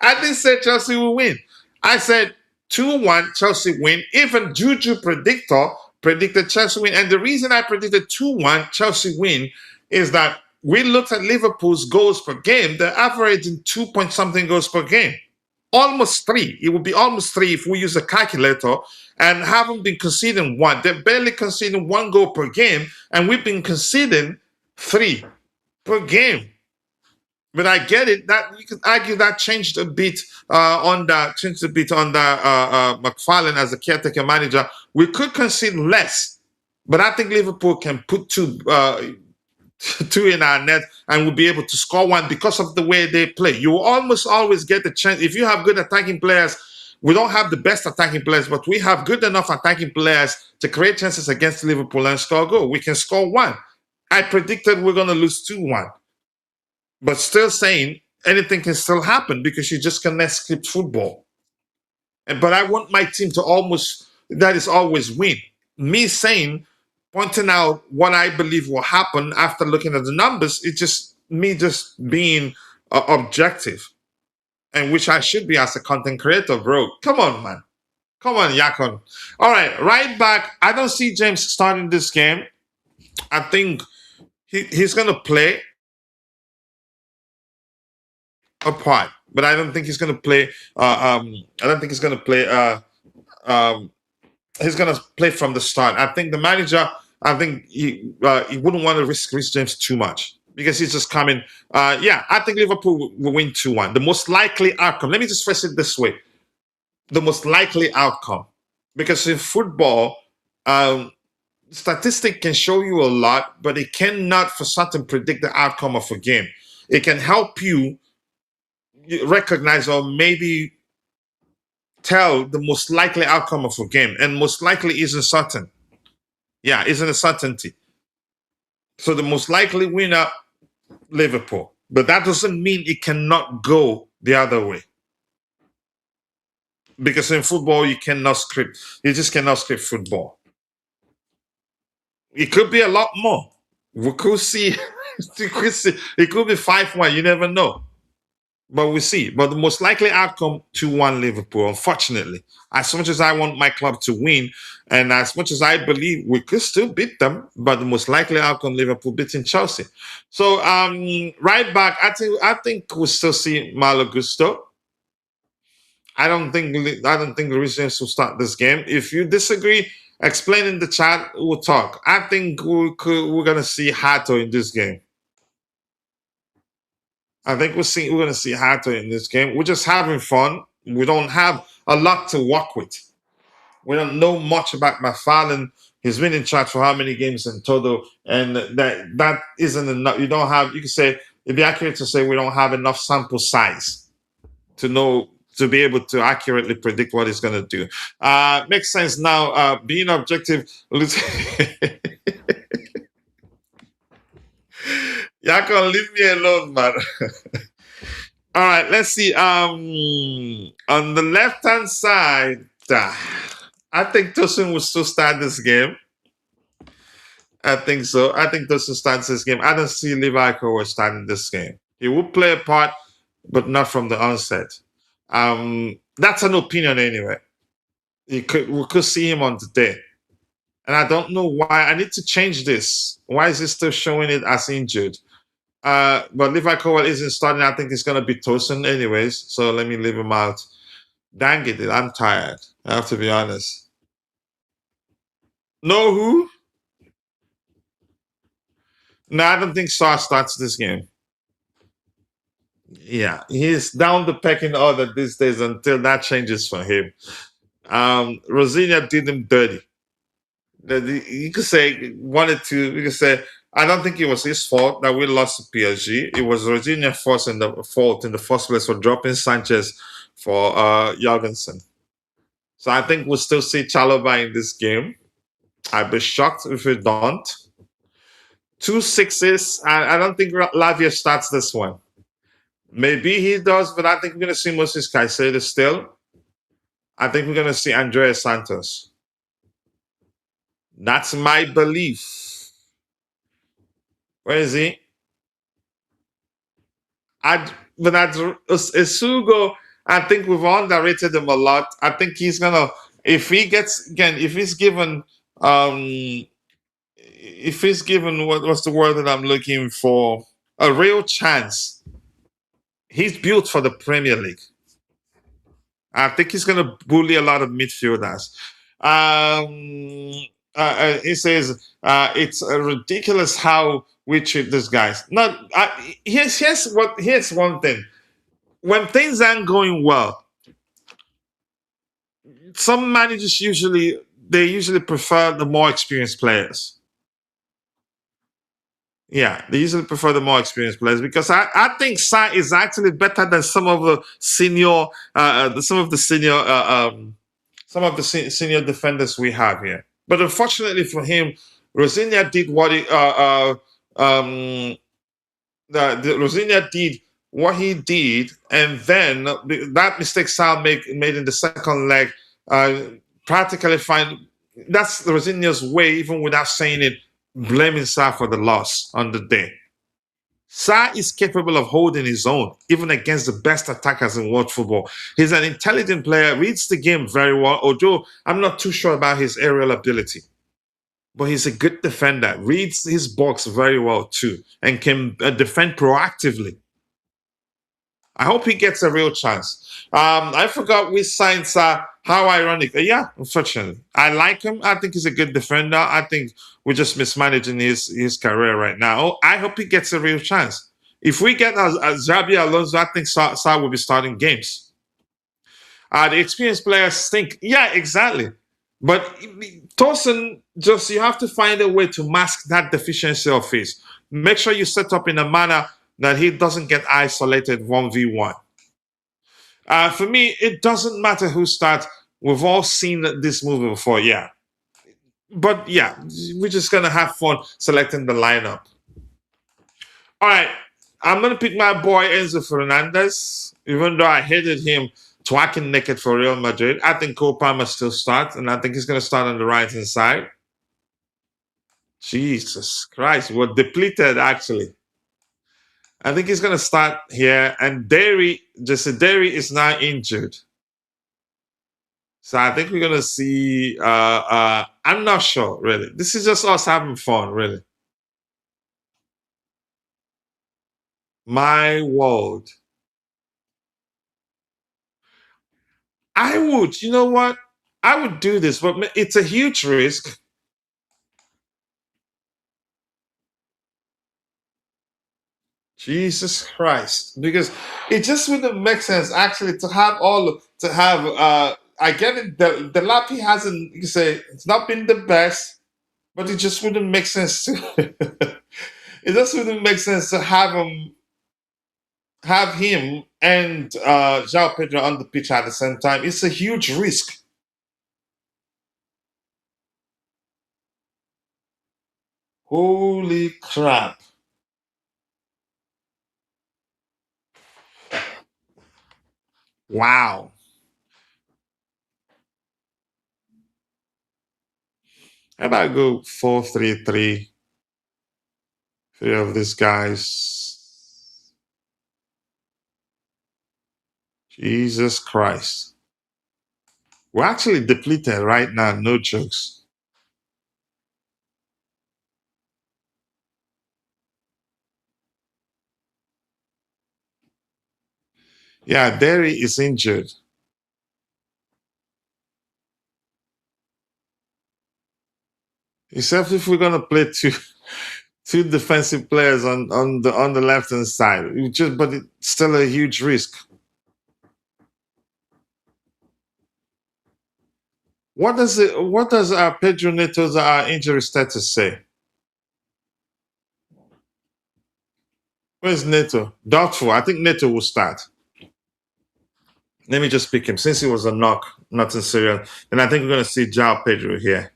I didn't say Chelsea will win. I said 2-1 Chelsea win. Even Juju Predictor predicted Chelsea win. And the reason I predicted 2-1 Chelsea win is that we looked at Liverpool's goals per game. They're averaging 2-point-something goals per game. Almost 3. It would be almost 3 if we use a calculator, and haven't been conceding 1. They're barely conceding 1 goal per game, and we've been conceding 3 per game. But I get it. That you could argue that changed a bit under McFarlane as a caretaker manager. We could concede less, but I think Liverpool can put 2 in our net and will be able to score 1 because of the way they play. You will almost always get the chance. If you have good attacking players, we don't have the best attacking players, but we have good enough attacking players to create chances against Liverpool and score a goal. We can score 1. I predicted we're going to lose 2-1. But still saying anything can still happen because you just cannot script football. But I want my team to always win. Me saying, pointing out what I believe will happen after looking at the numbers, it's just me just being objective, and which I should be as a content creator, bro. Come on, man. Come on, Yakon. All right, right back. I don't see James starting this game. I think he's going to play a part, but I don't think he's going to play. I don't think he's going to play. He's going to play from the start. I think the manager. I think he wouldn't want to risk Reece James too much because he's just coming. Yeah, I think Liverpool will win 2-1. The most likely outcome. Let me just phrase it this way: the most likely outcome, because in football, statistic can show you a lot, but it cannot for certain predict the outcome of a game. It can help you recognize or maybe tell the most likely outcome of a game, and most likely isn't certain. Yeah, isn't a certainty. So the most likely winner, Liverpool, but that doesn't mean it cannot go the other way, because in football you cannot script. You just cannot script football. It could be a lot more. We could see. It could be 5-1. You never know. But we see. But the most likely outcome, 2-1 Liverpool, unfortunately. As much as I want my club to win, and as much as I believe we could still beat them, but the most likely outcome, Liverpool beating Chelsea. So right back, I think we'll still see Malo Gusto. I don't think Luis James will start this game. If you disagree, explain in the chat, we'll talk. I think we're gonna see Hato in this game. I think we're going to see Hato in this game. We're just having fun. We don't have a lot to work with. We don't know much about McFarlane. He's been in charge for how many games in total, and that isn't enough. You can say, it'd be accurate to say we don't have enough sample size to know, to be able to accurately predict what he's going to do. Makes sense now. Being objective. Y'all gonna leave me alone, man. All right, let's see. On the left-hand side, I think Tosin will still start this game. I think so. I think Tosin starts this game. I don't see Levi Cowell starting this game. He will play a part, but not from the onset. That's an opinion anyway. We could see him on the day. And I don't know why. I need to change this. Why is he still showing it as injured? But Levi Cowell isn't starting. I think it's going to be Tosin anyways. So let me leave him out. Dang it. I'm tired. I have to be honest. Know who? No, I don't think Sarr starts this game. Yeah, he's down the pecking order these days until that changes for him. Rosinia did him dirty. You could say you could say, I don't think it was his fault that we lost to PSG. It was Rosinia's fault in the first place for dropping Sanchez for Jorgensen. So I think we'll still see Chalobah in this game. I'd be shocked if we don't. 2 6s. I don't think Lavia starts this one. Maybe he does, but I think we're going to see Moses Caicedo still. I think we're going to see Andreas Santos. That's my belief. Where is he? Isugo, I think we've underrated him a lot. I think he's gonna, if he gets again, if he's given what's the word that I'm looking for, a real chance. He's built for the Premier League. I think he's gonna bully a lot of midfielders. He says it's ridiculous how we treat these guys. Not here's one thing. When things aren't going well, some managers usually prefer the more experienced players. Yeah, they usually prefer the more experienced players because I think Sa is actually better than some of the senior senior defenders we have here. But unfortunately for him, Rosinia did what he Rosinia did what he did, and then that mistake Sal made in the second leg practically find that's Rosinia's way, even without saying it, blaming Sa for the loss on the day. Sa is capable of holding his own, even against the best attackers in world football. He's an intelligent player, reads the game very well, although I'm not too sure about his aerial ability. But he's a good defender, reads his box very well too, and can defend proactively. I hope he gets a real chance. I forgot we signed Sa. How ironic. Yeah, unfortunately. I like him. I think he's a good defender. I think we're just mismanaging his career right now. I hope he gets a real chance. If we get Xabi Alonso, I think Sa will be starting games. The experienced players think, yeah, exactly. But Tosin, you have to find a way to mask that deficiency of his. Make sure you set up in a manner that he doesn't get isolated 1v1. For me, it doesn't matter who starts. We've all seen this movie before, yeah. But yeah, we're just going to have fun selecting the lineup. All right, I'm going to pick my boy Enzo Fernandez. Even though I hated him twacking naked for Real Madrid, I think Cole Palmer still starts, and I think he's going to start on the right-hand side. Jesus Christ, we're depleted, actually. I think he's going to start here, and Derry is now injured. So I think we're going to see, I'm not sure, really. This is just us having fun, really. My world. I would, you know what? I would do this, but it's a huge risk. Jesus Christ. Because it just wouldn't make sense, actually, to have I get it. The Lapi hasn't, you say, it's not been the best, but it just wouldn't make sense to. It just wouldn't make sense to have him and João Pedro on the pitch at the same time. It's a huge risk. Holy crap! Wow. How about I go 4-3-3? Three of these guys. Jesus Christ. We're actually depleted right now, no jokes. Yeah, Derry is injured. Except if we're gonna play two defensive players on the left hand side, but it's still a huge risk. What does Pedro Neto's injury status say? Where's Neto? Doubtful. I think Neto will start. Let me just pick him. Since it was a knock, nothing serious. And I think we're going to see João Pedro here.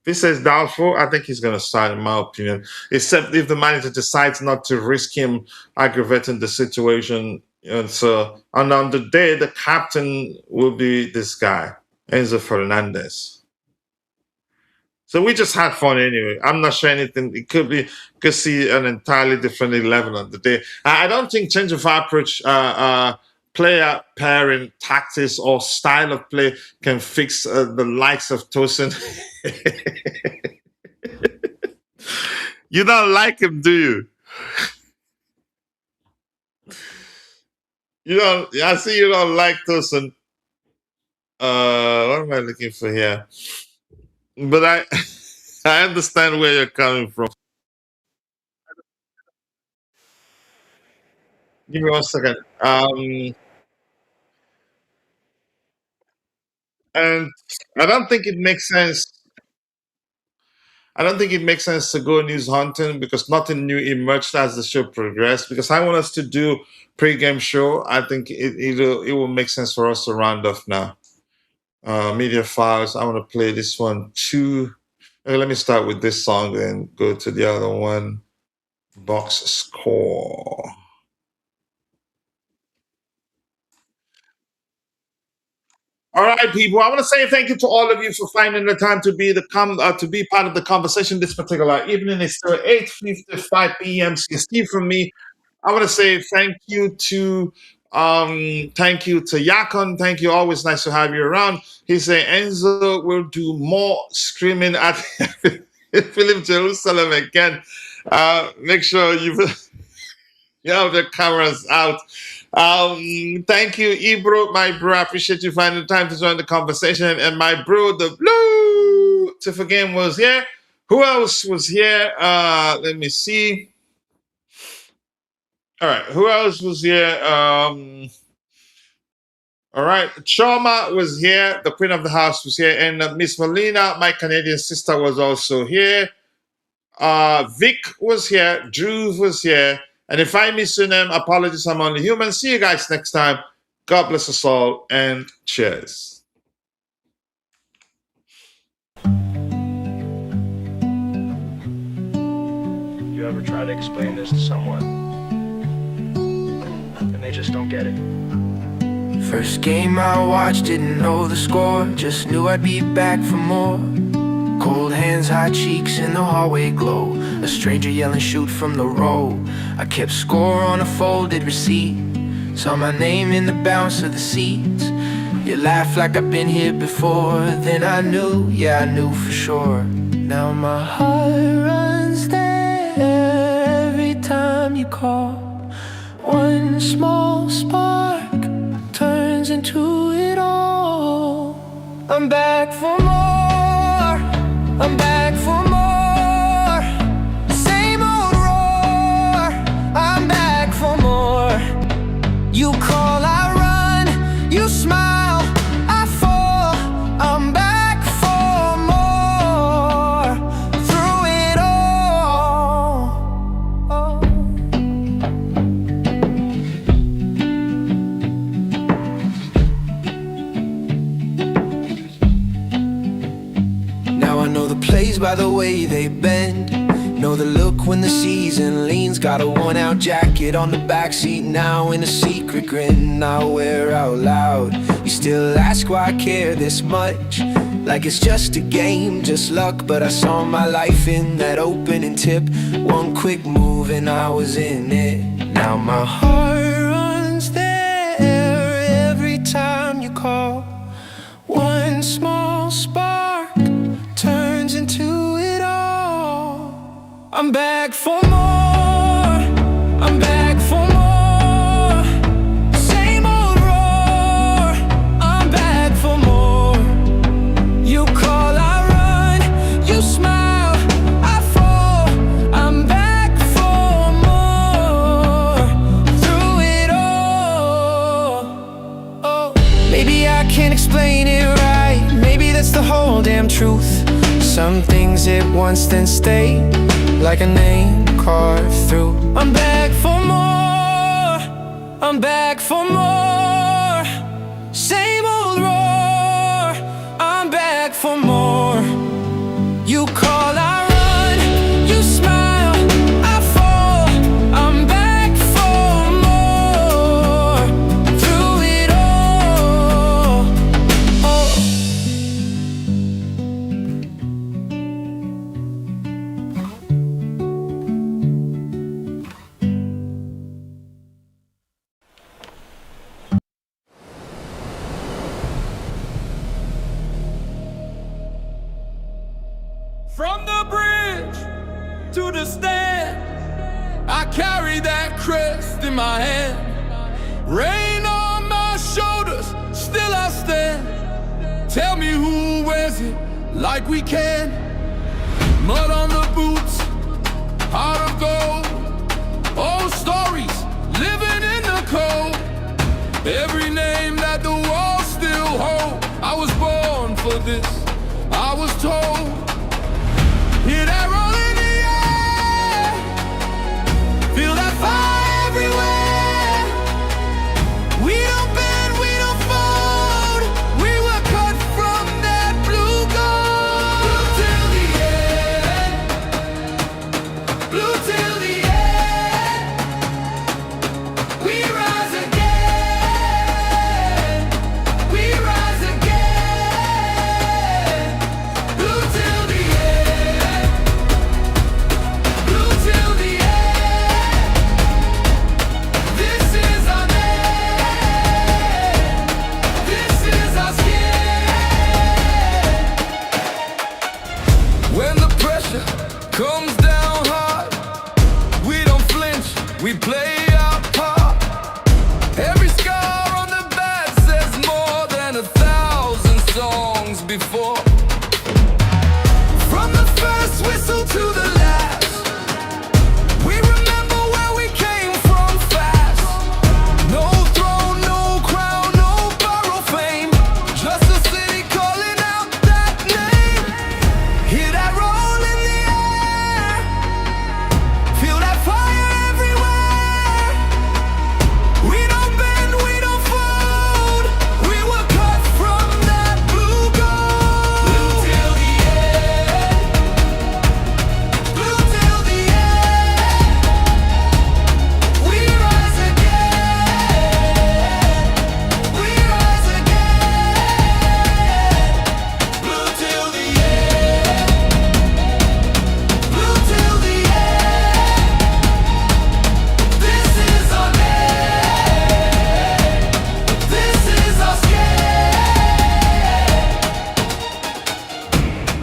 If he says doubtful, I think he's going to start, in my opinion. Except if the manager decides not to risk him aggravating the situation. And so, and on the day, the captain will be this guy, Enzo Fernandez. So we just had fun anyway. I'm not sure anything. It could see an entirely different 11 on the day. I don't think change of approach, player pairing, tactics, or style of play can fix the likes of Tosin. You don't like him, do you? You don't. I see you don't like Tosin. What am I looking for here? But I understand where you're coming from. Give me 1 second. And I don't think it makes sense. I don't think it makes sense to go news hunting because nothing new emerged as the show progressed. Because I want us to do pre-game show. I think it will make sense for us to round off now. Media files. I want to play this one too. Okay, let me start with this song and go to the other one. Box score. All right, people. I want to say thank you to all of you for finding the time to be to be part of the conversation this particular evening. It's still 8:55 p.m. CST from me. I want to say thank you to Yakon. Thank you. Always nice to have you around. He said Enzo will do more screaming at Philip Jerusalem again. Make sure you have the cameras out. Thank you, Ibro, my bro. I appreciate you finding the time to join the conversation. And my bro, the blue Tifa game was here. Who else was here? Let me see. All right, who else was here? All right, Choma was here. The queen of the house was here, and Miss Melina, my Canadian sister, was also here. Vic was here. Drew was here. And if I miss your name, apologies, I'm only human. See you guys next time. God bless us all, and cheers. You ever try to explain this to someone, and they just don't get it? First game I watched, didn't know the score. Just knew I'd be back for more. Cold hands, hot cheeks in the hallway glow. A stranger yelling shoot from the row. I kept score on a folded receipt. Saw my name in the bounce of the seats. You laugh like I've been here before. Then I knew, yeah, I knew for sure. Now my heart runs there every time you call. One small spark turns into it all. I'm back for more. I'm back for more. Same old roar. I'm back for more. You call, I run. You smile, I fall. I'm back for more. Through it all. Now I know the plays by the way they bend. Know the look when the season leans. Got a worn-out jacket on the backseat now, in a secret grin I wear out loud. You still ask why I care this much, like it's just a game, just luck. But I saw my life in that opening tip. One quick move and I was in it. Now my heart runs there every time you call. One small spark turns into it all. I'm back for more. I'm back for more. Same old roar. I'm back for more. You call, I run. You smile, I fall. I'm back for more. Through it all. Oh. Maybe I can't explain it right. Maybe that's the whole damn truth. Some things at once then stay, like a name carved through. I'm back for more. I'm back for more. Same old roar. I'm back for more. You call, I run. You smile, I fall. I'm back for more. Through it all. Oh. From the bridge to the stand, I carry that crest in my hand. Rain on my shoulders, still I stand. Tell me who wears it like we can. Mud on the boots, heart of gold. Old stories, living in the cold. Every name that the walls still hold. I was born for this, I was told. Hear that roll in the air. Feel that fire everywhere. We don't bend, we don't fold. We were cut from that blue gold. Blue till the end. Blue till the end. We rise again. We rise again. Blue till the end. Blue till the end. This is our name. This is our skin. When the pressure comes down hard, we don't flinch, we play our part. Every scar on the back says more than 1,000 songs before. From the first whistle to the last, we remember where we came from fast. No throne, no crown, no borrowed fame. Just a city calling out that name. Hear that roll in the air. Feel that fire everywhere. We don't bend, we don't fold. We were cut from that blue gold. Blue till the end. Blue till the end. We rise again. We rise again. Blue till the end. Blue till the end. This is our name. This is our skin.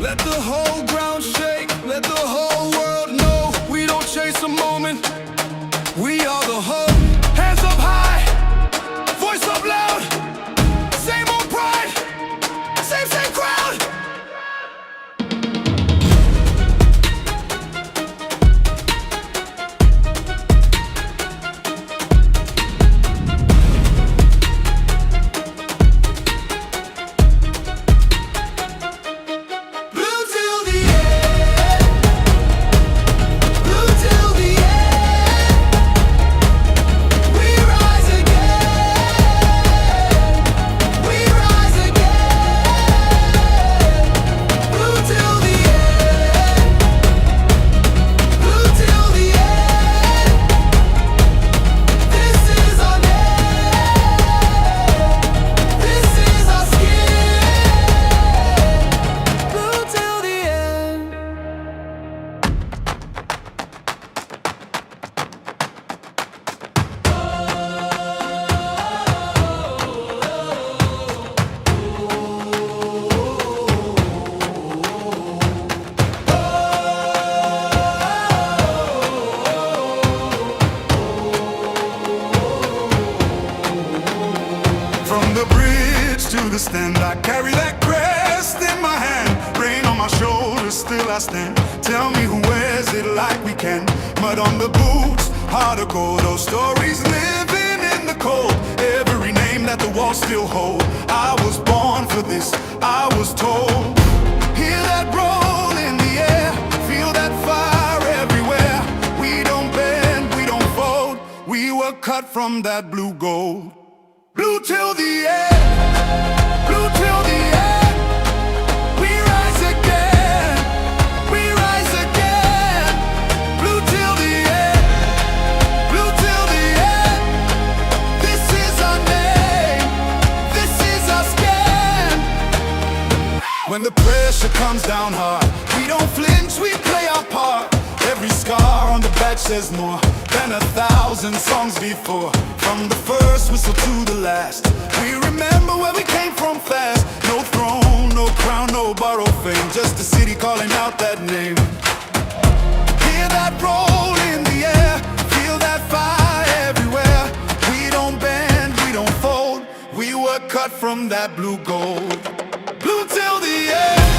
Let the whole ground shake. Let the whole world know we don't chase a moment. We are the hope. Hands up high, voice up loud. Same old pride, same crowd. Blue till the end. Blue till the end. We rise again. We rise again. Blue till the end. Blue till the end. This is our name. This is our skin. Blue till the end. From the bridge to the stand, I carry that crest in my hand. Rain on my shoulders, still I stand. Tell me who wears it like we can. Mud on the boots, heart of gold. Those stories living in the cold. Every name that the walls still hold. I was born for this, I was told. Hear that roll in the air. Feel that fire everywhere. We don't bend, we don't fold. We were cut from from that blue gold. Blue till the end, blue till the end. We rise again, we rise again. Blue till the end, blue till the end. This is our name, this is our scan. When the pressure comes down hard, we don't flinch, we play our part. Every scar on the badge says more than 1,000 songs before. From the first whistle to the last, we remember where we came from fast. No throne, no crown, no borrowed fame, just a city calling out that name. Hear that roll in the air, feel that fire everywhere. We don't bend, we don't fold, we were cut from that blue gold. Blue till the end.